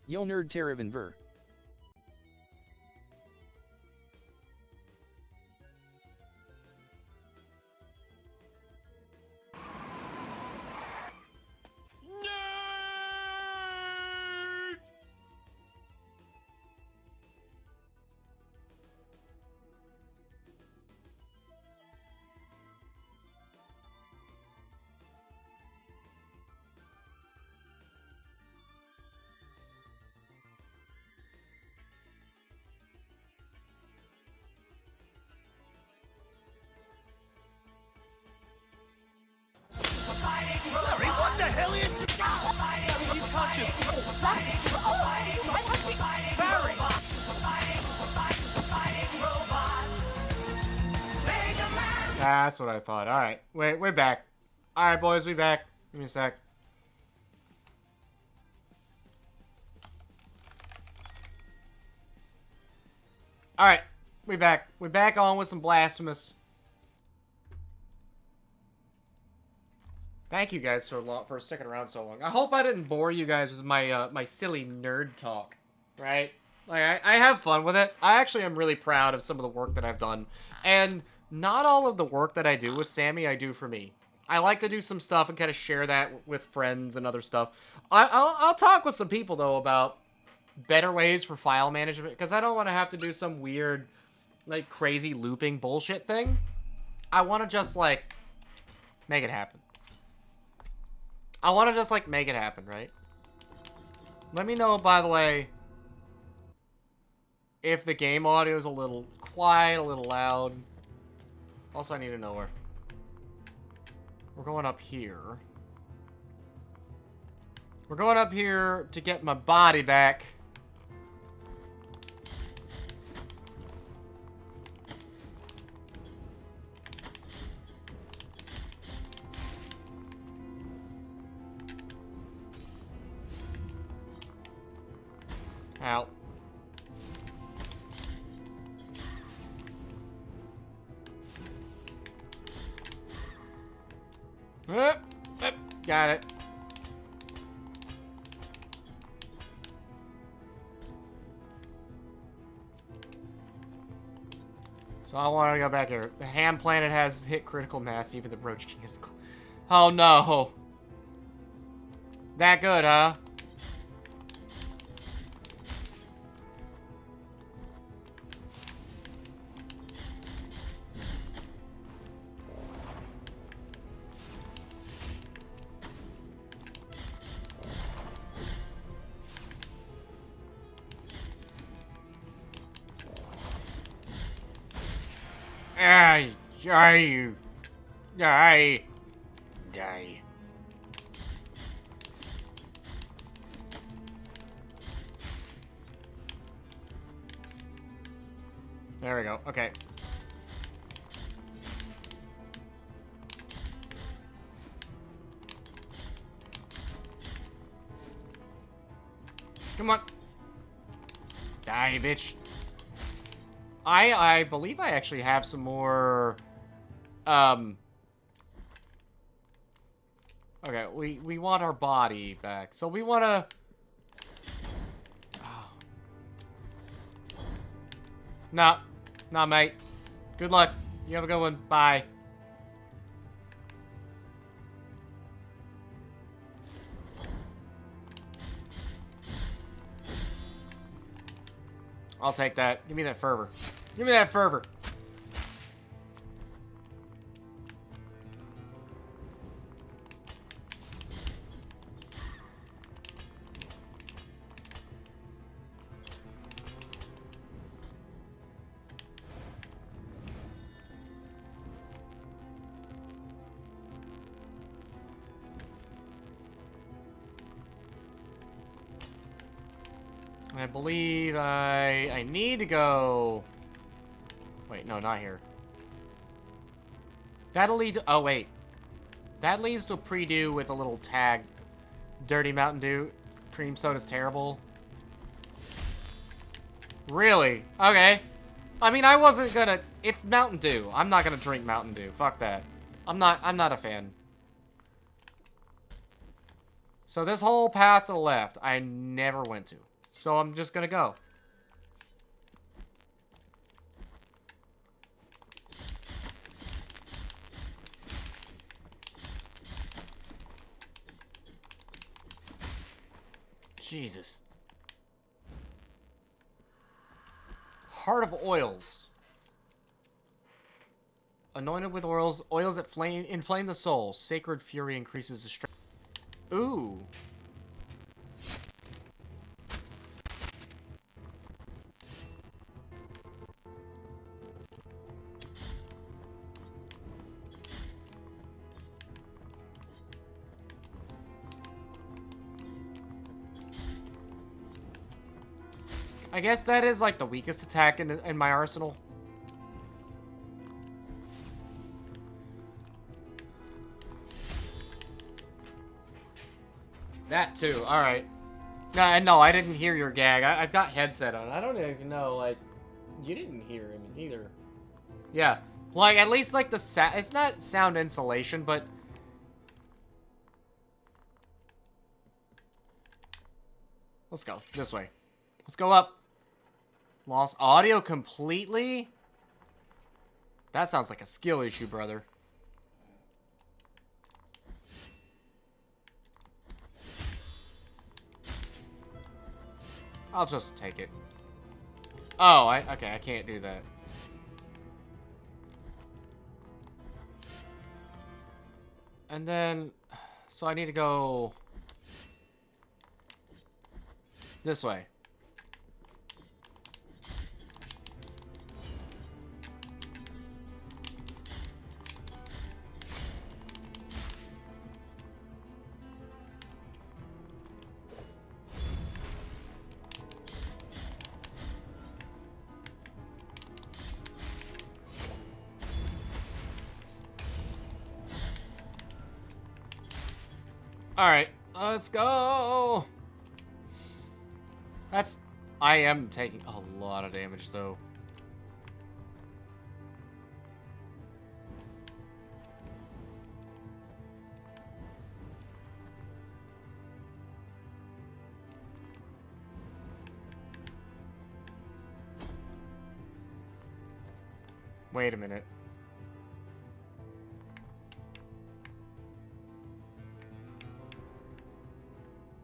Yo nerd Teravan ver. That's what I thought. Alright, wait, we're back. Alright, boys, we back. Give me a sec. Alright, we back. We're back on with some Blasphemous. Thank you guys for sticking around so long. I hope I didn't bore you guys with my my silly nerd talk, right? Like, I have fun with it. I actually am really proud of some of the work that I've done. And not all of the work that I do with Sammy, I do for me. I like to do some stuff and kind of share that with friends and other stuff. I'll talk with some people, though, about better ways for file management, because I don't want to have to do some weird, like, crazy looping bullshit thing. I want to just, like, make it happen. I want to just, like, make it happen, right? Let me know, by the way, if the game audio is a little quiet, a little loud. Also, I need to know where. We're going up here. We're going up here to get my body back. Out. Got it. So I want to go back here. The Ham Planet has hit critical mass. Even the Roach King is... Oh, no. That good, huh? Die. There we go. Okay. Come on. Die, bitch. I believe I actually have some more, okay, we want our body back. So we want to... Oh. Nah. Nah, mate. Good luck. You have a good one. Bye. I'll take that. Give me that fervor. Give me that fervor. I believe I need to go... Wait, no, not here. That'll lead to... Oh, wait. That leads to a pre-do with a little tag. Dirty Mountain Dew. Cream soda's terrible. Really? Okay. I mean, I wasn't gonna... It's Mountain Dew. I'm not gonna drink Mountain Dew. Fuck that. I'm not a fan. So this whole path to the left, I never went to. So I'm just gonna go. Jesus. Heart of Oils. Anointed with oils that inflame the soul. Sacred fury increases the strength. Ooh. I guess that is like the weakest attack in my arsenal. That too. All right. No, I didn't hear your gag. I've got headset on. I don't even know. Like, you didn't hear him either. Yeah. Like, at least like the it's not sound insulation, but. Let's go this way. Let's go up. Lost audio completely? That sounds like a skill issue, brother. I'll just take it. Oh, okay, I can't do that. And then, so I need to go this way. Alright, let's go! I am taking a lot of damage, though. Wait a minute.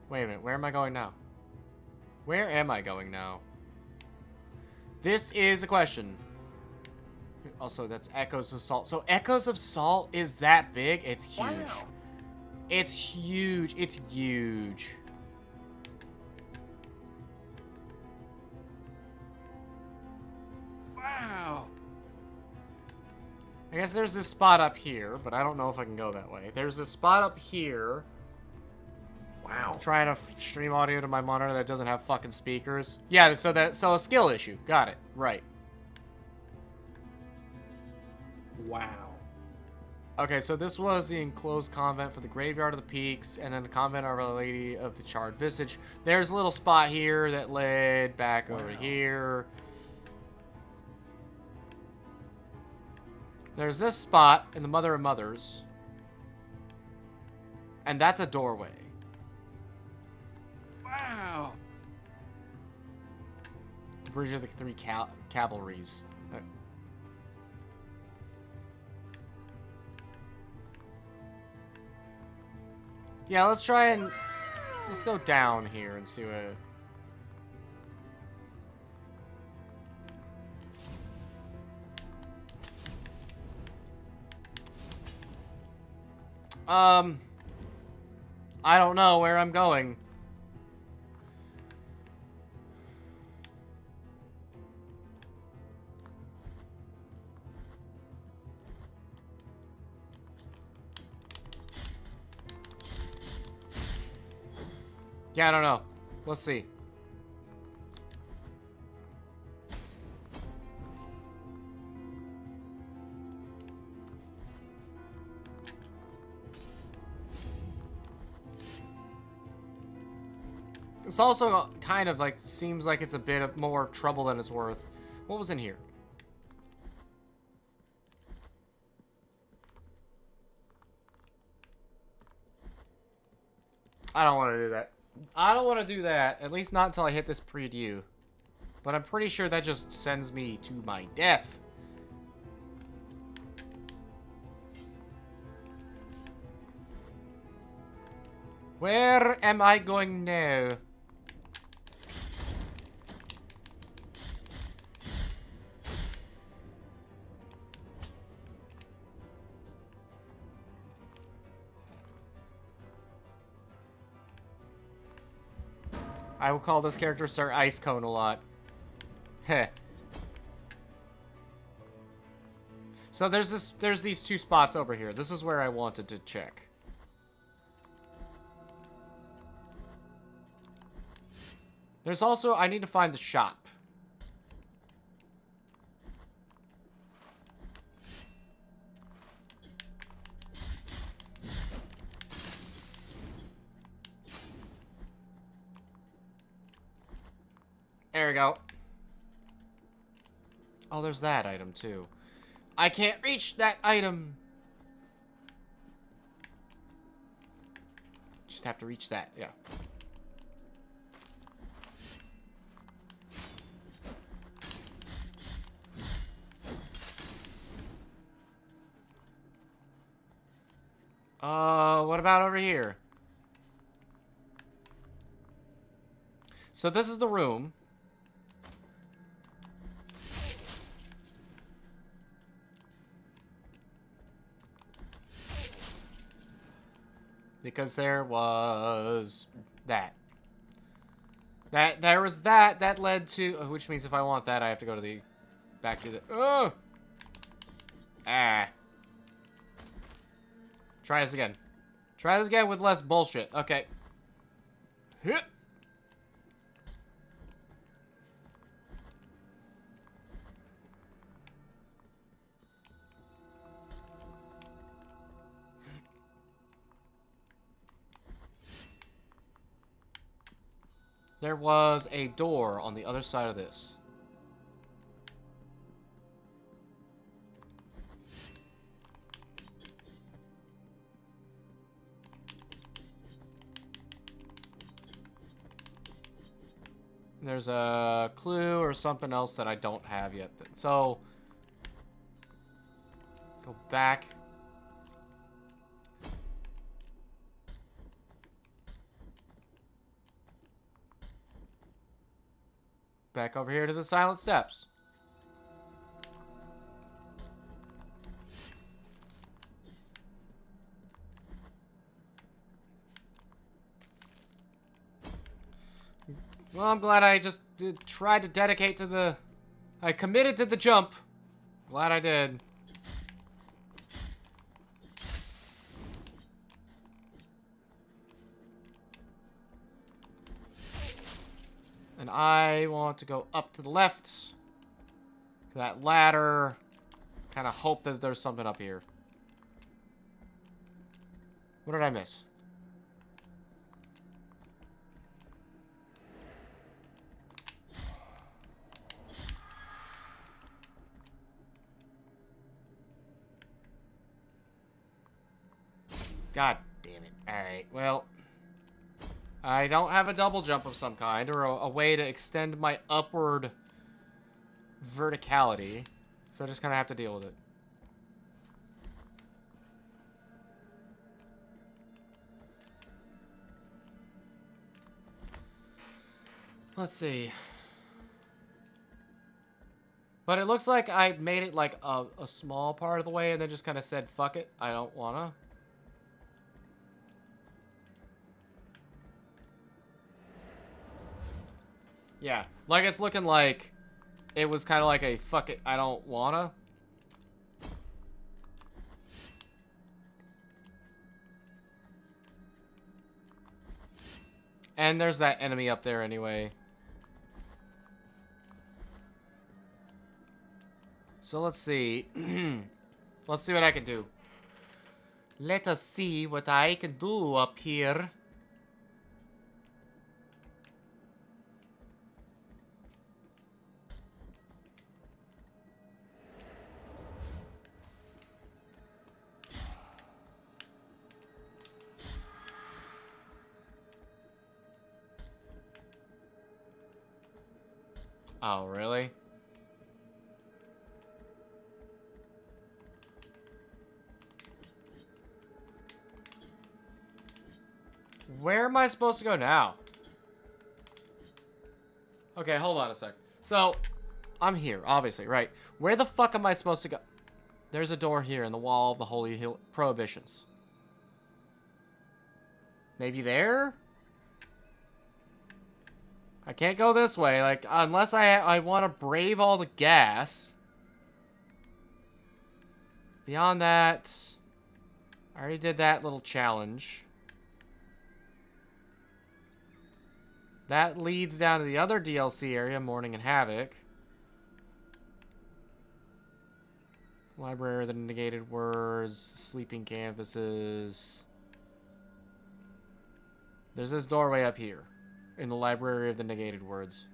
Wait a minute, where am I going now? Where am I going now? This is a question. Also, that's Echoes of Salt. So Echoes of Salt is that big? It's huge. Wow. It's huge. It's huge. Wow. I guess there's this spot up here, but I don't know if I can go that way. There's this spot up here. Wow. I'm trying to stream audio to my monitor that doesn't have fucking speakers. Yeah, so a skill issue. Got it. Right. Wow. Okay, so this was the enclosed convent for the Graveyard of the Peaks, and then the convent of Our Lady of the Charred Visage. There's a little spot here that led back over here. There's this spot in the Mother of Mothers. And that's a doorway. Wow. Bridge of the Three Cavalries. Yeah, let's try and... Let's go down here and see what... I don't know where I'm going. Yeah, I don't know. Let's see. It's also kind of like, seems like it's a bit of more trouble than it's worth. What was in here? I don't want to do that. I don't want to do that. At least not until I hit this preview. But I'm pretty sure that just sends me to my death. Where am I going now? I will call this character Sir Ice Cone a lot. Heh. So there's these two spots over here. This is where I wanted to check. There's also, I need to find the shop. we go. Oh, there's that item, too. I can't reach that item. Just have to reach that, yeah. What about over here? So this is the room. Because there was that. There was that led to, which means if I want that, I have to go to the, back to the, oh! Ah. Try this again. Try this again with less bullshit. Okay. Hit. There was a door on the other side of this. There's a clue or something else that I don't have yet. So, go back. Back over here to the silent steps. Well, I'm glad I just tried to dedicate to the... I committed to the jump. Glad I did. And I want to go up to the left. That ladder. Kind of hope that there's something up here. What did I miss? God damn it. Alright, well... I don't have a double jump of some kind, or a way to extend my upward verticality. So I just kind of have to deal with it. Let's see. But it looks like I made it like a small part of the way and then just kind of said, fuck it, I don't wanna. Yeah, like it's looking like it was kind of like a fuck it, I don't wanna. And there's that enemy up there anyway. So let's see. Let's see what I can do. Let us see what I can do up here. Oh, really? Where am I supposed to go now? Okay, hold on a sec. So, I'm here, obviously, right? Where the fuck am I supposed to go? There's a door here in the wall of the Holy Hill Prohibitions. Maybe there? I can't go this way, like, unless I want to brave all the gas. Beyond that, I already did that little challenge. That leads down to the other DLC area, Mourning and Havoc. Library of the Negated Words, Sleeping Canvases. There's this doorway up here. In the Library of the Negated Words.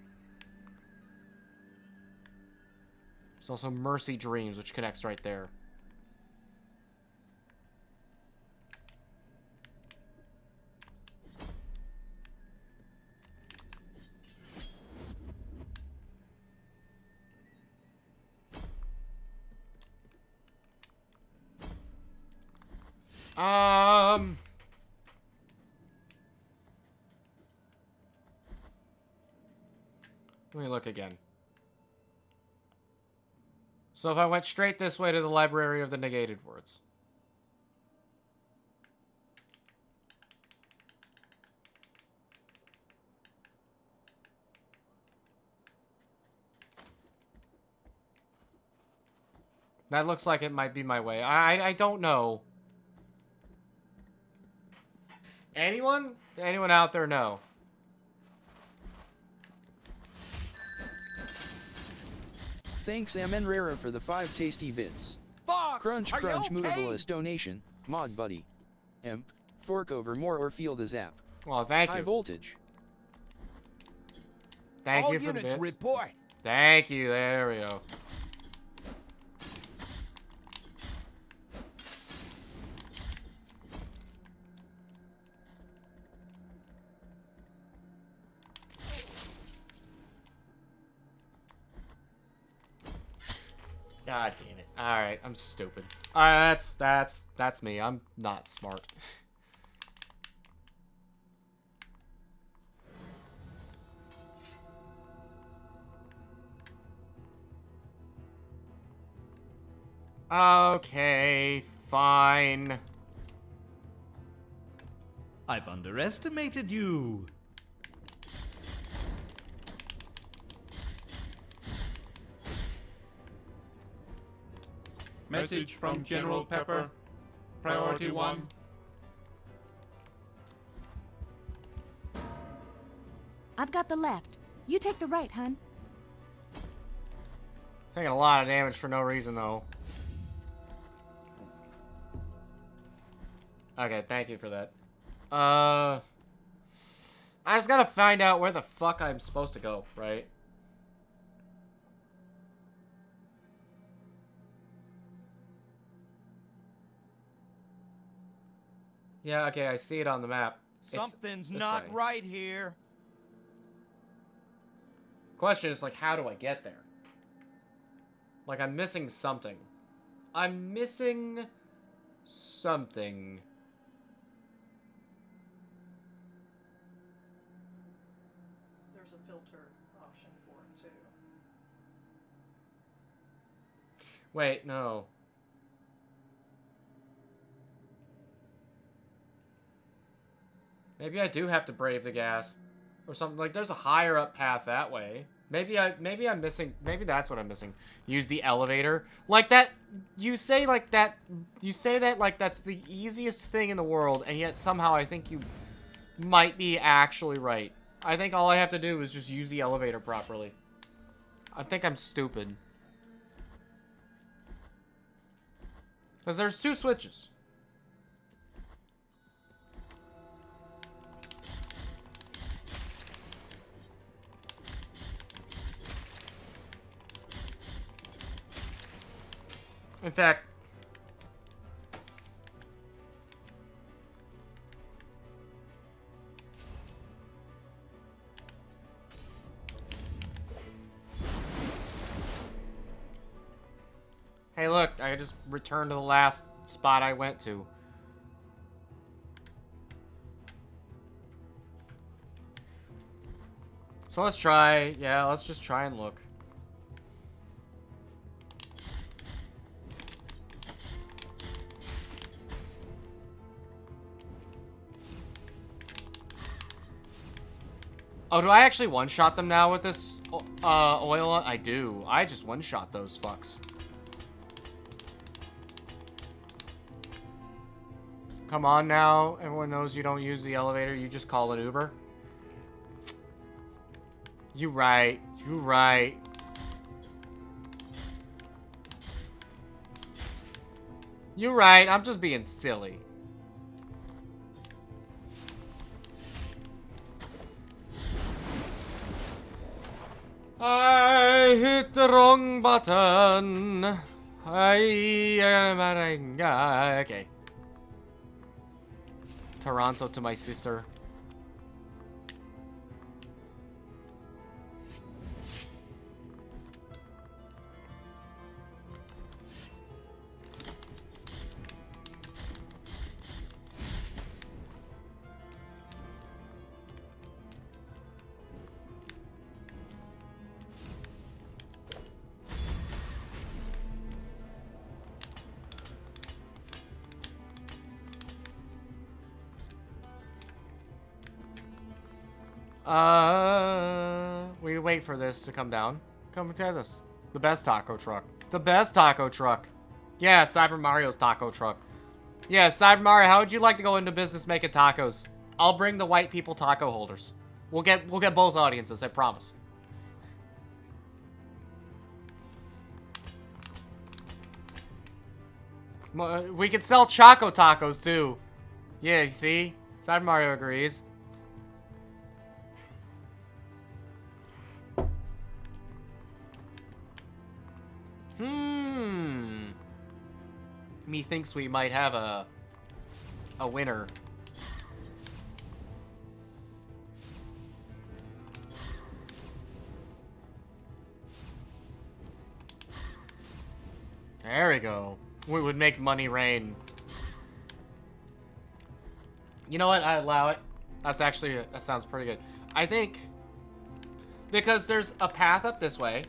There's also Mercy Dreams, which connects right there. Let me look again. So if I went straight this way to the library of the negated words. That looks like it might be my way. I don't know. Anyone? Anyone out there know? Thanks Amenrera for the 5 tasty bits. Fox, Crunch are you crunch okay? movabilist donation. Mod buddy. Imp. Fork over more or feel the zap. Well, thank High you. voltage. Thank All you for the units bits. report. Thank you. There we go. God damn it. Alright, I'm stupid. Alright, that's me. I'm not smart. Okay, fine. I've underestimated you. Message from General Pepper. Priority 1. I've got the left. You take the right, hun. Taking a lot of damage for no reason, though. Okay, thank you for that. I just gotta find out where the fuck I'm supposed to go, right? Yeah, okay, I see it on the map. Something's this not way. right here. Question is, like, how do I get there? Like, I'm missing something. I'm missing something. There's a filter option for it, too. Wait, no. Maybe I do have to brave the gas. Or something. Like, there's a higher up path that way. Maybe I'm missing... Maybe that's what I'm missing. Use the elevator. Like that... You say like that... You say that like that's the easiest thing in the world, and yet somehow I think you might be actually right. I think all I have to do is just use the elevator properly. I think I'm stupid. Because there's 2 switches. In fact, hey, look, I just returned to the last spot I went to. So let's try, yeah, let's just try and look. Oh, do I actually one-shot them now with this oil on? I do. I just one-shot those fucks. Come on now. Everyone knows you don't use the elevator. You just call an Uber. You right. You right. You right. I'm just being silly. hit the wrong button. Okay. Toronto to my sister. We wait for this to come down. Come to this. The best taco truck. The best taco truck. Yeah, Cyber Mario's taco truck. Yeah, Cyber Mario, how would you like to go into business making tacos? I'll bring the white people taco holders. We'll get both audiences, I promise. We could sell Choco Tacos too. Yeah, you see? Cyber Mario agrees. Methinks we might have a winner. There we go. We would make money rain. You know what? I allow it. That's actually, that sounds pretty good. I think, because there's a path up this way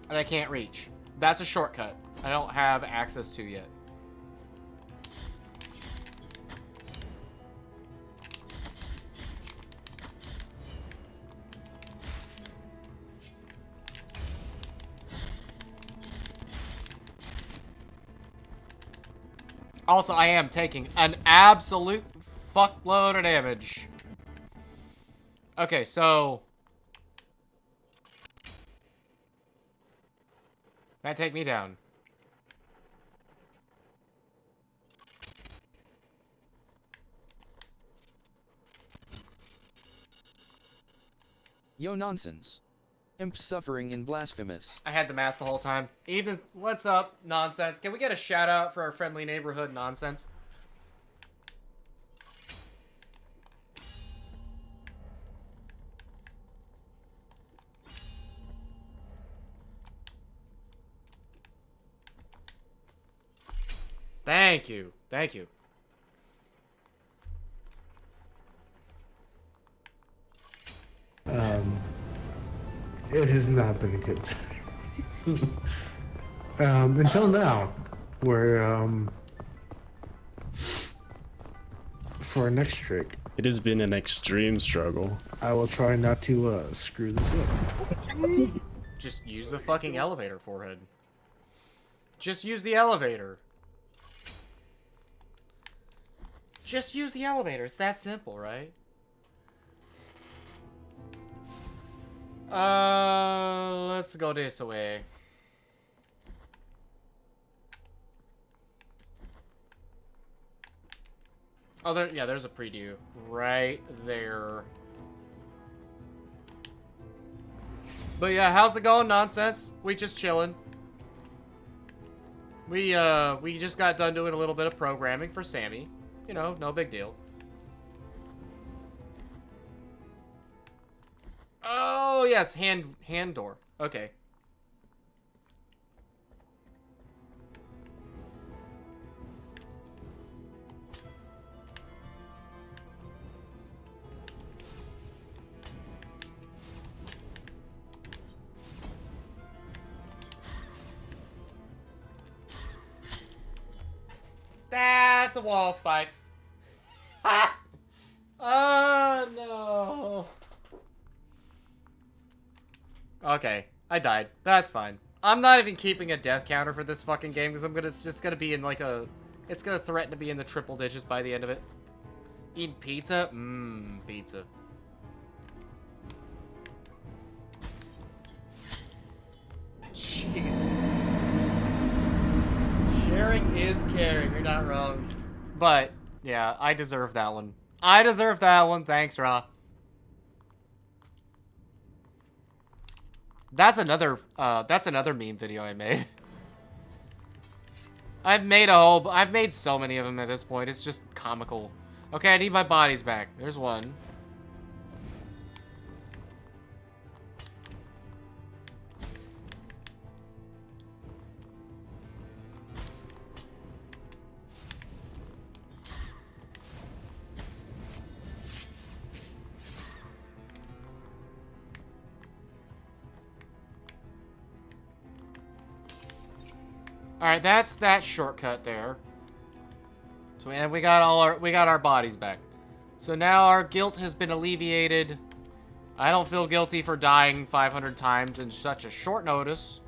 that I can't reach. That's a shortcut I don't have access to yet. Also, I am taking an absolute fuckload of damage. Okay, so... that take me down. Yo nonsense. Imp suffering in Blasphemous. I had the mask the whole time. Even, what's up, nonsense? Can we get a shout out for our friendly neighborhood nonsense? Thank you. Thank you. It has not been a good time. Until now, where for our next trick, it has been an extreme struggle. I will try not to screw this up. Just use the fucking elevator, forehead. Just use the elevator. Just use the elevator. It's that simple, right? Let's go this way. Oh, there, yeah, there's a preview right there. But yeah, how's it going, nonsense? We just chilling. We just got done doing a little bit of programming for Sammy. You know, no big deal. Oh, yes, hand door. Okay. That's a wall, Spikes. Ha! Oh, no. Okay, I died. That's fine. I'm not even keeping a death counter for this fucking game because it's just gonna be in like a... it's gonna threaten to be in the triple digits by the end of it. Eating pizza? Mmm, pizza. Jesus. Sharing is caring, you're not wrong. But, yeah, I deserve that one. I deserve that one, thanks, Ra. That's another meme video I made. I've made so many of them at this point. It's just comical. Okay, I need my bodies back. There's one. Alright, that's that shortcut there. So and we got our bodies back. So now our guilt has been alleviated. I don't feel guilty for dying 500 times in such a short notice.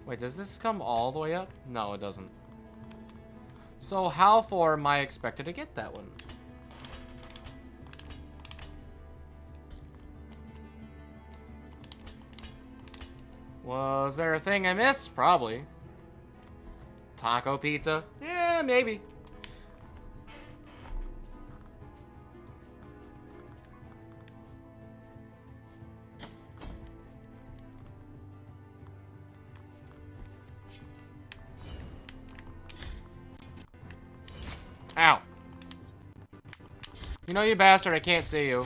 Wait, does this come all the way up? No, it doesn't. So how far am I expected to get that one? Was there a thing I missed? Probably. Taco pizza? Yeah, maybe. Ow. You know, you bastard, I can't see you.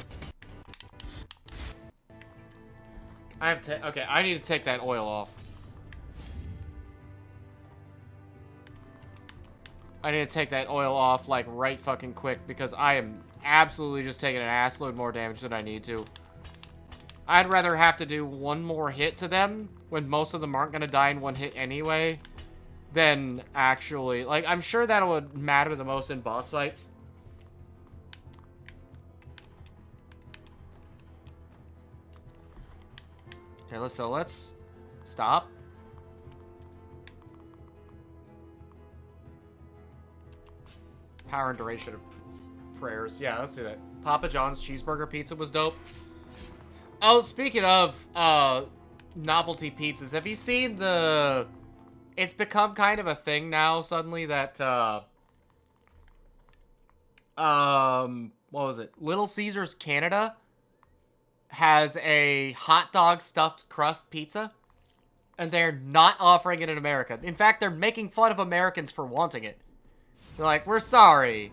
Okay, I need to take that oil off. I need to take that oil off, like, right fucking quick, because I am absolutely just taking an assload more damage than I need to. I'd rather have to do one more hit to them, when most of them aren't gonna die in one hit anyway, than actually... Like, I'm sure that would matter the most in boss fights. Okay, so let's stop. Power and duration of prayers. Yeah, let's do that. Papa John's cheeseburger pizza was dope. Oh, speaking of novelty pizzas, have you seen the... It's become kind of a thing now suddenly that what was it? Little Caesars Canada has a hot dog stuffed crust pizza, and they're not offering it in America. In fact, they're making fun of Americans for wanting it. They're like, we're sorry,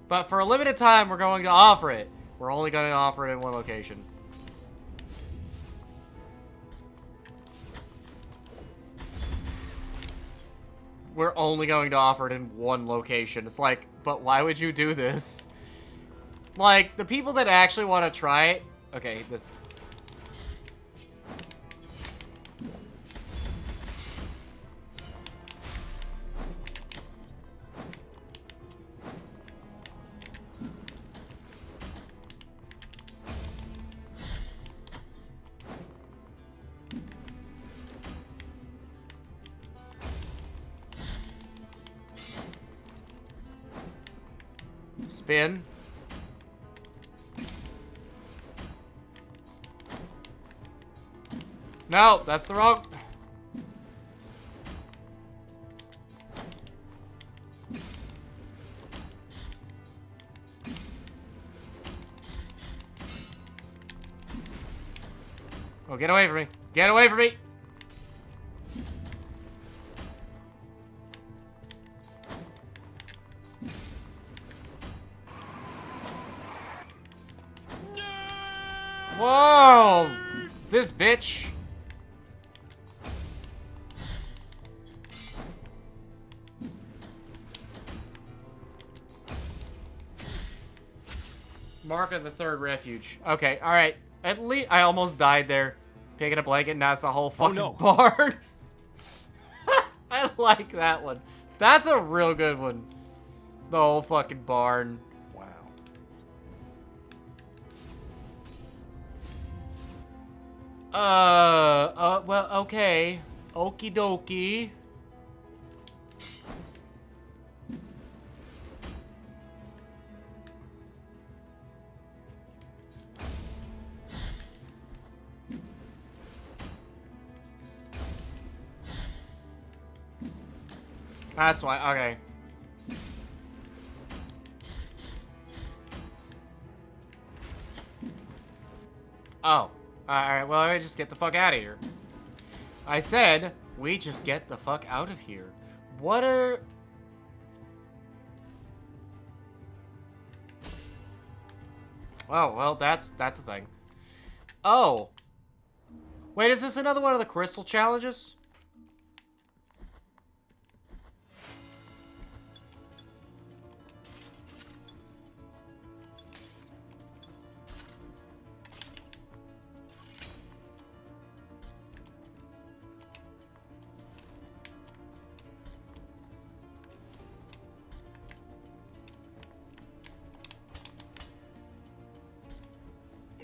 but for a limited time, we're going to offer it. We're only going to offer it in one location. We're only going to offer it in one location. It's like, but why would you do this? Like, the people that actually want to try it... Okay, this... Spin. No, that's the wrong... Oh, get away from me. Get away from me. Whoa! This bitch. Mark of the third refuge. Okay, alright. At least I almost died there. Picking a blanket, and that's the whole fucking barn. I like that one. That's a real good one. The whole fucking barn. Well, okay. Okie dokie. That's why, okay. Oh. Alright, well, I just get the fuck out of here. I said, we just get the fuck out of here. What are... Oh, well, that's the thing. Oh. Wait, is this another one of the crystal challenges?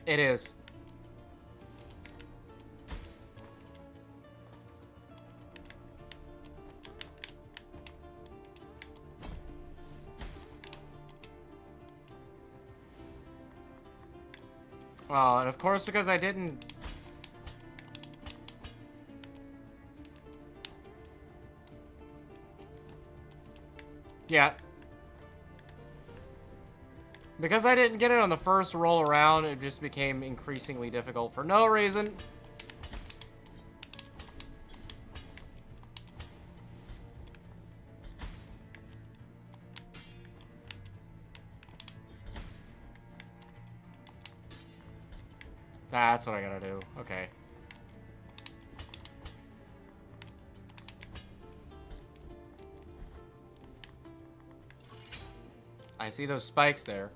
It is. Oh, and of course, because I didn't... Yeah. Because I didn't get it on the first roll around, it just became increasingly difficult for no reason. That's what I gotta do. Okay. I see those spikes there.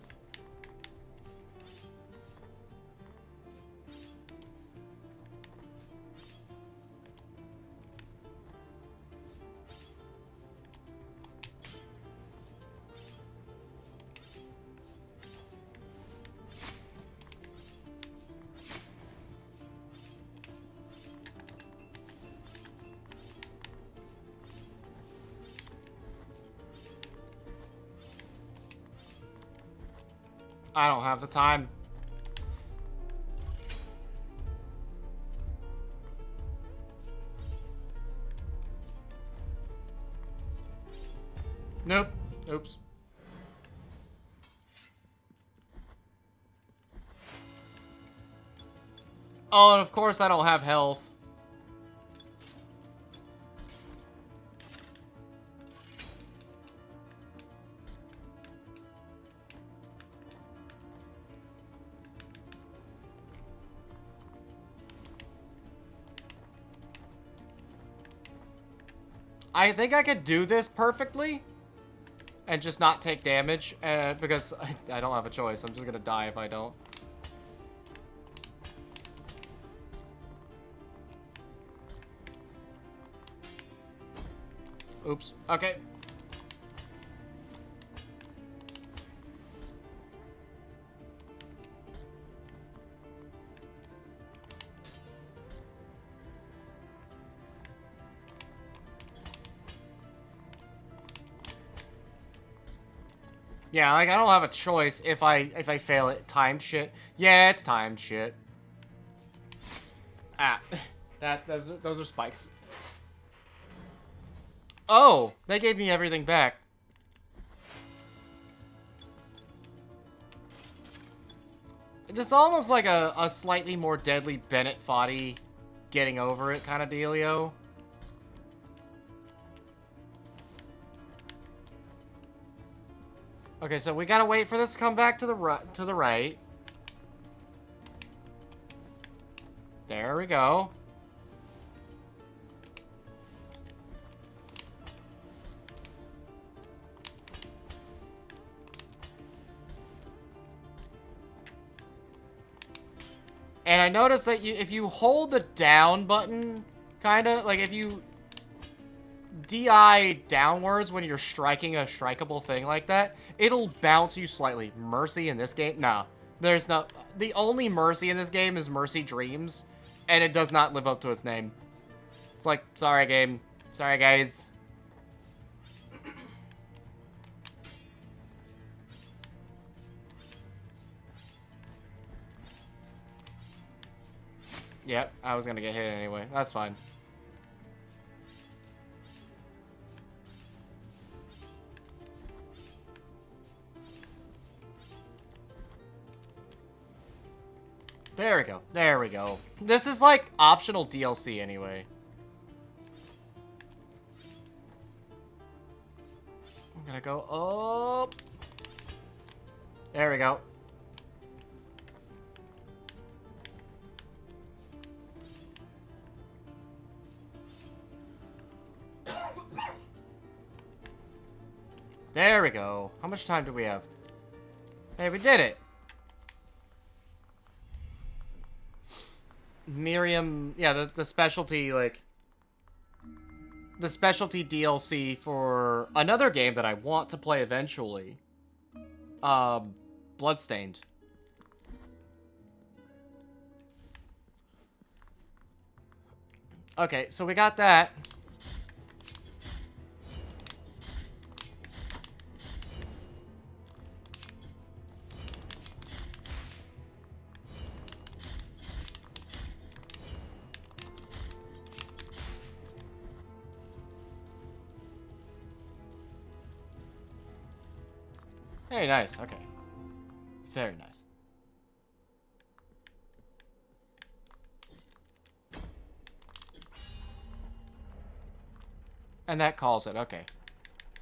I don't have the time. Nope. Oops. Oh, and of course I don't have health. I think I could do this perfectly and just not take damage because I don't have a choice. I'm just gonna die if I don't. Oops. Okay. Yeah, like I don't have a choice if I fail it. Timed shit. Yeah, it's timed shit. Ah, those are spikes. Oh, they gave me everything back. This is almost like a slightly more deadly Bennett Foddy getting over it kind of dealio. Okay, so we gotta wait for this to come back to the right. There we go. And I noticed that if you hold the down button, kinda, like if you DI downwards when you're striking a strikeable thing like that, it'll bounce you slightly. Mercy in this game? Nah. There's no... The only Mercy in this game is Mercy Dreams, and it does not live up to its name. It's like, sorry game. Sorry guys. Yep, I was gonna get hit anyway. That's fine. There we go. There we go. This is like optional DLC anyway. I'm gonna go up. There we go. There we go. How much time do we have? Hey, we did it. Miriam, yeah, the specialty, like, the specialty DLC for another game that I want to play eventually. Bloodstained. Okay, so we got that. Very nice, okay. Very nice. And that calls it, okay.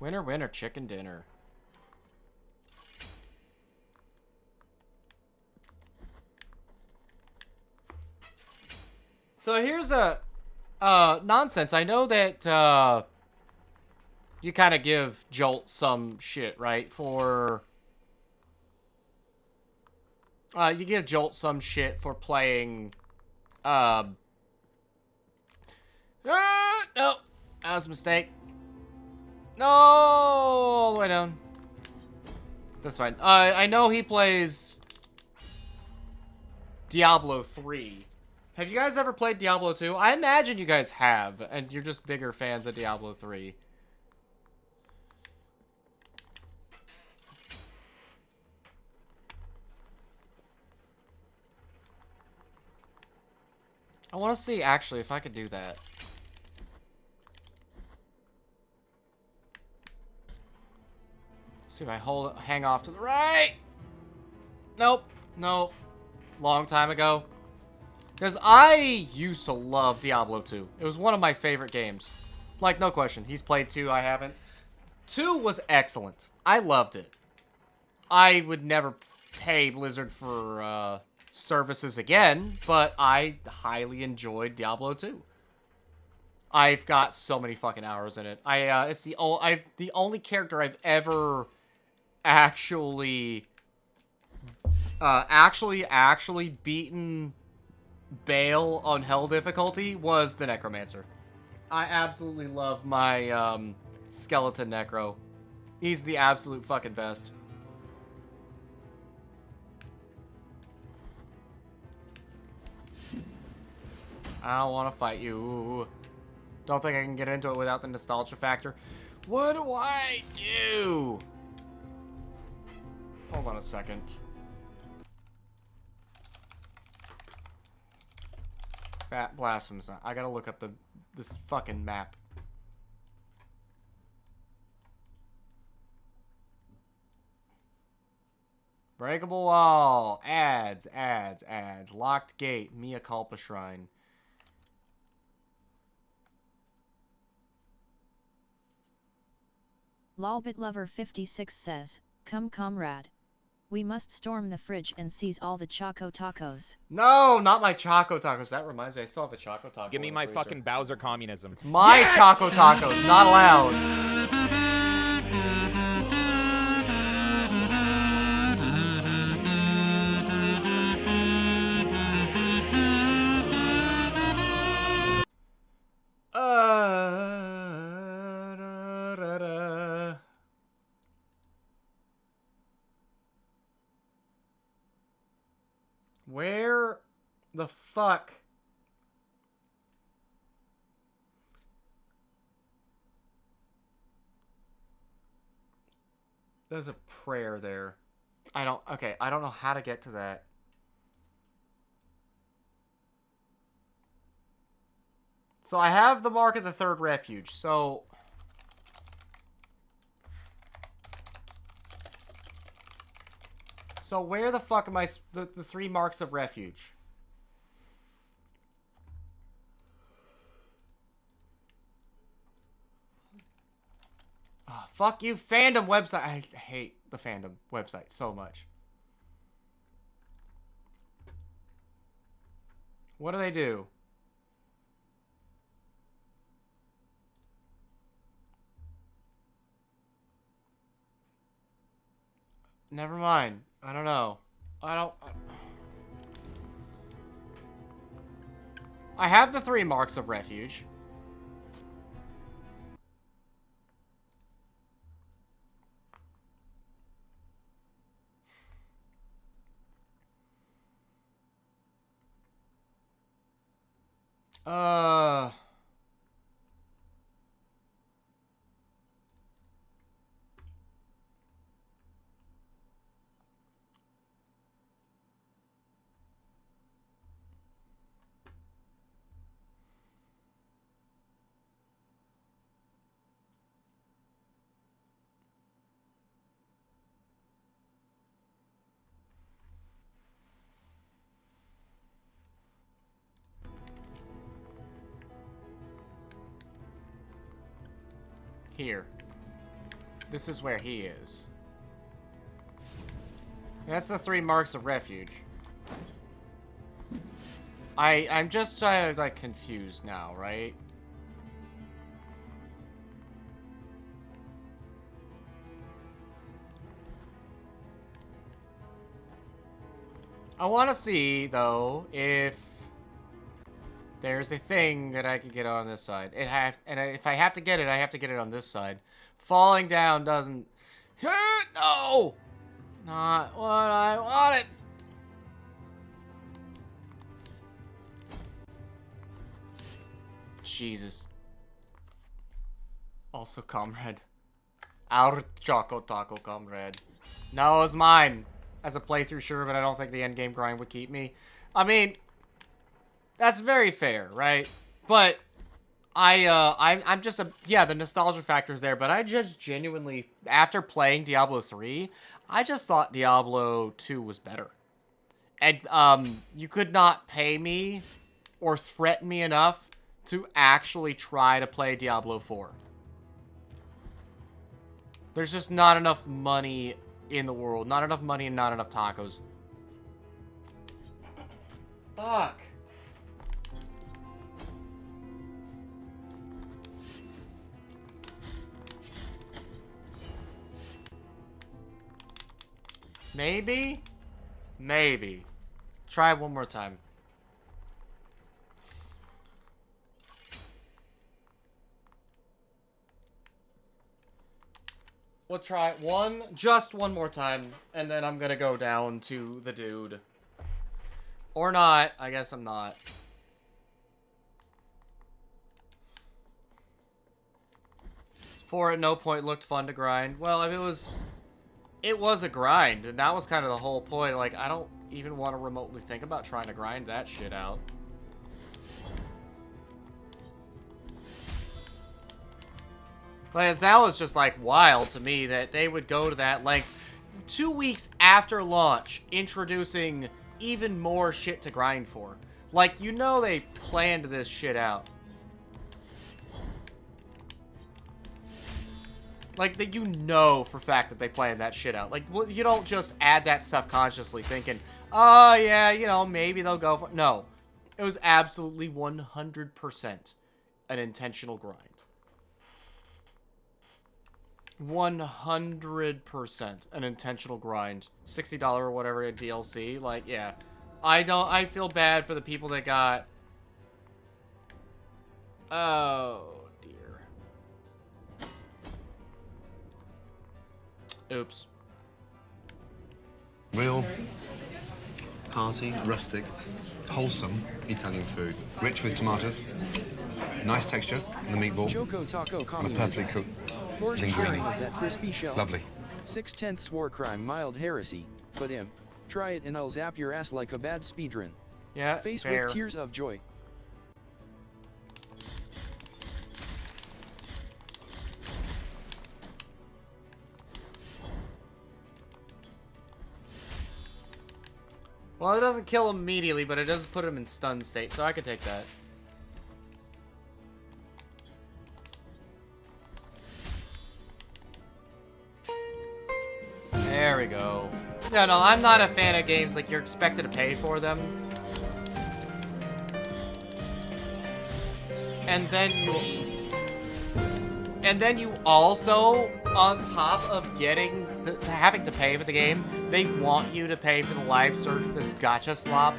Winner, winner, chicken dinner. So here's a nonsense. I know that you kind of give Jolt some shit, right? For you give Jolt some shit for playing no, that was a mistake. No, all the way down. That's fine. I know he plays Diablo 3. Have you guys ever played Diablo 2? I imagine you guys have, and you're just bigger fans of Diablo 3. I want to see, actually, if I could do that. See if I hang off to the right. Nope. Nope. Long time ago. Because I used to love Diablo 2. It was one of my favorite games. Like, no question. He's played 2, I haven't. 2 was excellent. I loved it. I would never pay Blizzard for services again, but I highly enjoyed Diablo 2. I've got so many fucking hours in it. It's the only character I've ever actually beaten Bale on Hell difficulty was the Necromancer. I absolutely love my skeleton Necro. He's the absolute fucking best. I don't want to fight you. Don't think I can get into it without the nostalgia factor. What do I do? Hold on a second. Blasphemous. I gotta look up this fucking map. Breakable wall. Ads. Locked gate. Mea culpa shrine. Lolbitlover56 says, "Come, comrade. We must storm the fridge and seize all the Choco Tacos." No, not my Choco Tacos. That reminds me, I still have a Choco Taco. Give me my fucking Bowser communism. It's my Choco Tacos, not allowed. Where the fuck? There's a prayer there. I don't know how to get to that. So I have the Mark of the Third Refuge, so... So where the fuck am I... The 3 marks of refuge? Fuck you, fandom website. I hate the fandom website so much. What do they do? Never mind. I don't know. I have the 3 marks of refuge. Here. This is where he is. That's the 3 marks of refuge. I'm just like confused now, right? I want to see though if there's a thing that I could get on this side. If I have to get it, I have to get it on this side. Falling down doesn't... No! Not what I wanted. Jesus. Also, comrade. Our Choco Taco, comrade. No, it's mine. As a playthrough, sure, but I don't think the endgame grind would keep me. I mean... That's very fair, right? But I'm just yeah, the nostalgia factor is there, but I just genuinely, after playing Diablo 3, I just thought Diablo 2 was better. And you could not pay me or threaten me enough to actually try to play Diablo 4. There's just not enough money in the world. Not enough money and not enough tacos. Fuck. Maybe? Maybe. Try one more time. We'll try just one more time, and then I'm gonna go down to the dude. Or not. I guess I'm not. For at no point looked fun to grind. Well, if it was a grind, and that was kind of the whole point. Like, I don't even want to remotely think about trying to grind that shit out. But that was just, like, wild to me that they would go to that length 2 weeks after launch, introducing even more shit to grind for. Like, you know they planned this shit out. Like, that you know for a fact that they planned that shit out. Like, you don't just add that stuff consciously thinking, oh, yeah, you know, maybe they'll go for... No. It was absolutely 100% an intentional grind. 100% an intentional grind. $60 or whatever a DLC. Like, yeah. I feel bad for the people that got... Oh... Oops. Real, hearty, rustic, wholesome Italian food. Rich with tomatoes. Nice texture in the meatball. Choco Taco And perfectly cooked linguine. That crispy shell. Lovely. 6/10 war crime, mild heresy, but imp. Try it and I'll zap your ass like a bad speedrun. Yeah, Face fair. with tears of joy. Well, it doesn't kill him immediately, but it does put him in stun state, so I could take that. There we go. Yeah, no, I'm not a fan of games like you're expected to pay for them. And then you also, on top of getting having to pay for the game, they want you to pay for the live service gacha slop.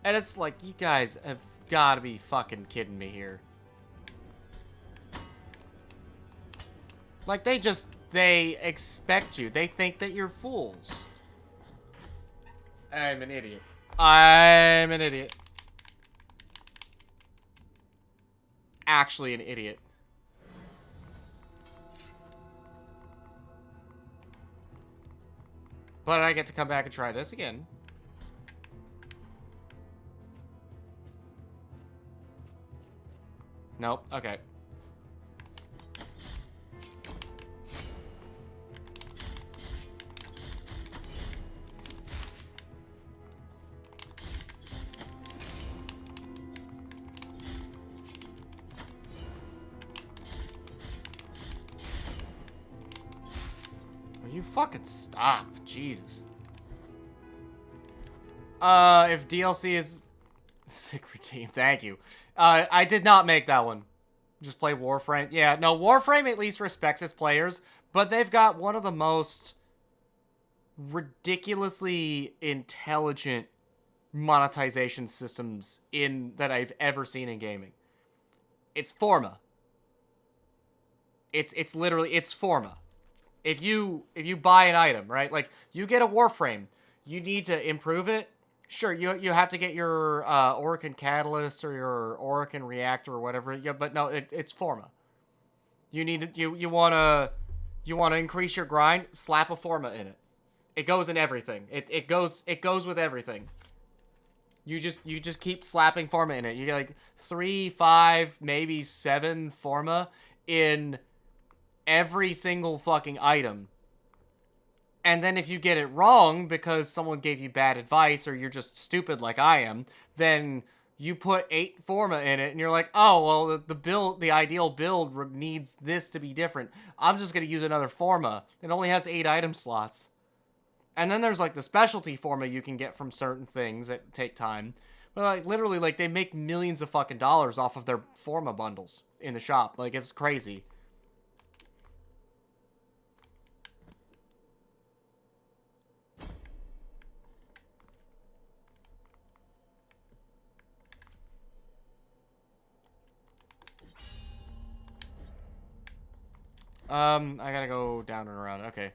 And it's like, you guys have got to be fucking kidding me here. Like, they expect you. They think that you're fools. I'm an idiot. I'm an idiot. Actually an idiot. But I get to come back and try this again. Nope. Okay. Will you fucking stop? Jesus. If DLC is sick routine, thank you. I did not make that one. Just play Warframe. Yeah, no, Warframe at least respects its players, but they've got one of the most ridiculously intelligent monetization systems that I've ever seen in gaming. It's Forma. It's literally, it's Forma. If you buy an item, right? Like, you get a Warframe, you need to improve it. Sure, you have to get your Orokin Catalyst or your Orokin Reactor or whatever. Yeah, but no, it's Forma. You need to, you wanna increase your grind, slap a Forma in it. It goes in everything. It goes with everything. You just keep slapping Forma in it. You get like 3, 5, maybe 7 Forma in every single fucking item. And then if you get it wrong because someone gave you bad advice or you're just stupid like I am, then you put 8 Forma in it and you're like, oh, well, the ideal build needs this to be different. I'm just going to use another Forma. It only has 8 item slots. And then there's like the specialty Forma you can get from certain things that take time. But like literally, like, they make millions of fucking dollars off of their Forma bundles in the shop. Like, it's crazy. I gotta go down and around. Okay.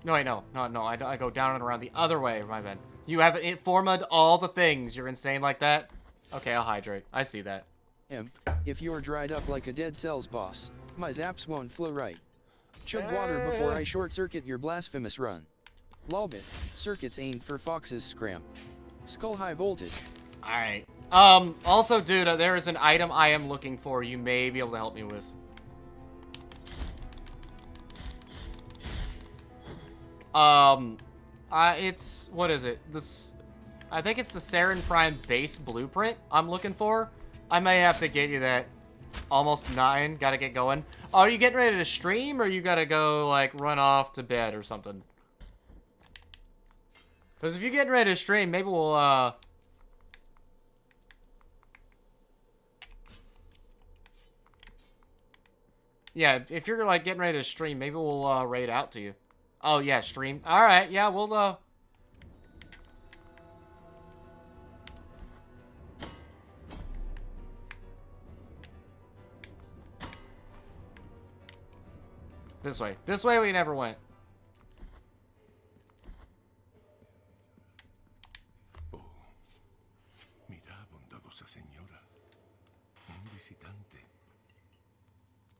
No, wait, no. I go down and around the other way. My bad. You have it Forma'd all the things. You're insane like that? Okay, I'll hydrate. I see that. Imp, if you're dried up like a dead cell's boss, my zaps won't flow right. Chug water before I short-circuit your Blasphemous run. Lolbit, circuits ain't for foxes scram. Skull high voltage. Alright. Also, dude, there is an item I am looking for you may be able to help me with. It's, what is it? I think it's the Saren Prime base blueprint I'm looking for. I may have to get you that. Almost 9, gotta get going. Oh, are you getting ready to stream, or you gotta go, like, run off to bed or something? Because if you're getting ready to stream, maybe we'll, yeah, if you're, like, getting ready to stream, maybe we'll, raid out to you. Oh, yeah, stream. Alright, yeah, we'll, This way. This way we never went.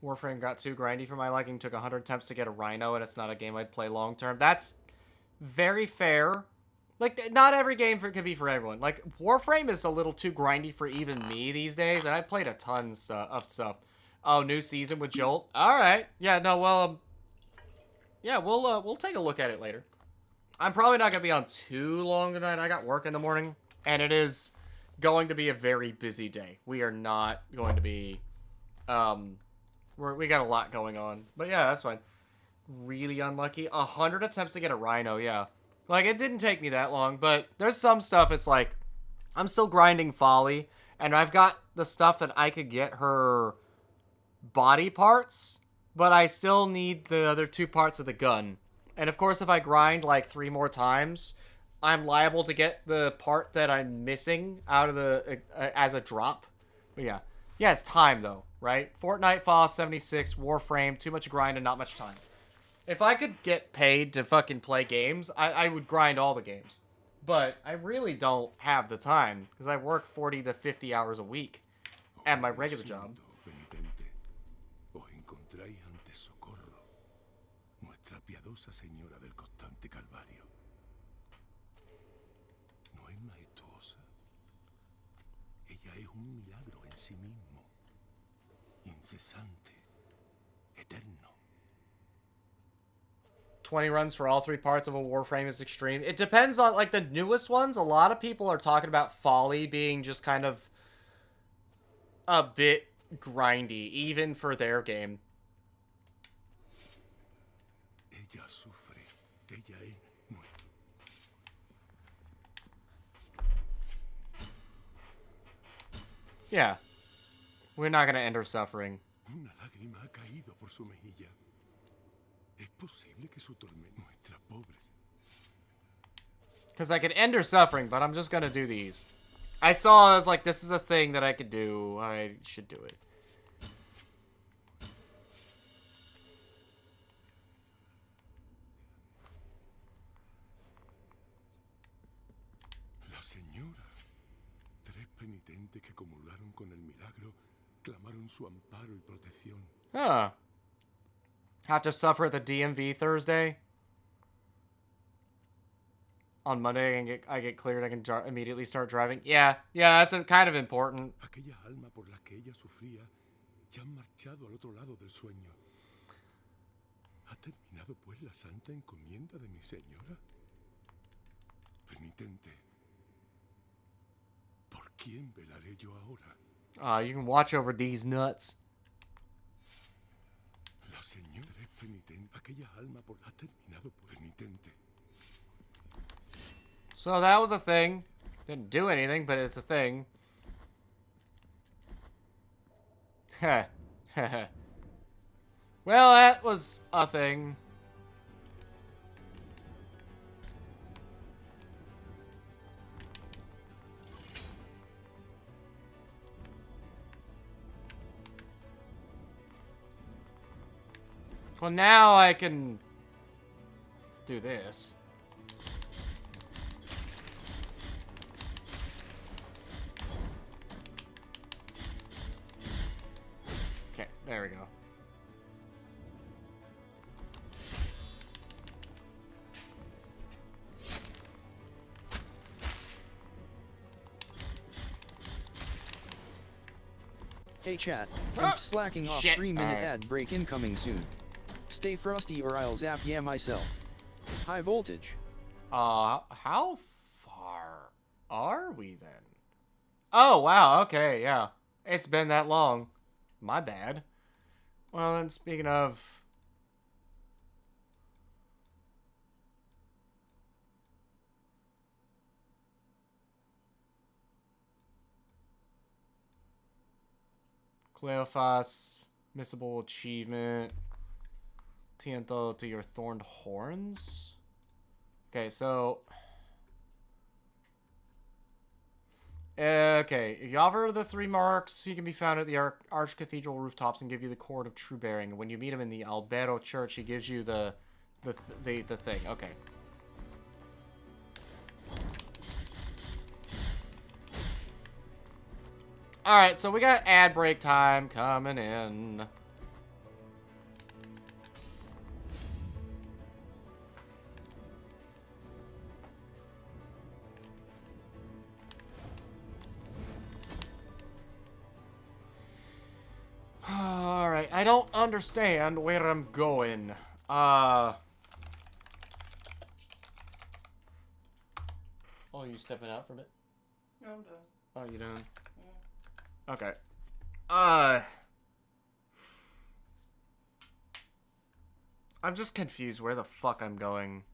Warframe got too grindy for my liking. Took 100 attempts to get a Rhino, and it's not a game I'd play long term. That's very fair. Like, not every game could be for everyone. Like, Warframe is a little too grindy for even me these days, and I played a ton of stuff. Oh, new season with Jolt. All right. Yeah. No. Well. Yeah. We'll take a look at it later. I'm probably not gonna be on too long tonight. I got work in the morning, and it is going to be a very busy day. We are not going to be. We got a lot going on, but yeah, that's fine. really unlucky. 100 attempts to get a rhino, yeah. Like, it didn't take me that long, but there's some stuff it's like, I'm still grinding Folly, and I've got the stuff that I could get her body parts, but I still need the other 2 parts of the gun. And of course, if I grind like 3 more times, I'm liable to get the part that I'm missing out of the as a drop. But yeah. Yeah, it's time though, right? Fortnite, Fallout 76, Warframe, too much grind and not much time. If I could get paid to fucking play games, I would grind all the games. But I really don't have the time, because I work 40 to 50 hours a week at my regular job. Señora del constante calvario. No es majestuosa. Ella es un milagro en sí mismo. Incesante. Eterno. 20 runs for all 3 parts of a Warframe is extreme. It depends on, like, the newest ones. A lot of people are talking about Folly being just kind of a bit grindy, even for their game. Ella sufre. Ella es muerta. Yeah. We're not gonna end her suffering. Una lágrima ha caído por su mejilla. Es posible que su tormento. Nuestra pobre. Because I could end her suffering, but I'm just gonna do these. I saw, I was like, this is a thing that I could do. I should do it. La señora. 3 penitentes que comulgaron con el milagro clamaron su amparo y protección. Huh. Have to suffer at the DMV Thursday. On Monday, I get cleared. I can immediately start driving. Yeah, that's kind of important. Aquellas almas por las que ella sufría ya han marchado al otro lado del sueño. ¿Ha terminado pues la santa encomienda de mi señora? Penitente, ¿por quién velaré yo ahora? You can watch over these nuts. La señora es penitente. Aquellas almas por ha terminado pues penitente. So that was a thing. Didn't do anything, but it's a thing. Heh. Well, that was a thing. Well, now I can do this. Okay, there we go. Hey chat, I'm slacking off. Shit. 3-minute ad break incoming soon. Stay frosty or I'll zap ya myself. High voltage. How far are we then? Oh, wow, okay, yeah. It's been that long. My bad. Well, then speaking of... Cleophas, missable achievement. Tiento to your thorned horns. Okay, so... Okay, if you offer the 3 marks, he can be found at the Archcathedral rooftops and give you the cord of true bearing. When you meet him in the Albero Church, he gives you the thing. Okay. Alright, so we got ad break time coming in. Alright, I don't understand where I'm going. Oh, you stepping out for a bit? No, I'm done. Oh, you done? Yeah. Okay. I'm just confused where the fuck I'm going.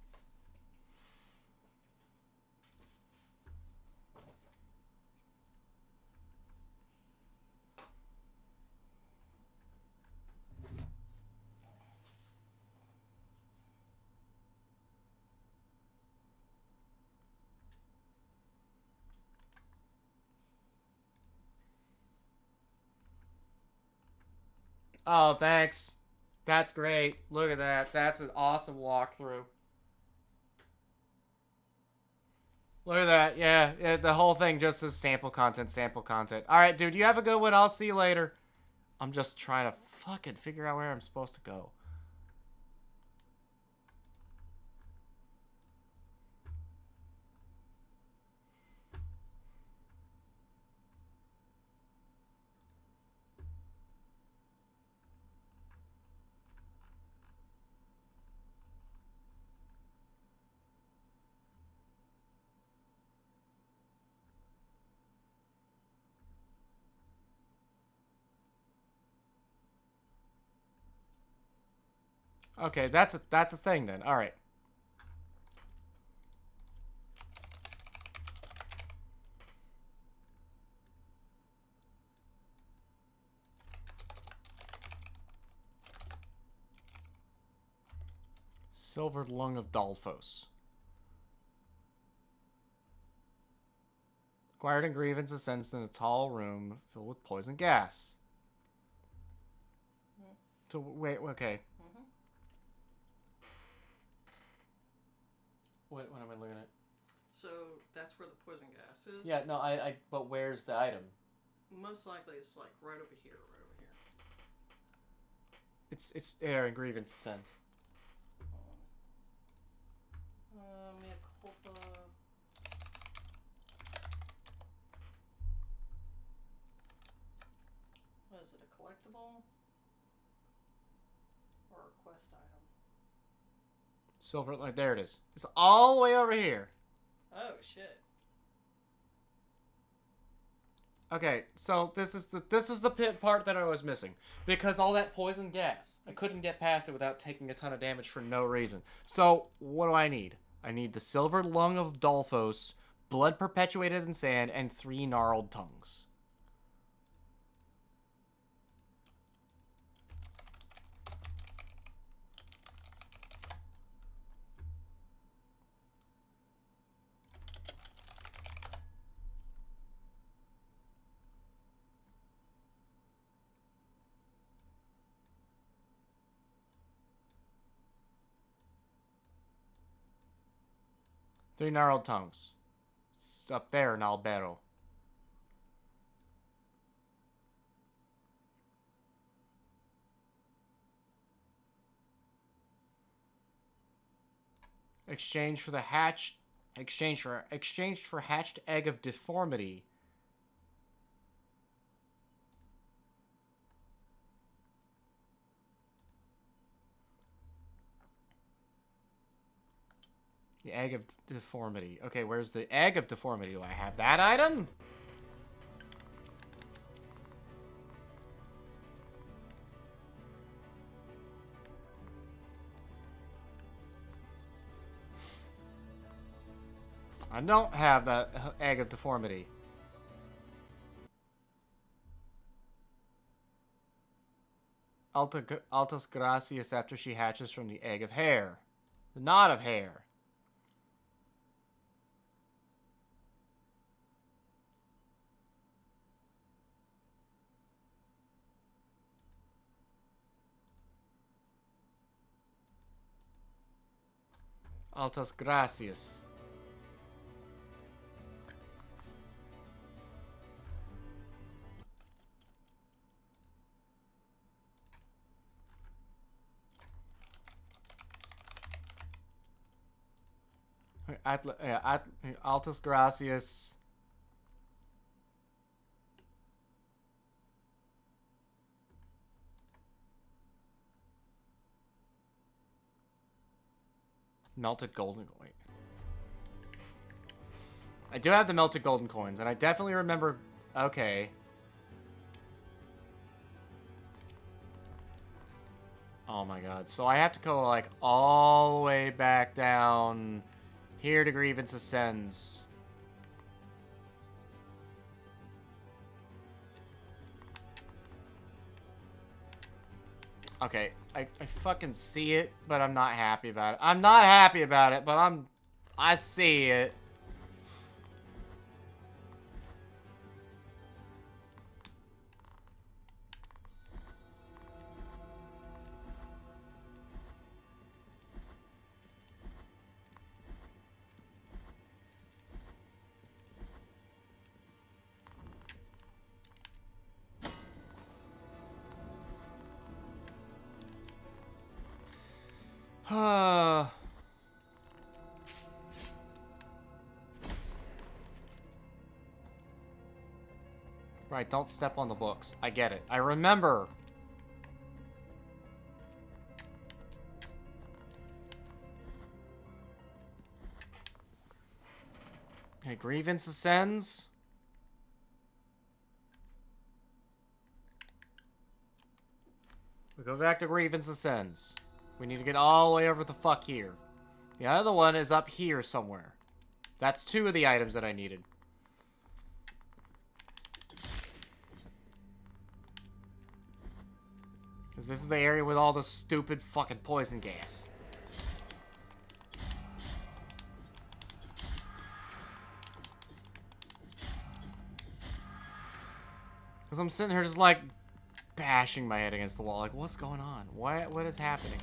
Oh, thanks. That's great. Look at that. That's an awesome walkthrough. Look at that. Yeah, the whole thing just says sample content, sample content. All right, dude, you have a good one. I'll see you later. I'm just trying to fucking figure out where I'm supposed to go. Okay, that's a thing then. All right. Silvered Lung of Dolphos. Acquired in grievance ascends in a tall room filled with poison gas. So wait, okay. What am I looking at? So that's where the poison gas is? Yeah, no, but where's the item? Most likely it's like right over here, right over here. It's air and grievance ascends. Mea culpa. What is it, a collectible? Or a quest item? Silver, like there it is. It's all the way over here. Oh shit. Okay, so this is the part that I was missing because all that poison gas, I couldn't get past it without taking a ton of damage for no reason. So what do I need? I need the Silver Lung of Dolphos, blood perpetuated in sand, and 3 gnarled tongues. Three gnarled tongues. It's up there in Albero. Exchange for hatched egg of deformity. The egg of deformity. Okay, where's the egg of deformity? Do I have that item? I don't have that egg of deformity. Altas gracias after she hatches from the egg of hair. The knot of hair. Altas gracias. Altas gracias. Melted golden coin. I do have the melted golden coins, and I definitely remember... Okay. Oh my god. So I have to go, like, all the way back down here to Grievance Ascends. Okay, I fucking see it, but I'm not happy about it. I'm not happy about it, but I see it. Right, don't step on the books. I get it. I remember. Okay, Grievance Ascends. We go back to Grievance Ascends. We need to get all the way over the fuck here. The other one is up here somewhere. That's 2 of the items that I needed. Because this is the area with all the stupid fucking poison gas. Because I'm sitting here just like bashing my head against the wall. Like, what's going on? What is happening?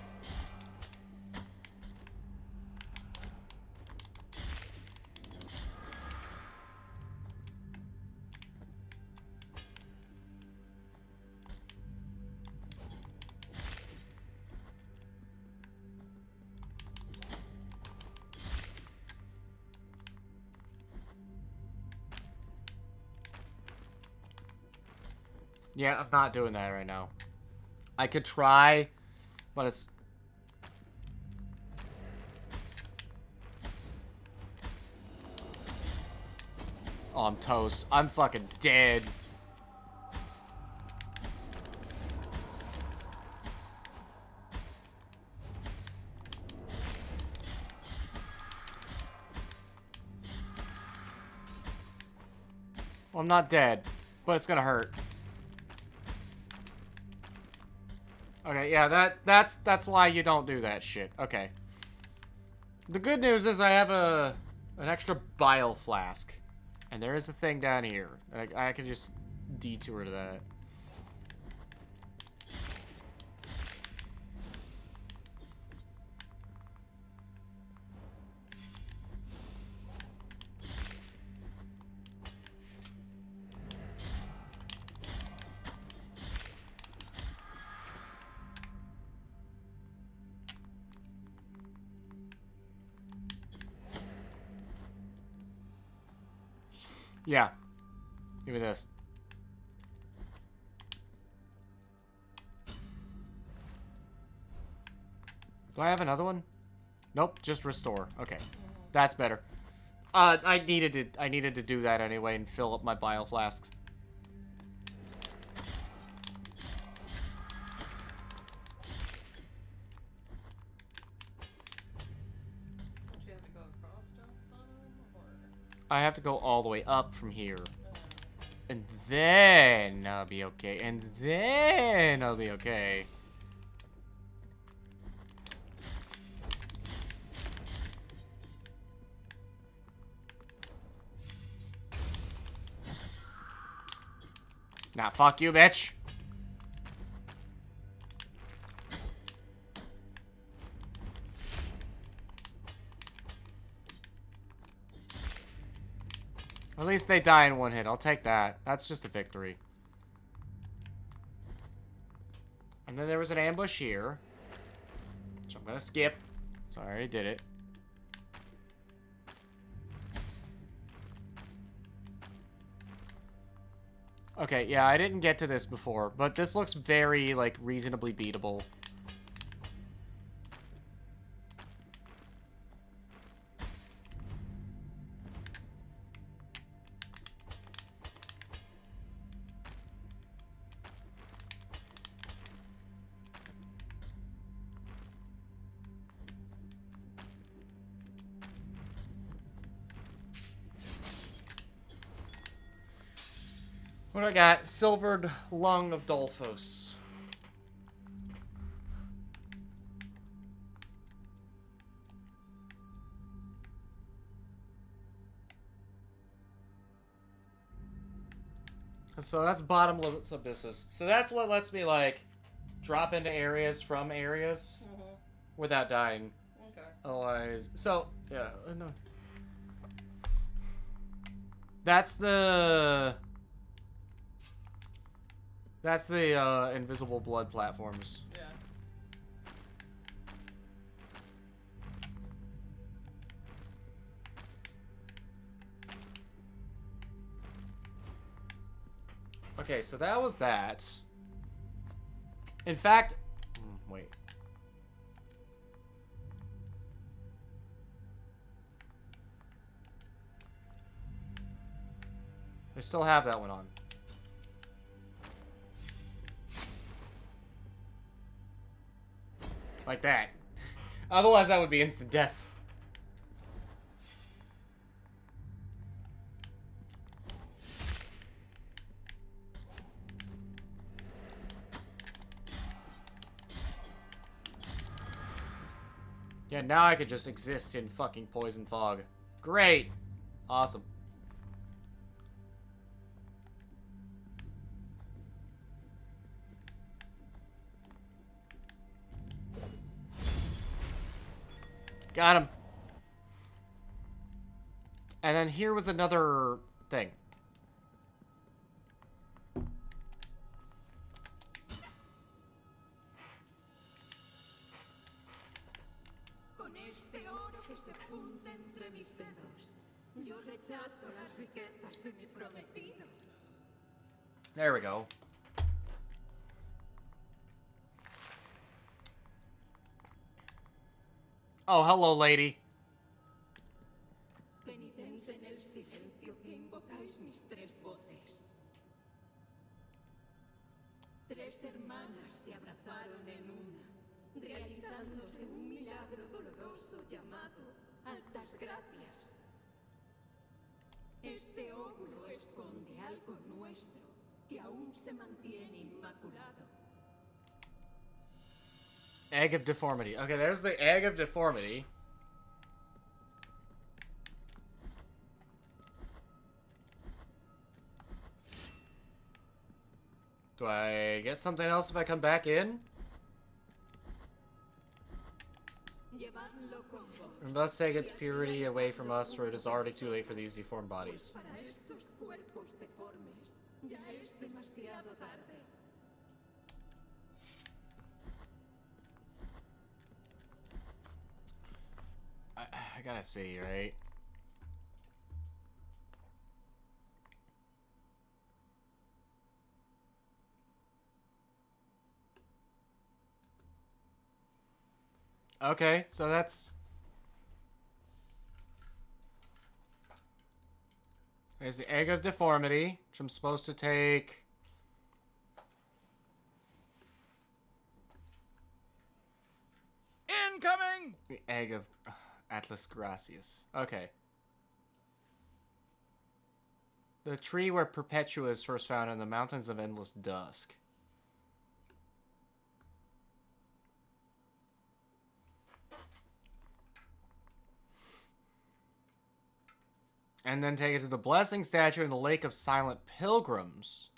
Yeah, I'm not doing that right now. I could try, but it's... Oh, I'm toast. I'm fucking dead. Well, I'm not dead, but it's gonna hurt. Okay, yeah, that's why you don't do that shit. Okay. The good news is I have an extra bile flask. And there is a thing down here. I can just detour to that. Yeah. Give me this. Do I have another one? Nope, just restore. Okay. That's better. I needed to do that anyway and fill up my bile flasks. I have to go all the way up from here. And then I'll be okay. And then I'll be okay. Nah, fuck you, bitch. At least they die in one hit. I'll take that. That's just a victory. And then there was an ambush here, which I'm gonna skip. So I already did it. Okay, yeah, I didn't get to this before, but this looks very, like, reasonably beatable. What do I got? Silvered Lung of Dolphos. So that's bottomless abysses. So that's what lets me, like, drop into areas from areas without dying. Okay. Otherwise, so, yeah, no. That's the invisible blood platforms. Yeah. Okay, so that was that. In fact, wait. I still have that one on. Like that. Otherwise, that would be instant death. Yeah, now I could just exist in fucking poison fog. Great. Awesome. Got him. And then here was another thing. Con este oro que se funde entre mis dedos, yo rechazo las riquezas de mi prometido. There we go. Oh, hello, lady. Penitente en el silencio que invocáis mis tres voces. Tres hermanas se abrazaron en una, realizándose un milagro doloroso llamado altas gracias. Este óvulo esconde algo nuestro que aún se mantiene inmaculado. Egg of Deformity. Okay, there's the Egg of Deformity. Do I get something else if I come back in? And thus take its purity away from us, for it is already too late for these deformed bodies. I gotta see, right? Okay, so that's... There's the Egg of Deformity, which I'm supposed to take... Incoming! The Egg of Atlas Gracias. Okay. The tree where Perpetua is first found in the Mountains of Endless Dusk. And then take it to the Blessing Statue in the Lake of Silent Pilgrims.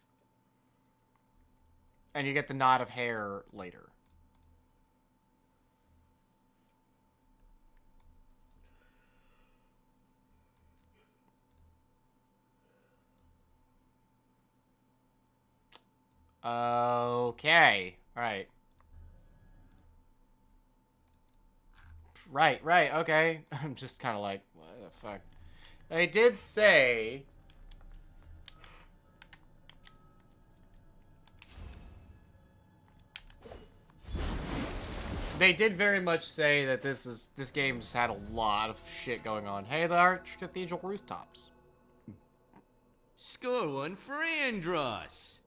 And you get the Knot of Hair later. Okay. Alright. Right, okay. I'm just kind of like, what the fuck? They did say... They did very much say that this game's had a lot of shit going on. Hey, the Arch Cathedral rooftops. Score one for Andros.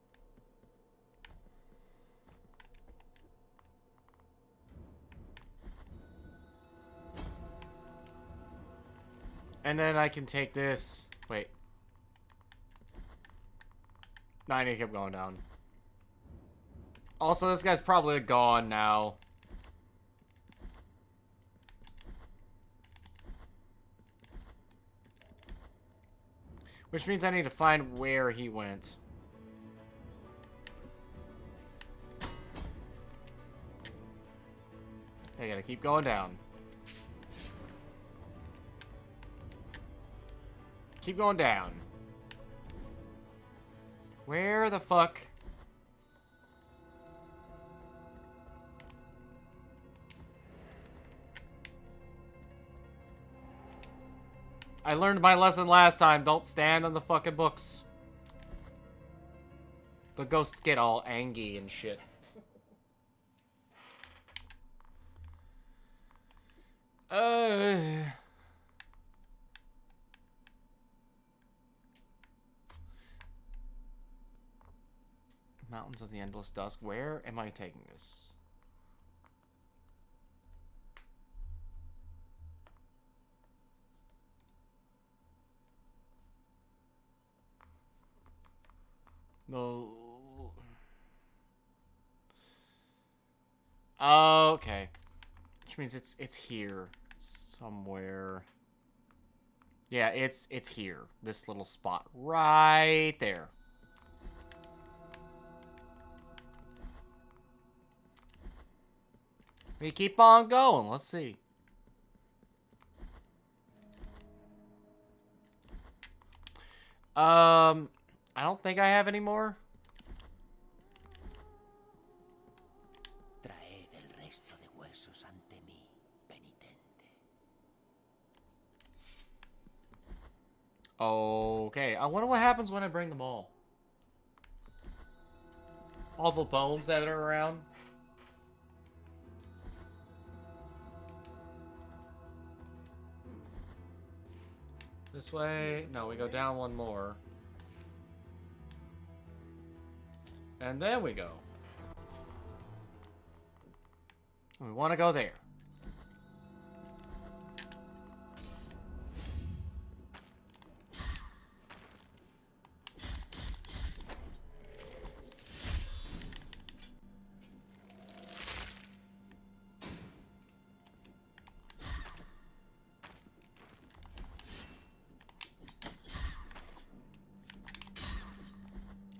And then I can take this. Wait. I need to keep going down. Also, this guy's probably gone now. Which means I need to find where he went. I gotta keep going down. Keep going down. Where the fuck? I learned my lesson last time. Don't stand on the fucking books. The ghosts get all angry and shit. Mountains of the Endless Dusk. Where am I taking this? No. Okay. Which means it's here somewhere. Yeah, it's here. This little spot right there. We keep on going. Let's see. I don't think I have any more. Traed el resto de huesos ante mí, penitente. Okay, I wonder what happens when I bring them all. All the bones that are around. This way? No, we go down one more. And then we go. We want to go there.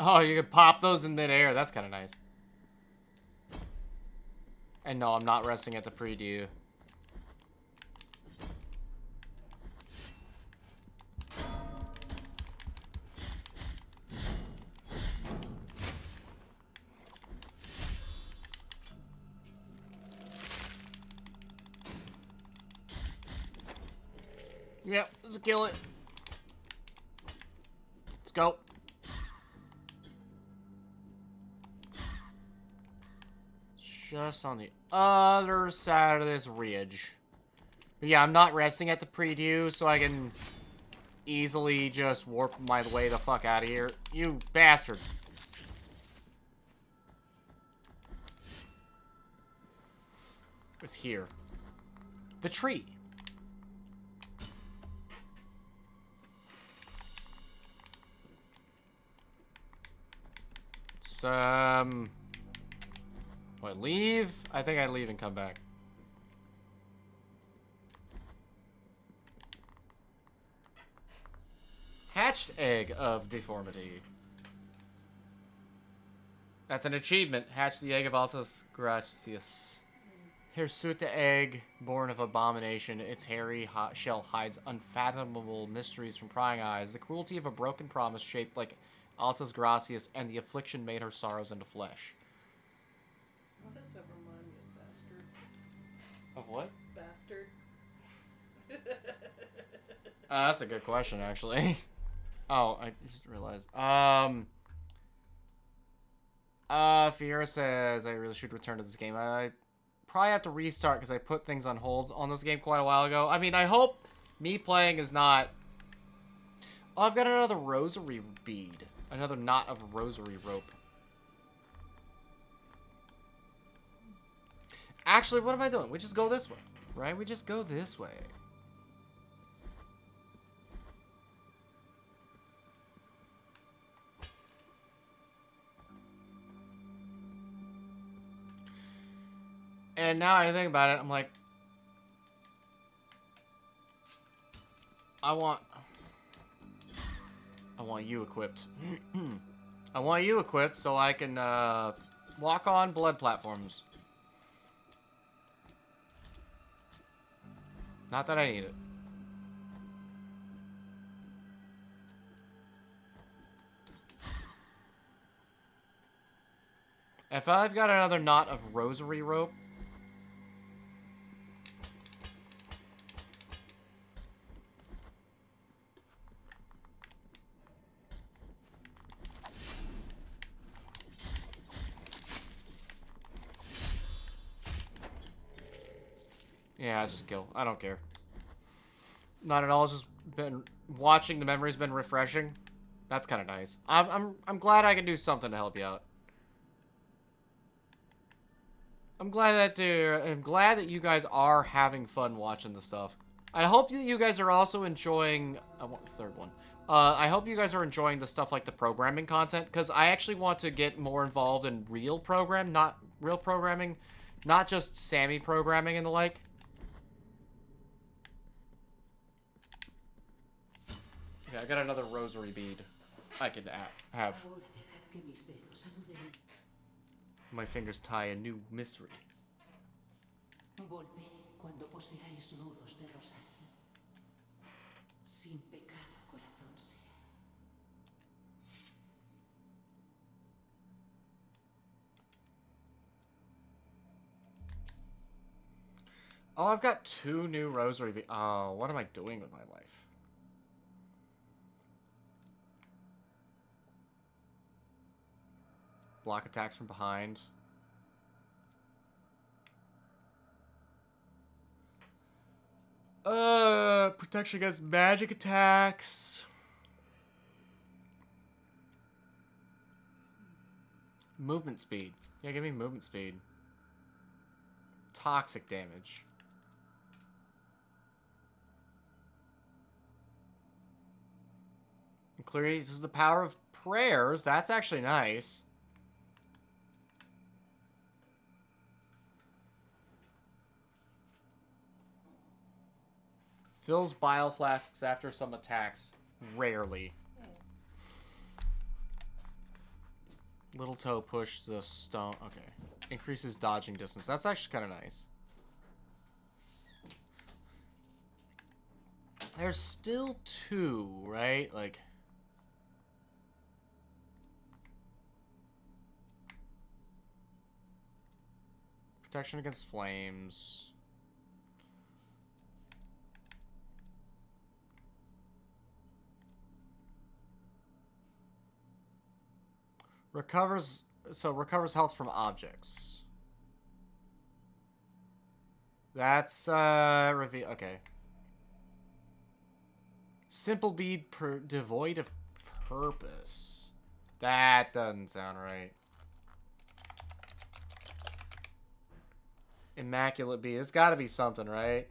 Oh, you can pop those in midair. That's kind of nice. And no, I'm not resting at the pre-due. Yep, let's kill it. Let's go. Just on the other side of this ridge. But yeah, I'm not resting at the pre-due, so I can easily just warp my way the fuck out of here. You bastard. It's here. The tree. What, leave? I think I leave and come back. Hatched egg of deformity. That's an achievement. Hatch the egg of Altus Gracious. Hirsuta egg, born of abomination. Its hairy shell hides unfathomable mysteries from prying eyes. The cruelty of a broken promise shaped like Altus Gracious, and the affliction made her sorrows into flesh. What does that remind me of, bastard? Of what? Bastard. That's a good question, actually. Oh, I just realized. Fiora says I really should return to this game. I probably have to restart because I put things on hold on this game quite a while ago. I mean, I hope me playing is not... Oh, I've got another rosary bead. Another knot of rosary rope. Actually, what am I doing? We just go this way, right? We just go this way. And now I think about it, I'm like, I want you equipped. I want you equipped so I can walk on blood platforms. Not that I need it. If I've got another knot of rosary rope, yeah, I just kill. I don't care. Not at all. It's just been watching the memory's been refreshing. That's kind of nice. I'm glad I can do something to help you out. I'm glad that you guys are having fun watching the stuff. I hope that you guys are also enjoying. I want the third one. I hope you guys are enjoying the stuff like the programming content, because I actually want to get more involved in real programming, not just Sammy programming and the like. Okay, I got another rosary bead I can have. My fingers tie a new mystery. Oh, I've got 2 new rosary beads. Oh, what am I doing with my life? Block attacks from behind. Protection against magic attacks. Movement speed. Yeah, give me movement speed. Toxic damage. Increases the power of prayers. That's actually nice. Fills bile flasks after some attacks. Rarely. Little toe push the stone. Okay. Increases dodging distance. That's actually kind of nice. There's still 2, right? Like... Protection against flames. Recovers health from objects. That's okay. Simple bead devoid of purpose. That doesn't sound right. Immaculate bead. It's got to be something, right?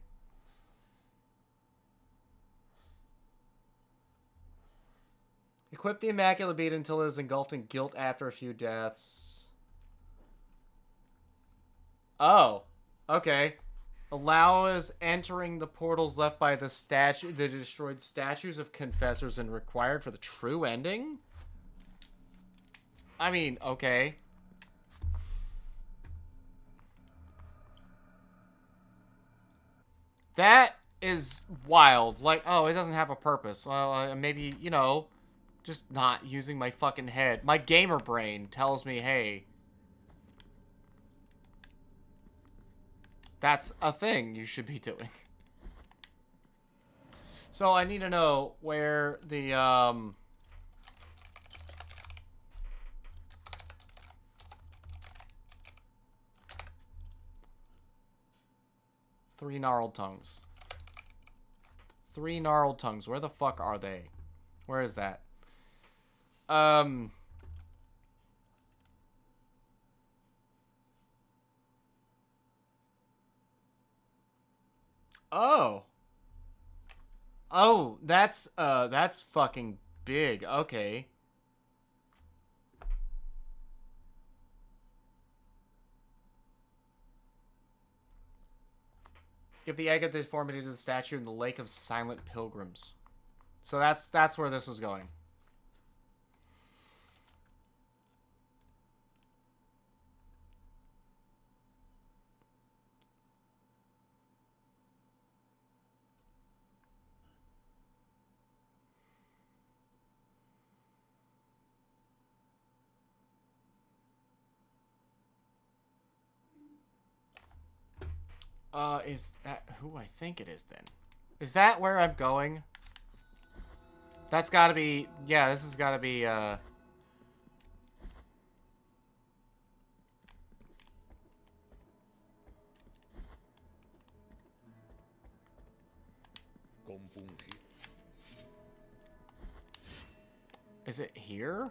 Equip the Immaculate Bead until it is engulfed in guilt after a few deaths. Oh. Okay. Allows entering the portals left by the destroyed statues of confessors and required for the true ending? I mean, okay. That is wild. Like, oh, it doesn't have a purpose. Well, maybe, you know... Just not using my fucking head. My gamer brain tells me, hey, that's a thing you should be doing. So I need to know where the, 3 gnarled tongues. 3 gnarled tongues. Where the fuck are they? Where is that? Oh. Oh, that's fucking big. Okay. Give the egg of deformity to the statue in the Lake of Silent Pilgrims. So that's where this was going. Is that who I think it is then? Is that where I'm going? That's gotta be, yeah, this has gotta be, Is it here?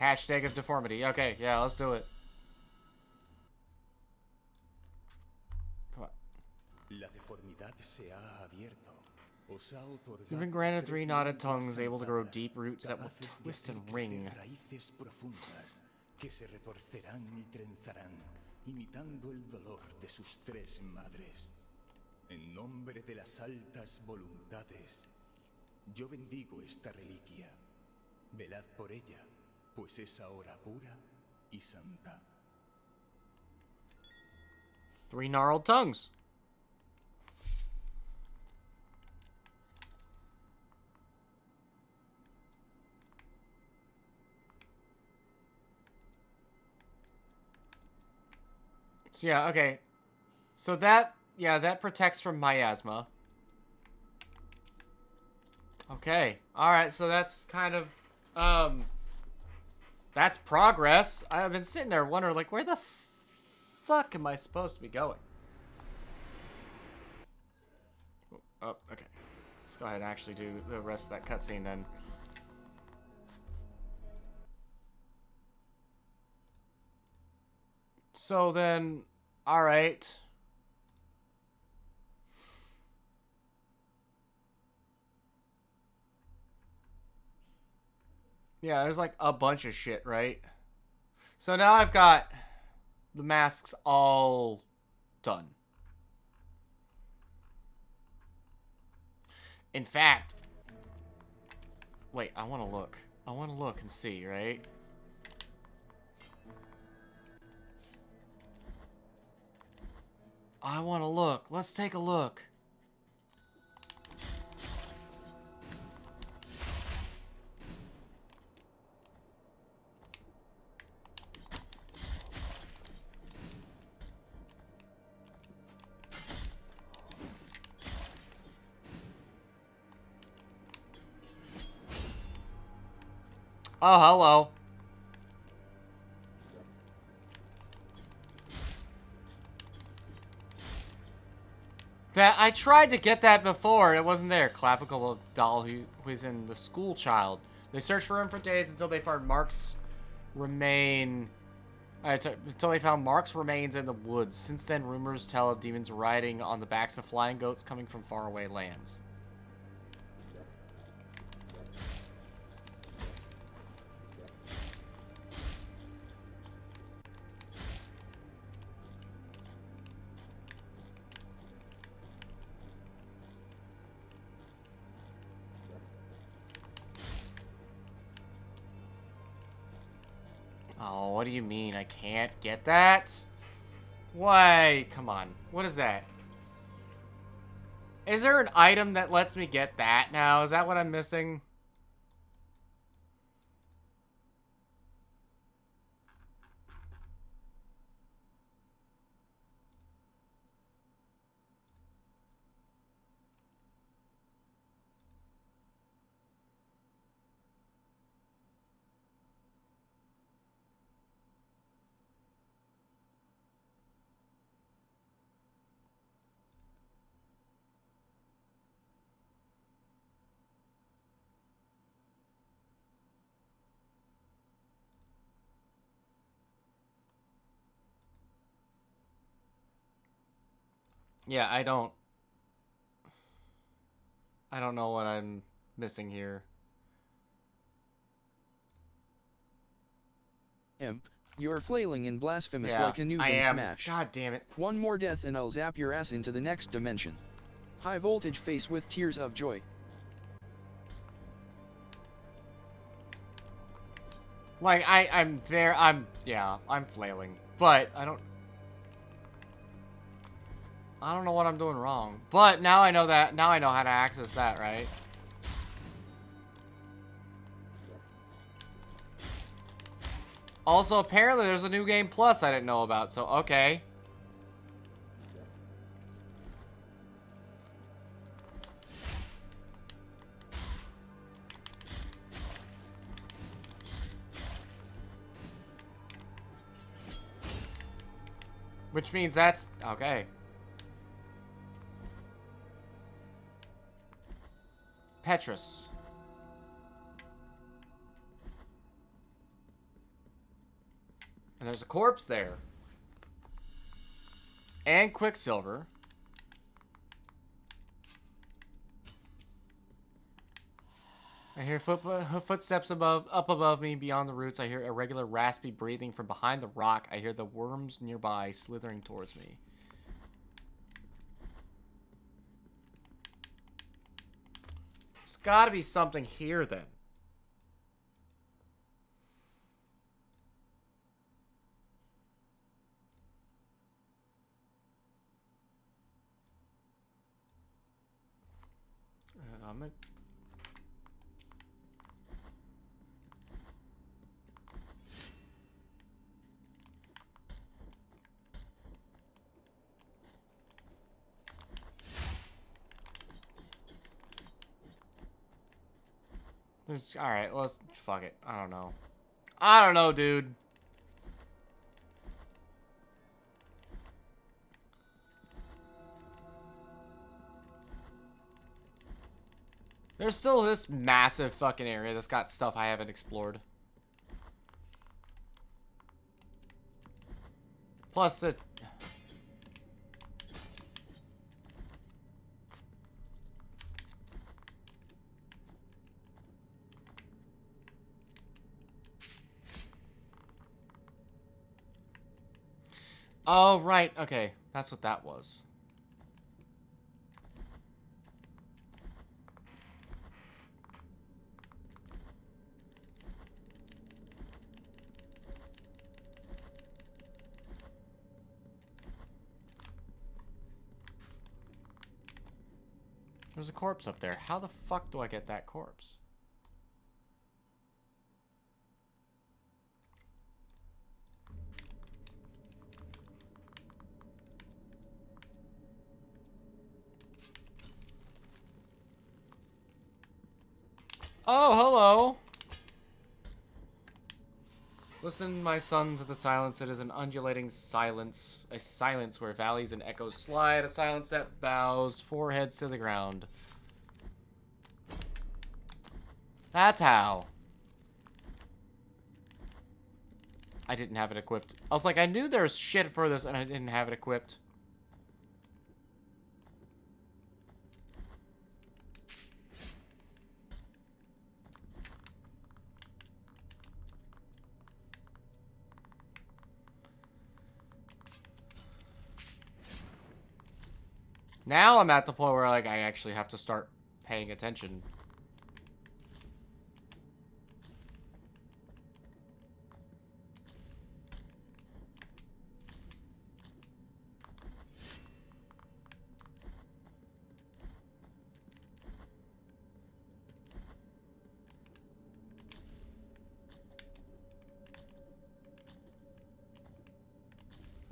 Hashtag of deformity. Okay, yeah, let's do it. Come on. You've been granted 3 knotted tongues, able to grow deep roots that will twist and ring. Que se retorcerán y trenzarán, imitando el dolor de sus 3 madres. En nombre de las altas voluntades, yo bendigo esta reliquia. Velad por ella, pues es ahora pura y santa. 3 gnarled tongues. So yeah, okay. So that, yeah, that protects from miasma. Okay. Alright, so that's kind of, that's progress. I've been sitting there wondering, like, where the fuck am I supposed to be going? Oh, okay. Let's go ahead and actually do the rest of that cutscene then. So then, alright. Yeah, there's like a bunch of shit, right? So now I've got the masks all done. In fact, wait, I want to look. I want to look and see, right? I want to look. Let's take a look. Oh, hello. That I tried to get that before, and it wasn't there. Clavicle doll who's in the school child. They searched for him for days until they found Mark's remains in the woods. Since then, rumors tell of demons riding on the backs of flying goats coming from faraway lands. Oh, what do you mean? I can't get that? Why? Come on. What is that? Is there an item that lets me get that now? Is that what I'm missing? Yeah, I don't know what I'm missing here. Imp, you're flailing in Blasphemous Yeah, like a noob I in am. Smash. God damn it. One more death and I'll zap your ass into the next dimension. High voltage face with tears of joy. Like, I'm flailing. But I don't know what I'm doing wrong. But now I know that, now I know how to access that, right? Also, apparently there's a new game plus I didn't know about, so okay. Which means that's okay. Petrus. And there's a corpse there. And Quicksilver. I hear footsteps up above me beyond the roots. I hear irregular raspy breathing from behind the rock. I hear the worms nearby slithering towards me. There's gotta be something here then. Alright, let's fuck it. I don't know. I don't know, dude. There's still this massive fucking area that's got stuff I haven't explored. Plus the... Oh, right. Okay. That's what that was. There's a corpse up there. How the fuck do I get that corpse? Oh, hello. Listen, my son, to the silence. It is an undulating silence. A silence where valleys and echoes slide. A silence that bows foreheads to the ground. That's how. I didn't have it equipped. I was like, I knew there was shit for this and I didn't have it equipped. Now I'm at the point where like I actually have to start paying attention.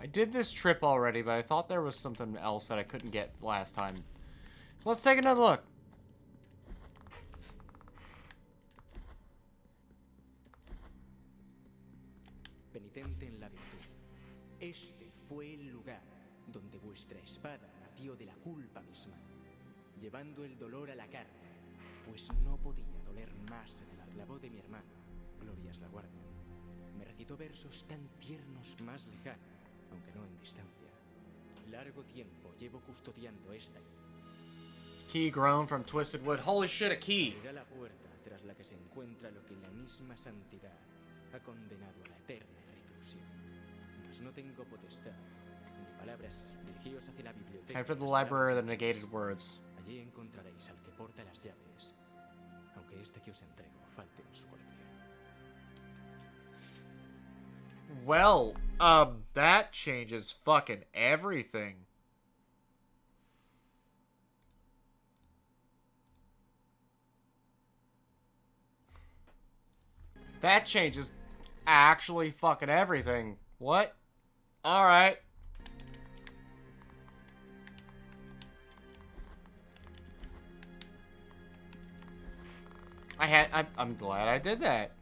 I did this trip already, but I thought there was something else that I couldn't get last time. Let's take another look. Penitente en la virtud. Este fue el lugar donde vuestra espada nació de la culpa misma, llevando el dolor a la carne, pues no podía doler más en el la voz de mi hermana, glorias la guardia. Me recitó versos tan tiernos más lejanos, aunque no en distancia. Largo tiempo llevo custodiando esta. Key grown from twisted wood. Holy shit, a key! Era la puerta tras la que se encuentra lo que la misma santidad ha condenado a la eterna reclusión. Mas no tengo potestad ni palabras. Dirigíos hacia la biblioteca. Enter the library that negated words. Allí encontraréis al que porta las llaves, aunque este que os entrego falte en su colección. Well, that changes fucking everything. That changes actually fucking everything. What? Alright. I'm glad I did that.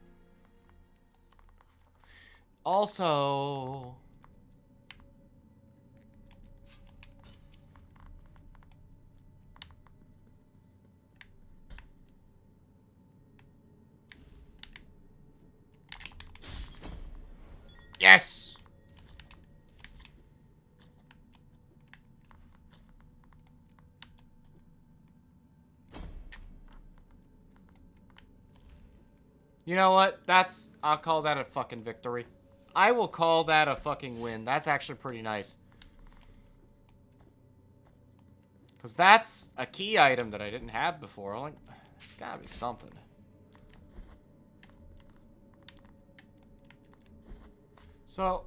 Also... Yes! You know what? I'll call that a fucking victory. I will call that a fucking win. That's actually pretty nice. Because that's a key item that I didn't have before. Like, it's gotta be something. So,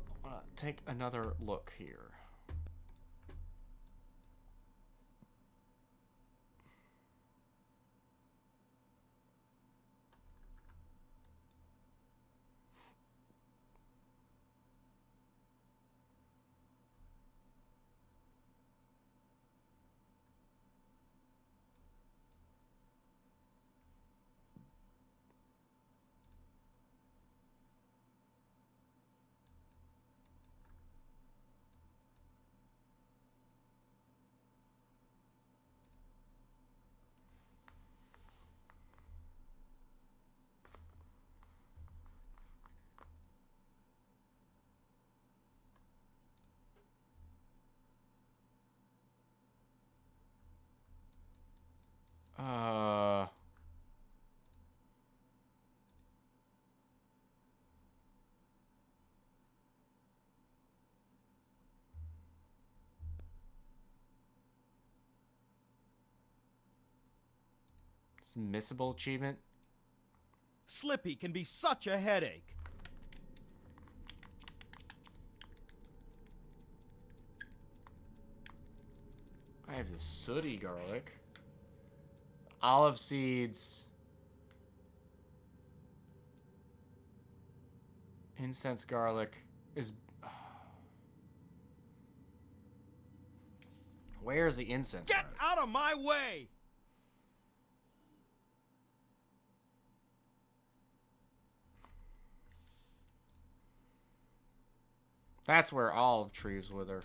take another look here. Missable achievement. Slippy can be such a headache. I have the sooty garlic. Olive seeds. Incense garlic is... Where's the incense? Get out of my way! That's where olive trees wither.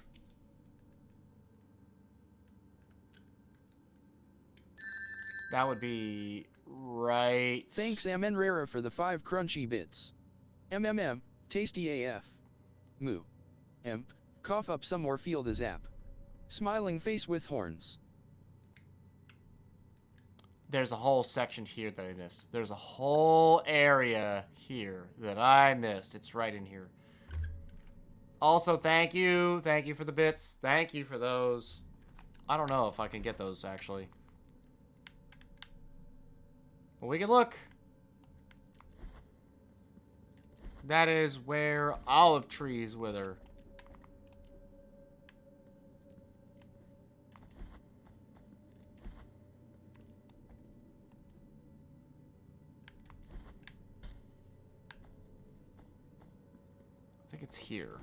That would be right. Thanks Amenrera for the 5 crunchy bits. MMM, tasty AF. Moo. Emp, cough up some more, feel the zap. Smiling face with horns. There's a whole section here that I missed. There's a whole area here that I missed. It's right in here. Also, thank you. Thank you for the bits. Thank you for those. I don't know if I can get those, actually. But we can look. That is where olive trees wither. I think it's here.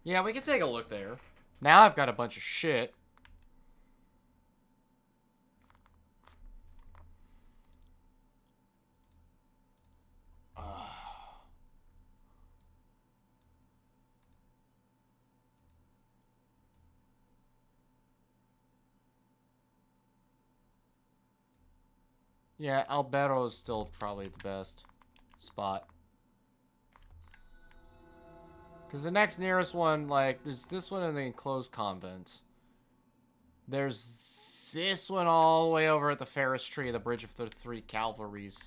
Yeah, we can take a look there. Now I've got a bunch of shit. Yeah, Albero is still probably the best spot. Because the next nearest one, like, there's this one in the enclosed convent. There's this one all the way over at the Ferris Tree, the Bridge of the Three Calvaries.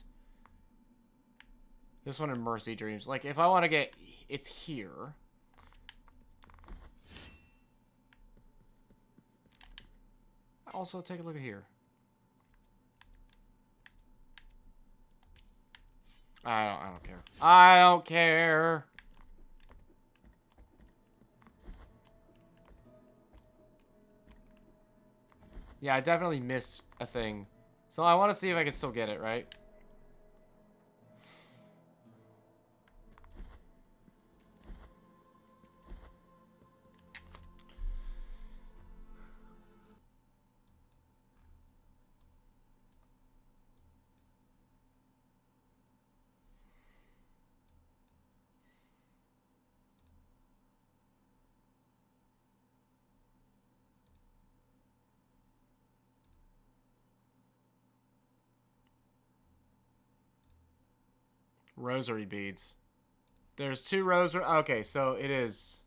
This one in Mercy Dreams. Like, if I want to get... It's here. Also, take a look at here. I don't care. I don't care. Yeah, I definitely missed a thing. So I want to see if I can still get it, right? Rosary beads. There's 2 rosary... Okay, so it is...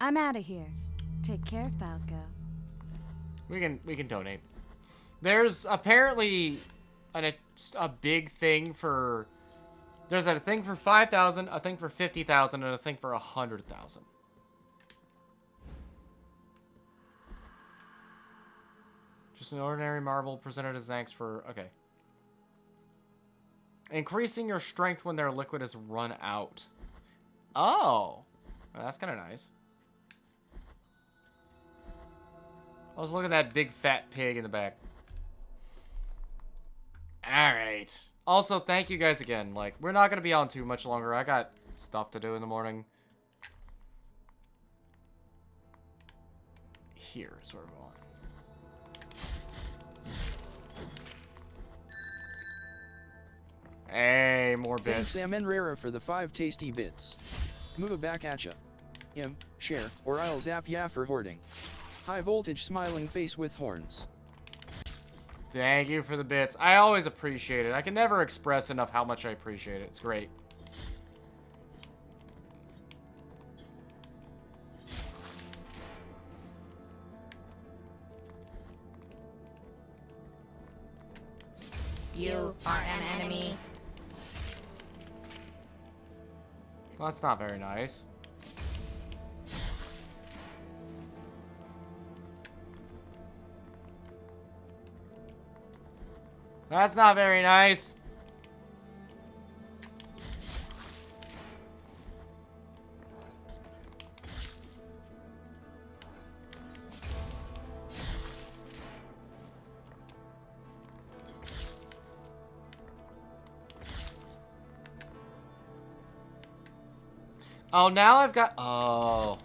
I'm out of here. Take care, Falco. We can donate. There's apparently a big thing for... There's a thing for 5,000, a thing for 50,000, and a thing for 100,000. Just an ordinary marble presented as thanks for... Okay. Increasing your strength when their liquid is run out. Oh. Well, that's kind of nice. Let's look at that big fat pig in the back. Alright. Also, thank you guys again. Like, we're not going to be on too much longer. I got stuff to do in the morning. Here is where we're going. Hey, more bits. Thanks Amen Rara for the 5 tasty bits. Move back at ya. Share, or I'll zap ya for hoarding. High voltage smiling face with horns. Thank you for the bits. I always appreciate it. I can never express enough how much I appreciate it. It's great. You are an enemy. Well, that's not very nice. That's not very nice. Oh, now I've got... Oh.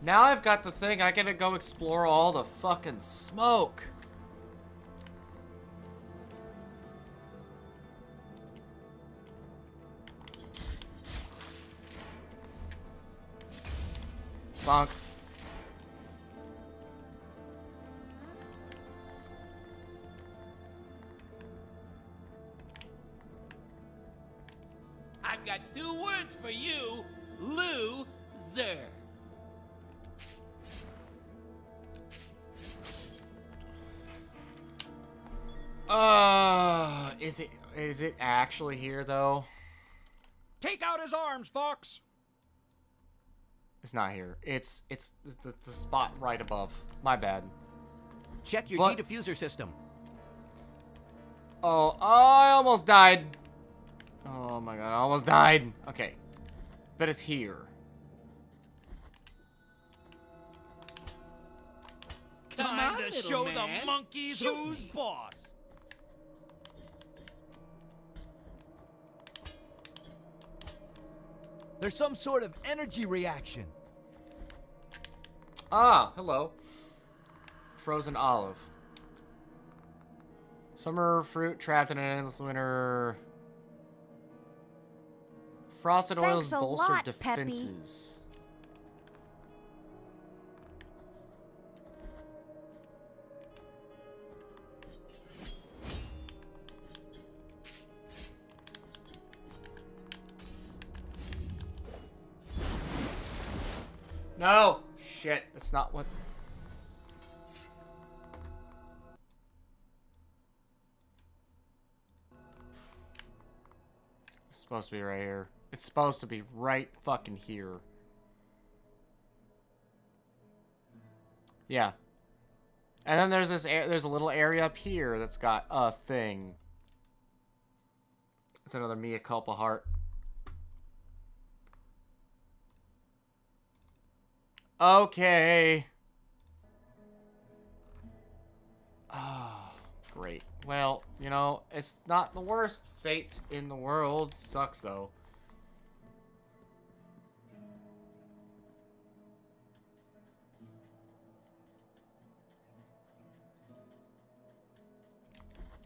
Now I've got the thing. I gotta go explore all the fucking smoke. Bonk. I've got 2 words for you, loser. Is it actually here though? Take out his arms, Fox. It's not here. It's the spot right above. My bad. Check your G diffuser system. Oh, I almost died. Oh my god, I almost died. Okay. But it's here. Time to show the monkeys who's boss. There's some sort of energy reaction. Ah, hello. Frozen olive. Summer fruit trapped in an endless winter. Frosted oils Thanks a bolster lot, Peppy. defenses. No! Shit, that's not what... It's supposed to be right here. It's supposed to be right fucking here. Yeah. And then there's this there's a little area up here that's got a thing. It's another Mea Culpa heart. Okay. Oh, great. Well, you know, it's not the worst fate in the world. Sucks, though.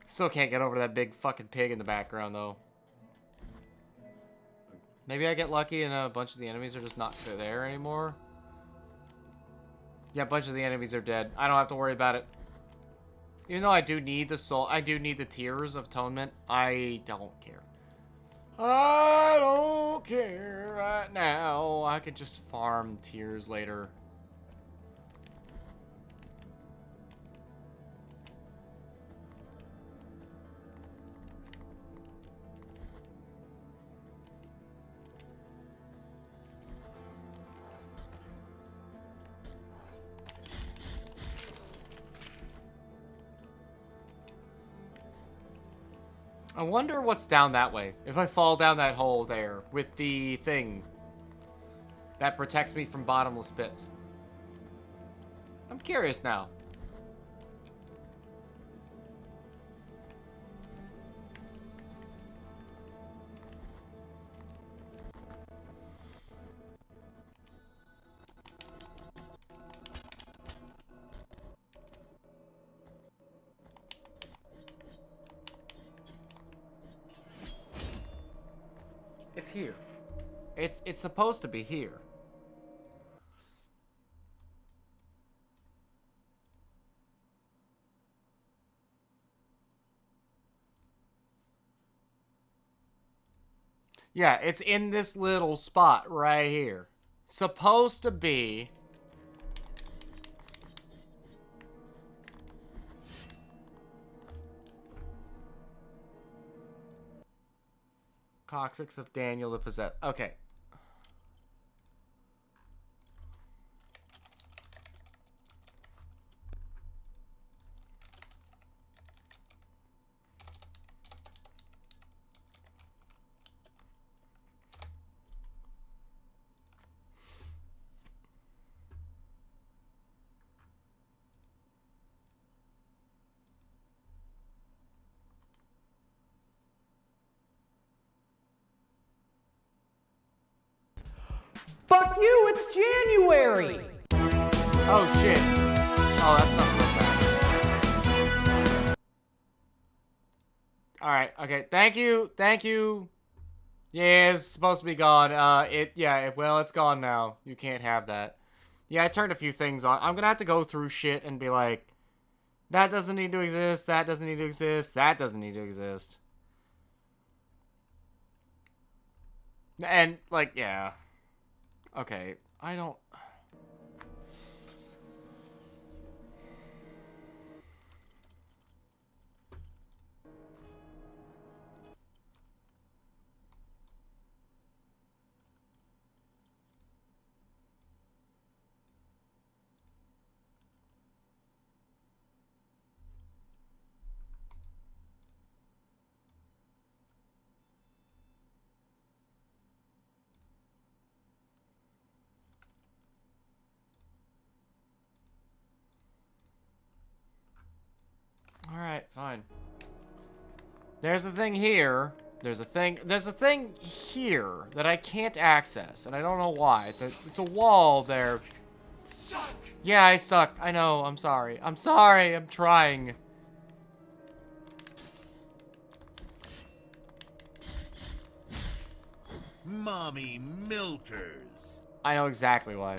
Still can't get over that big fucking pig in the background, though. Maybe I get lucky and a bunch of the enemies are just not there anymore. Yeah, a bunch of the enemies are dead. I don't have to worry about it. Even though I do need the soul, I do need the tears of atonement. I don't care. I don't care right now. I could just farm tears later. I wonder what's down that way. If I fall down that hole there with the thing that protects me from bottomless pits. I'm curious now. It's here. It's supposed to be here. Yeah, it's in this little spot right here. Supposed to be. Coccyx of Daniel the Possessed. Okay. Fuck you, it's January! Oh shit. Oh, that's not supposed to happen. Alright, okay. Thank you. Thank you. Yeah, it's supposed to be gone. Well, it's gone now. You can't have that. Yeah, I turned a few things on. I'm gonna have to go through shit and be like, that doesn't need to exist, that doesn't need to exist, that doesn't need to exist. And, like, yeah. Okay, I don't... Alright, fine. There's a thing here. There's a thing here that I can't access, and I don't know why. It's a wall there. Suck. Yeah, I suck. I know. I'm sorry. I'm sorry. I'm trying. mommy milkers. I know exactly why.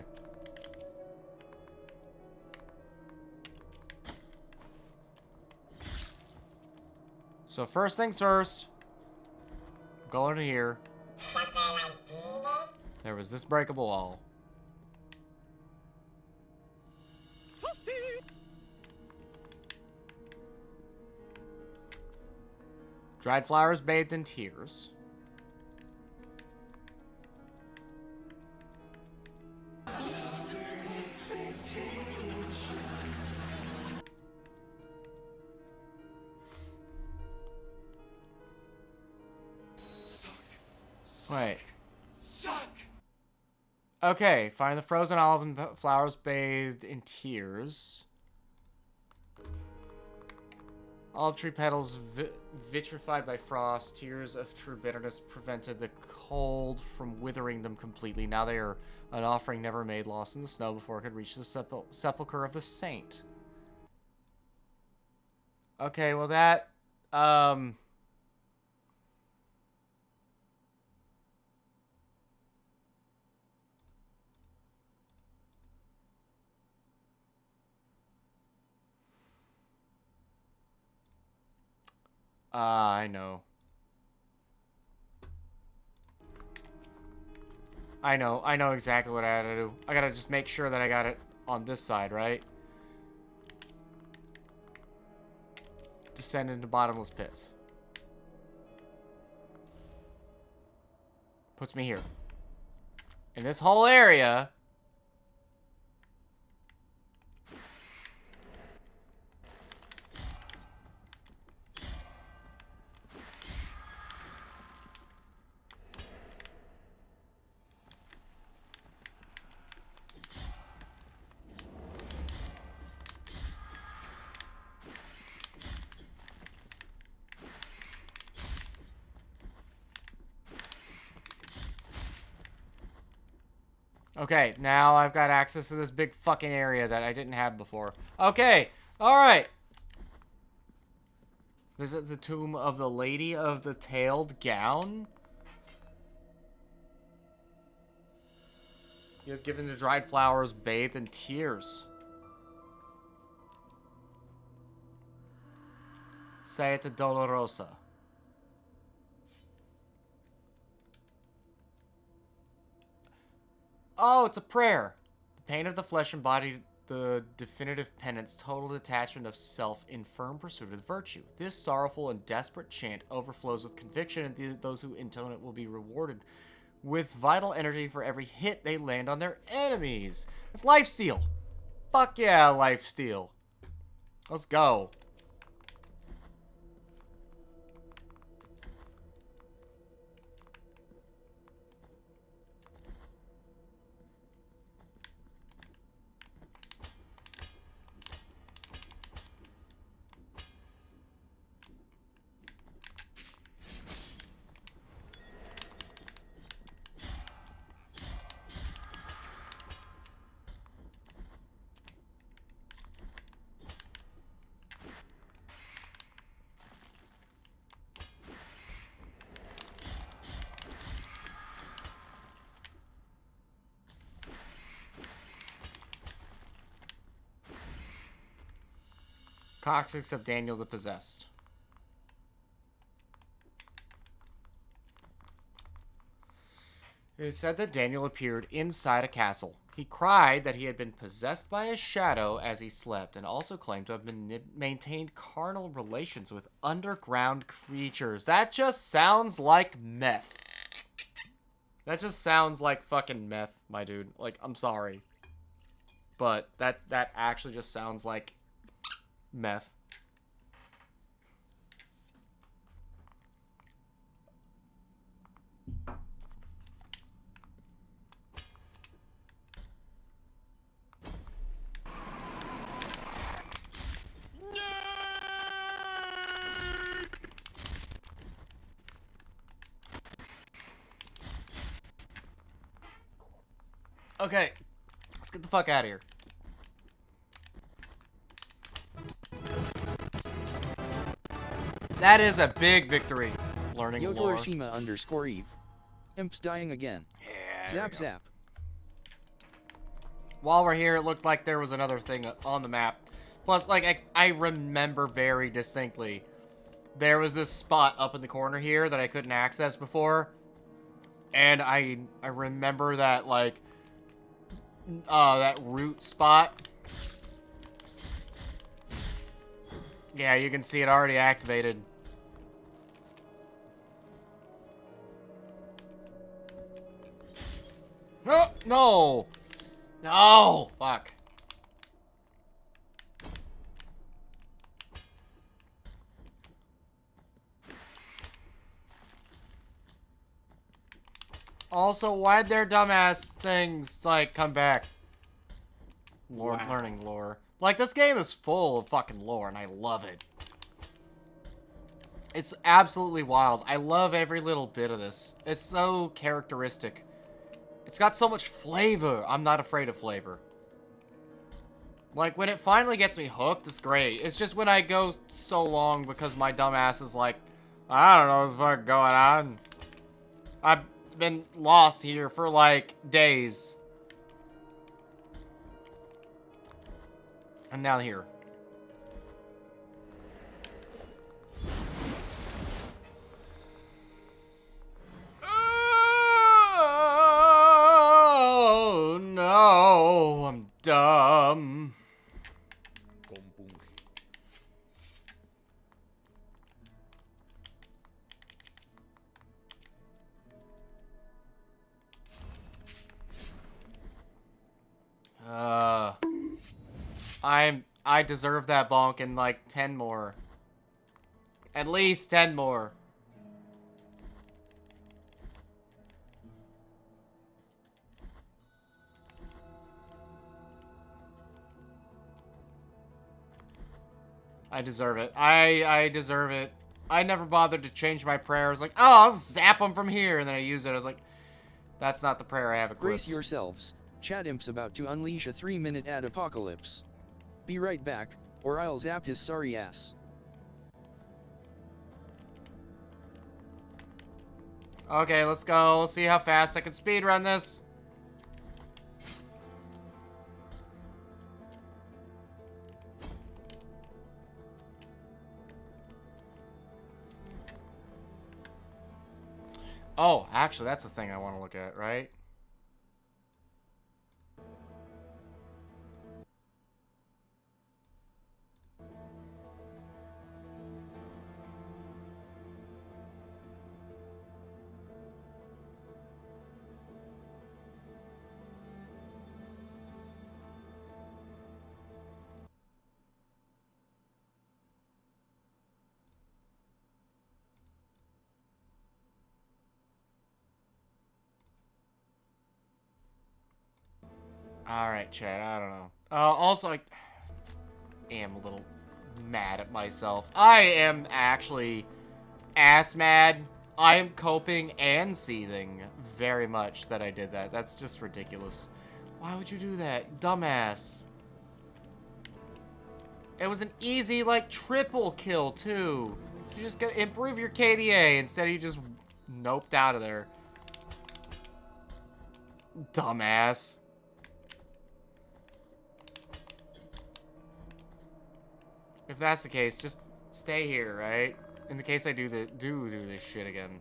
So first things first, go into here. There was this breakable wall. Dried flowers bathed in tears. Wait. Okay, find the frozen olive and flowers bathed in tears. Olive tree petals vitrified by frost. Tears of true bitterness prevented the cold from withering them completely. Now they are an offering never made, lost in the snow before it could reach the sepulcher of the saint. Okay, well that, I know. I know exactly what I gotta do. I gotta just make sure that I got it on this side, right? Descend into bottomless pits. Puts me here. In this whole area... Okay, now I've got access to this big fucking area that I didn't have before. Okay, alright. Visit the tomb of the Lady of the Tailed Gown. You have given the dried flowers bathed in tears. Saeta Dolorosa. Oh, it's a prayer. The pain of the flesh embodied the definitive penance, total detachment of self in firm pursuit of virtue. This sorrowful and desperate chant overflows with conviction, and those who intone it will be rewarded with vital energy for every hit they land on their enemies. It's lifesteal. Fuck yeah, lifesteal. Let's go. Coccyx of Daniel the Possessed. It is said that Daniel appeared inside a castle. He cried that he had been possessed by a shadow as he slept, and also claimed to have maintained carnal relations with underground creatures. That just sounds like meth. That just sounds like fucking meth, my dude. Like, I'm sorry. But that actually just sounds like meth. Okay, let's get the fuck out of here. That is a big victory. Learning lore. Yotorishima _Eve. Imp's dying again. Yeah. Zap zap. While we're here, it looked like there was another thing on the map. Plus, like, I remember very distinctly. There was this spot up in the corner here that I couldn't access before. And I remember that, like, that root spot. Yeah, you can see it already activated. Oh, no! No! Fuck. Also, why'd their dumbass things, like, come back? Lore, Wow. Learning lore. Like, this game is full of fucking lore, and I love it. It's absolutely wild. I love every little bit of this. It's so characteristic. It's got so much flavor. I'm not afraid of flavor. Like, when it finally gets me hooked, it's great. It's just when I go so long because my dumbass is like, I don't know what's fucking going on. I've been lost here for, like, days. And now here. Oh, no. I'm dumb. I deserve that bonk and like 10 more. At least 10 more. I deserve it. I deserve it. I never bothered to change my prayer. I was like, oh, I'll zap them from here. And then I use it. I was like, that's not the prayer I have equipped. Brace yourselves. Chat Imp's about to unleash a 3-minute ad apocalypse. Be right back, or I'll zap his sorry ass. Okay, let's go. Let's see how fast I can speedrun this. Oh, actually, that's the thing I want to look at, right? Alright, Chad, I don't know. Also, I am a little mad at myself. I am actually ass mad. I am coping and seething very much that I did that. That's just ridiculous. Why would you do that? Dumbass. It was an easy, like, triple kill, too. You just gotta improve your KDA instead of you just noped out of there. Dumbass. If that's the case, just stay here, right? In the case I do this shit again.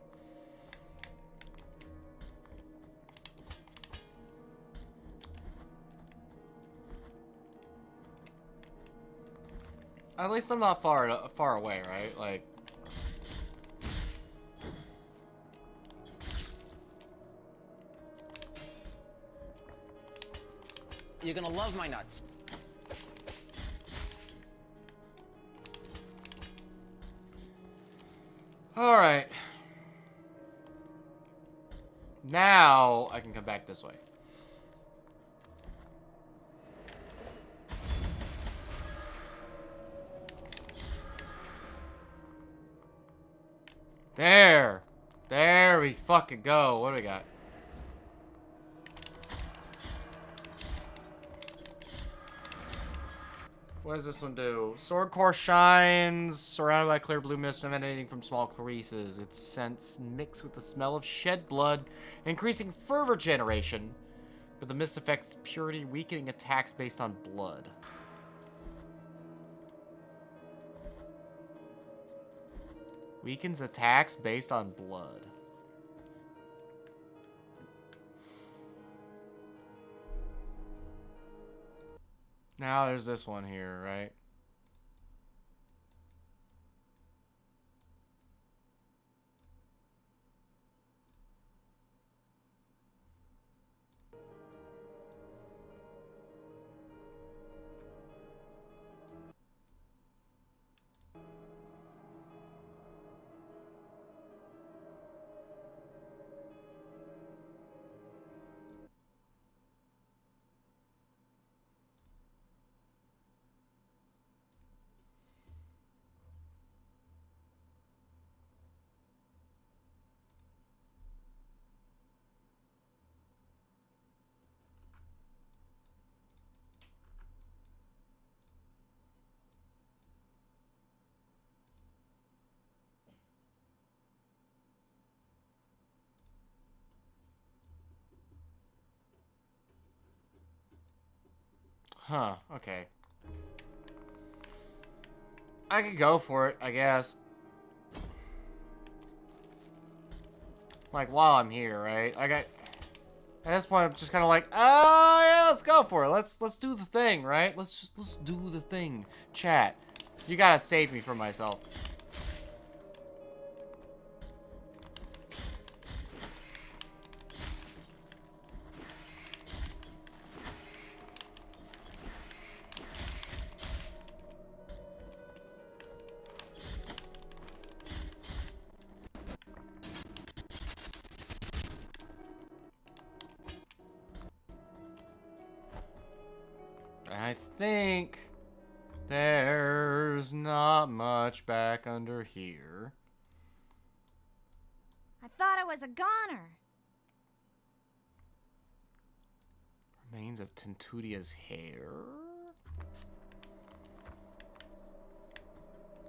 At least I'm not far away, right? Like, you're gonna love my nuts. all right. Now I can come back this way. There. There we fucking go. What do we got? What does this one do? Sword core shines, surrounded by clear blue mist emanating from small creases. Its scents mix with the smell of shed blood, increasing fervor generation. But the mist affects purity, weakening attacks based on blood. Weakens attacks based on blood. Now there's this one here, right? Huh, okay. I could go for it, I guess. Like, while I'm here, right? At this point, I'm just kind of like, oh, yeah, let's go for it. Let's do the thing, right? Let's do the thing. Chat, you gotta save me from myself. I think there's not much back under here. I thought I was a goner. Remains of Tintutia's hair.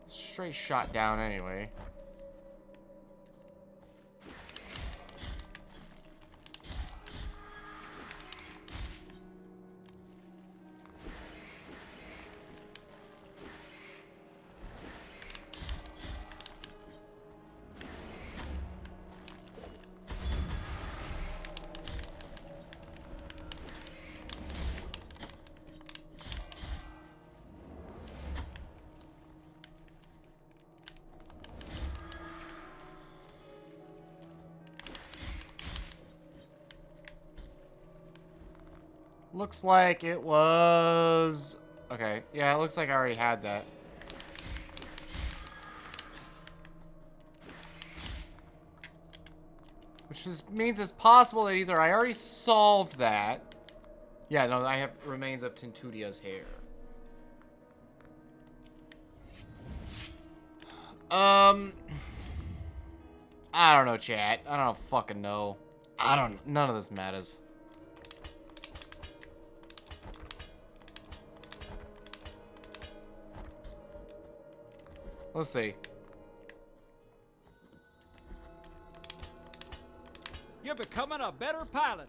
Straight shot down anyway. Looks like it was... Okay, yeah, it looks like I already had that. Which means it's possible that either I already solved that... Yeah, no, I have remains of Tintutia's hair. I don't know, chat. I don't fucking know. None of this matters. Let's see. You're becoming a better pilot.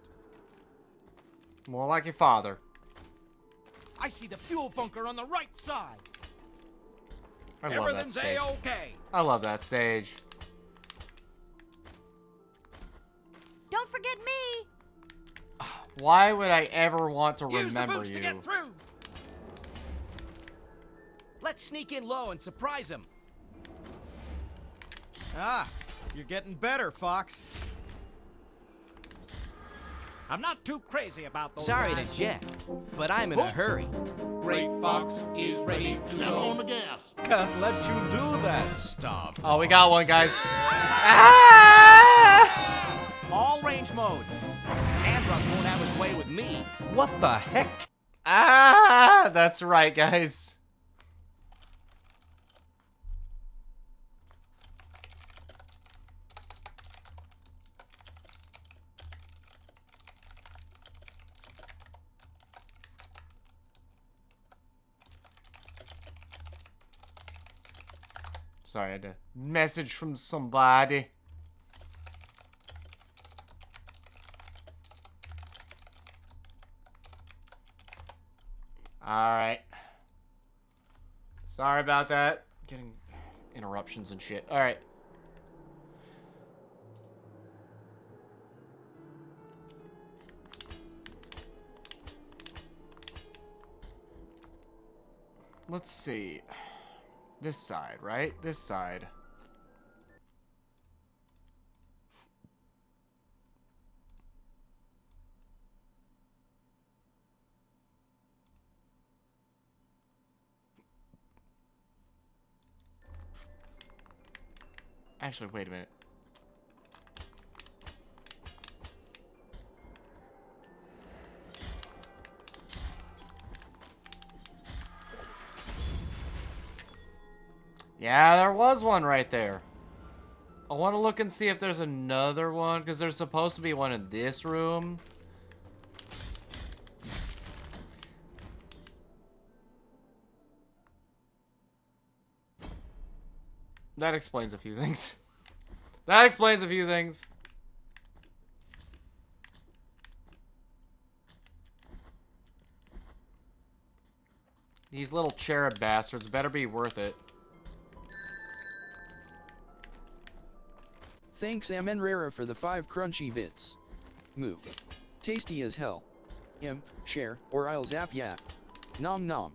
More like your father. I see the fuel bunker on the right side. I love that Everything's stage. A-okay. I love that stage. Don't forget me. Why would I ever want to Use the remember boost you? to get through. Let's sneak in low and surprise him. Ah, you're getting better, Fox. I'm not too crazy about those. Sorry to jet, but I'm in a hurry. Great Fox is ready to Step go. on the gas. Can't let you do that stuff. Oh, we got one, guys. All range mode. Andros won't have his way with me. What the heck? That's right, guys. Sorry, I had a message from somebody. Alright. Sorry about that. Getting interruptions and shit. Alright. Let's see. This side, right? This side. Actually, wait a minute. Yeah, there was one right there. I want to look and see if there's another one, because there's supposed to be one in this room. That explains a few things. That explains a few things. These little cherub bastards better be worth it. Thanks Amenrera for the 5 crunchy bits. Moo. Tasty as hell. Imp, share, or I'll zap ya. Nom nom.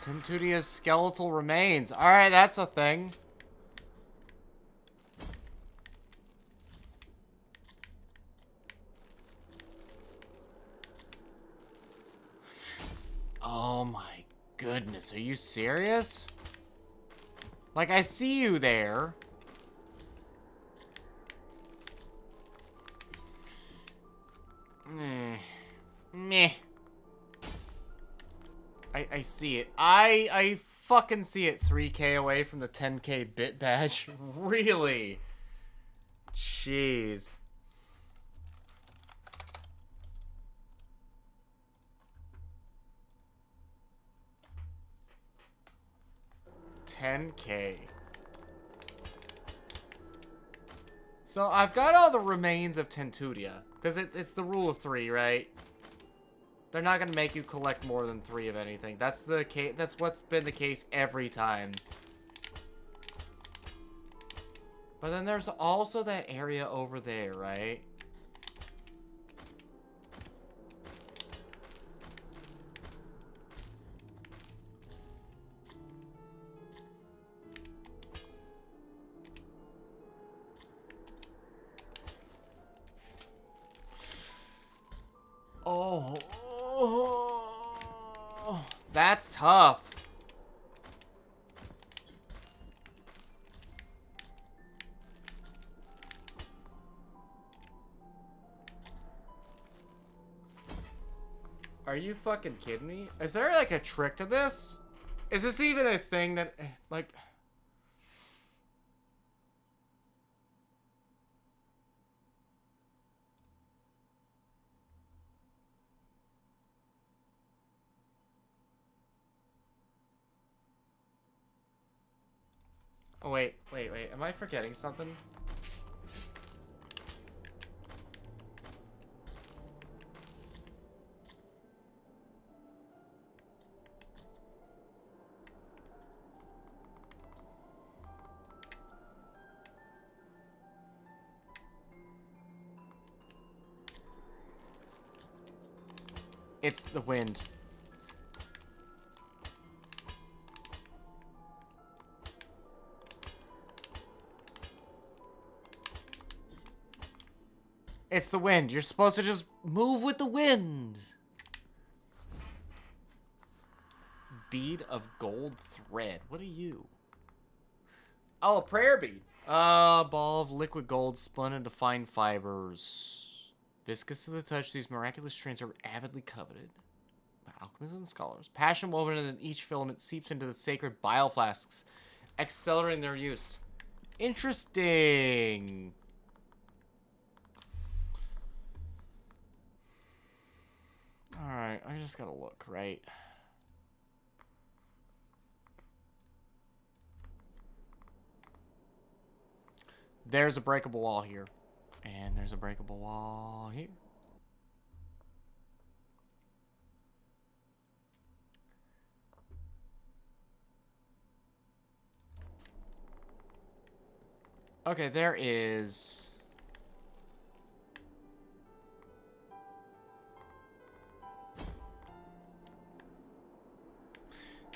Tentutia's skeletal remains. Alright, that's a thing. Oh my goodness, are you serious? Like, I see you there. Meh. I see it. I fucking see it 3k away from the 10k bit badge. Really? Jeez. $10K. So I've got all the remains of Tentutia. Because it's the rule of 3, right? They're not gonna make you collect more than 3 of anything. That's the case. That's what's been the case every time. But then there's also that area over there, right? Oh. That's tough. Are you fucking kidding me? Is there like a trick to this? Is this even a thing that, like... Oh, wait. Am I forgetting something? It's the wind. It's the wind. You're supposed to just move with the wind. Bead of gold thread. What are you? Oh, a prayer bead. Ball of liquid gold spun into fine fibers. Viscous to the touch, these miraculous strains are avidly coveted by alchemists and scholars. Passion woven in each filament seeps into the sacred bile flasks, accelerating their use. Interesting. Alright, I just gotta look, right? There's a breakable wall here. And there's a breakable wall here. Okay, there is...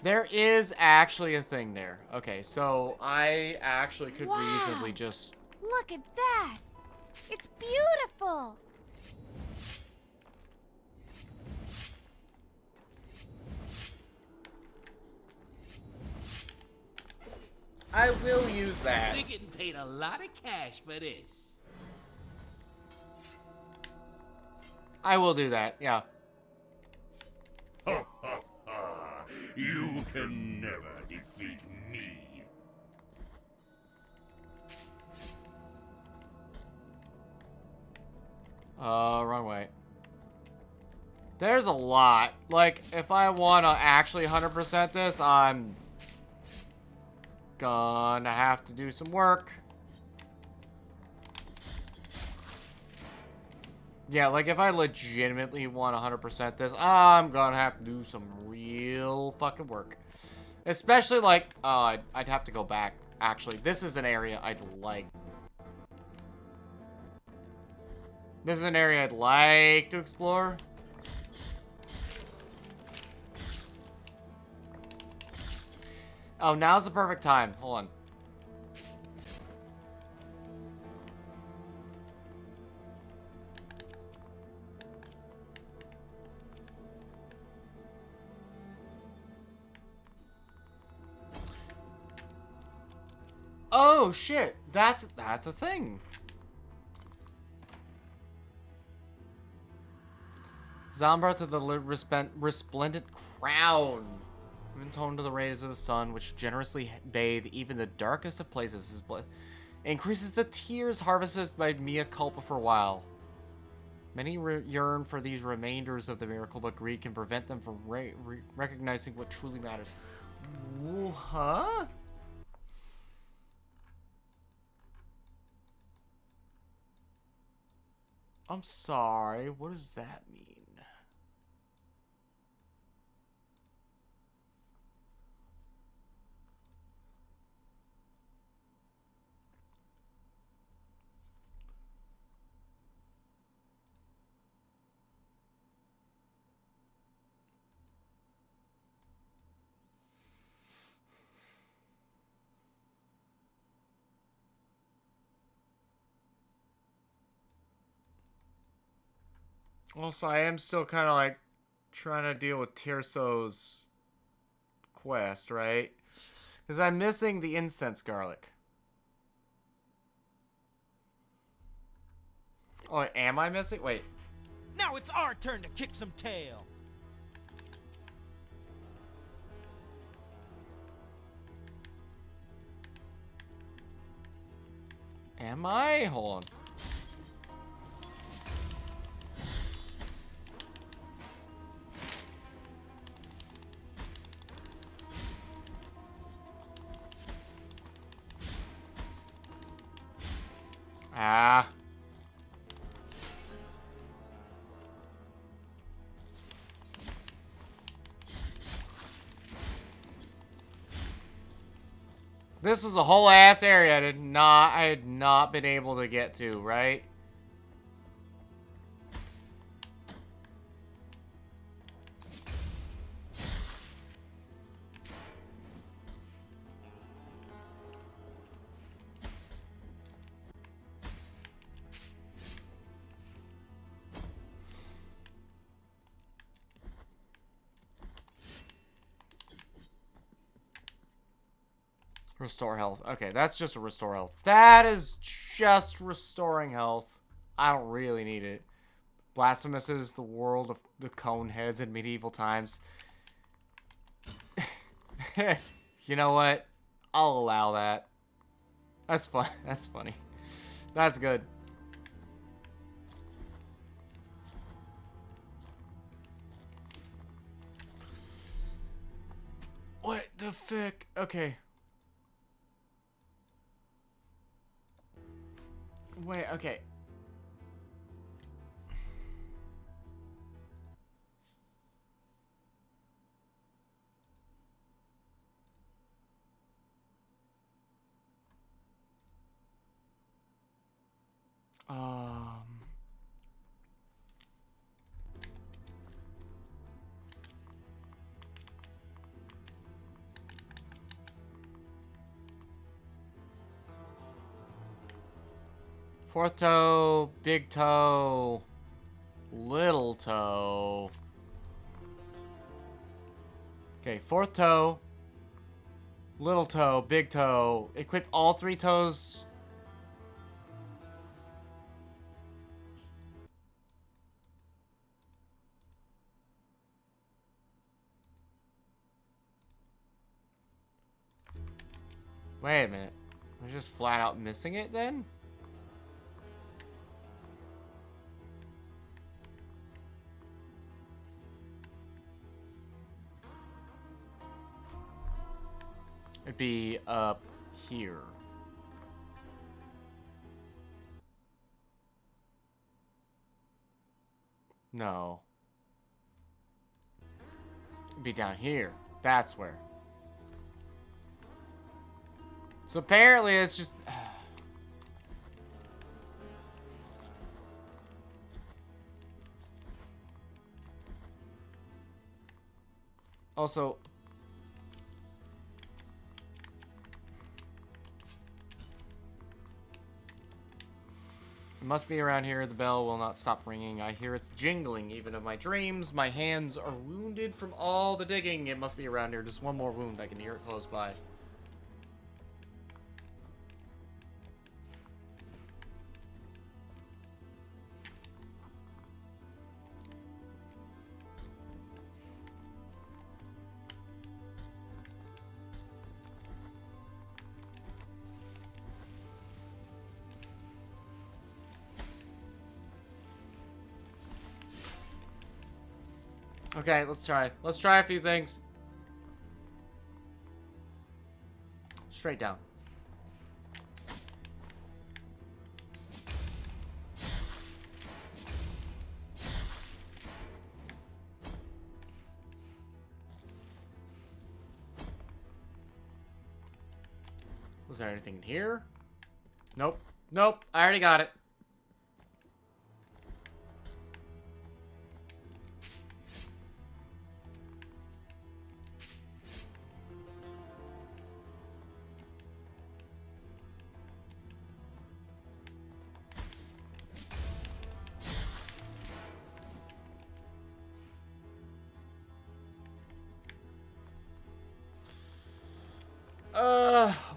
There is actually a thing there. Okay, so I actually could reasonably just... Look at that! It's beautiful! I will use that. They're getting paid a lot of cash for this. I will do that, yeah. You can never defeat me. Wrong way. There's a lot. Like, if I want to actually 100% this, I'm gonna have to do some work. Yeah, like, if I legitimately want 100% this, I'm gonna have to do some real fucking work. Especially, like, I'd have to go back. Actually, this is an area I'd like. This is an area I'd like to explore. Oh, now's the perfect time. Hold on. Oh shit, that's a thing. Zombra to the resplendent crown. Even toned to the rays of the sun, which generously bathe even the darkest of places. His blood increases the tears harvested by mea culpa for a while. Many yearn for these remainders of the miracle, but greed can prevent them from recognizing what truly matters. Huh? I'm sorry, what does that mean? Also, I am still kind of like trying to deal with Tirso's quest, right? Because I'm missing the incense garlic. Oh, am I missing? Wait. Now it's our turn to kick some tail. Am I? Hold on. Ah. This was a whole ass area I had not been able to get to, right? Restore health. Okay, that's just a restore health. That is just restoring health. I don't really need it. Blasphemous is the world of the cone heads in medieval times. You know what? I'll allow that. That's fun. That's funny. That's good. What the fuck? Okay. Wait, okay. Um... Fourth toe, big toe, little toe. Okay, fourth toe, little toe, big toe. Equip all 3 toes. Wait a minute. I'm just flat out missing it then? It'd be up here. No. It'd be down here. That's where. So apparently it's just... Also... It must be around here. The bell will not stop ringing. I hear its jingling even in my dreams. My hands are wounded from all the digging. It must be around here. Just one more wound. I can hear it close by. Okay, let's try. Let's try a few things. Straight down. Was there anything in here? Nope. Nope. I already got it.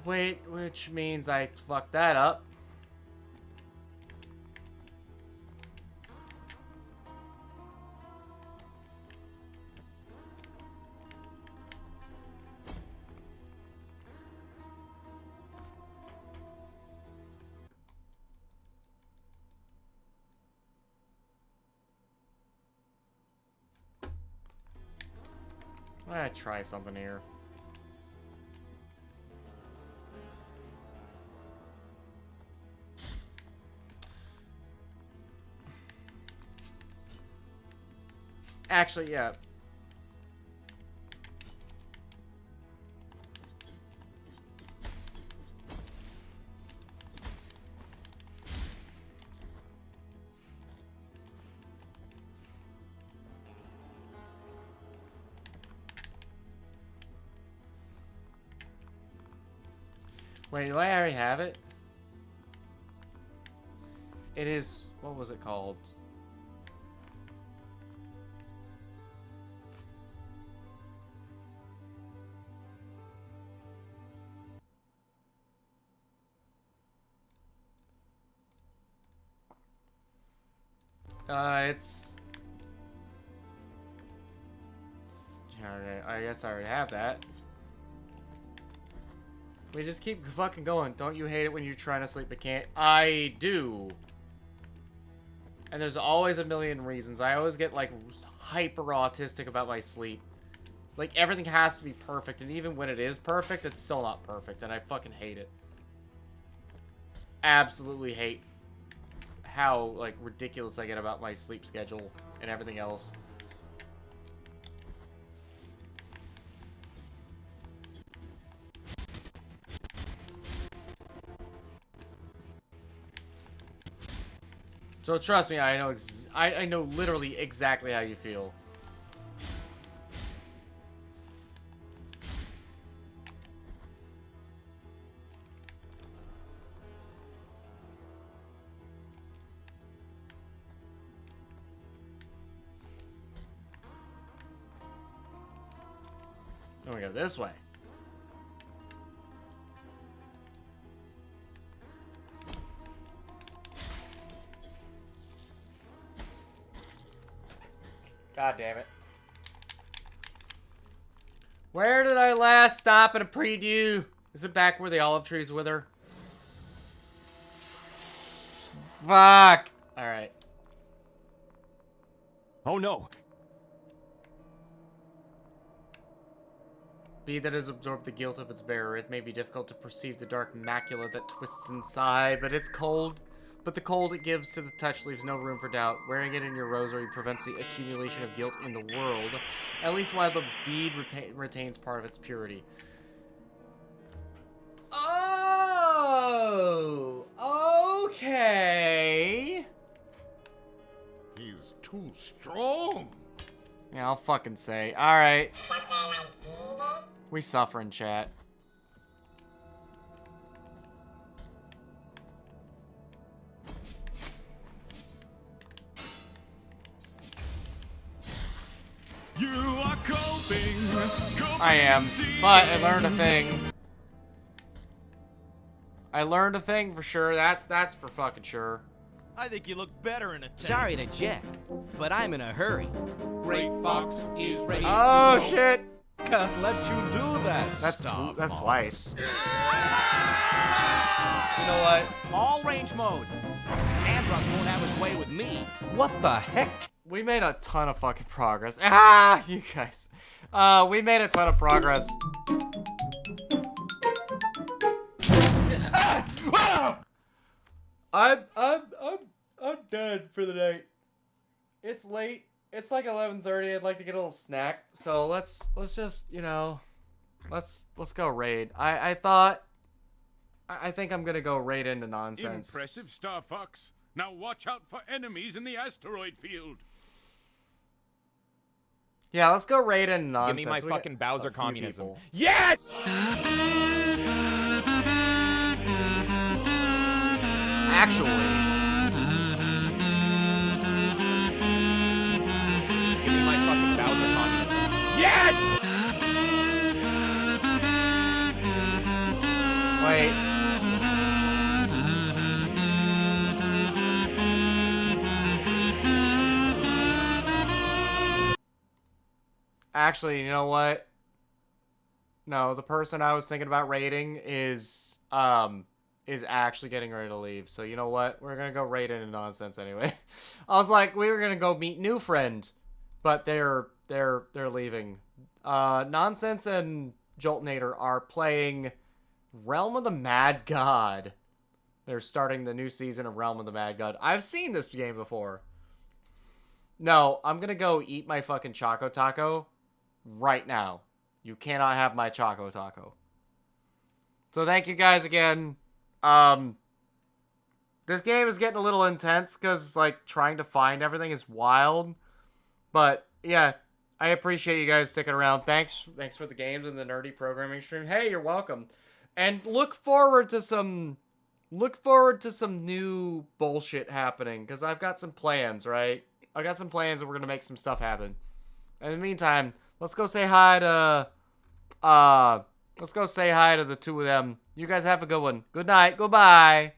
Wait, which means I fucked that up. I'm gonna try something here. Actually, yeah. Wait, do I already have it? It is... What was it called? It's... Okay, I guess I already have that. We just keep fucking going. Don't you hate it when you're trying to sleep but can't? I do. And there's always a million reasons. I always get, like, hyper autistic about my sleep. Like, everything has to be perfect, and even when it is perfect, it's still not perfect, and I fucking hate it. Absolutely hate how, like, ridiculous I get about my sleep schedule and everything else. So trust me, I know literally exactly how you feel. I'm gonna go this way. God damn it. Where did I last stop in a preview? Is it back where the olive trees wither? Fuck! Alright. Oh no! Be that has absorbed the guilt of its bearer, it may be difficult to perceive the dark macula that twists inside, but it's cold. But the cold it gives to the touch leaves no room for doubt. Wearing it in your rosary prevents the accumulation of guilt in the world, at least while the bead retains part of its purity. Oh! Okay! He's too strong. Yeah, I'll fucking say. Alright. We suffer in chat. You are coping. I am, but I learned a thing. I learned a thing for sure. That's for fucking sure. I think you look better in a tank. Sorry to jet, but I'm in a hurry. Great Fox is ready. Oh shit! Can't let you do that. That's twice. You know what? All range mode. Androx won't have his way with me. What the heck? We made a ton of fucking progress. Ah, you guys. We made a ton of progress. I'm dead for the night. It's late. It's like 11:30. I'd like to get a little snack. So let's just, you know, let's go raid. I think I'm gonna go raid into nonsense. Impressive, Star Fox. Now watch out for enemies in the asteroid field. Yeah, let's go raid into nonsense. Give me my fucking Bowser communism. People. Yes! Actually. Give me my fucking Bowser communism. Yes! Wait. Actually, you know what? No, the person I was thinking about raiding is actually getting ready to leave. So you know what? We're gonna go raid into nonsense anyway. I was like, we were gonna go meet new friend, but they're leaving. Nonsense and Joltnator are playing Realm of the Mad God. They're starting the new season of Realm of the Mad God. I've seen this game before. No, I'm gonna go eat my fucking Choco Taco right now. You cannot have my Choco Taco. So thank you guys again. This game is getting a little intense because, like, trying to find everything is wild. But, yeah, I appreciate you guys sticking around. Thanks for the games and the nerdy programming stream. Hey, you're welcome. And look forward to some new bullshit happening, because I've got some plans, right? I've got some plans and we're going to make some stuff happen. And in the meantime, let's go say hi to, the two of them. You guys have a good one. Good night. Goodbye.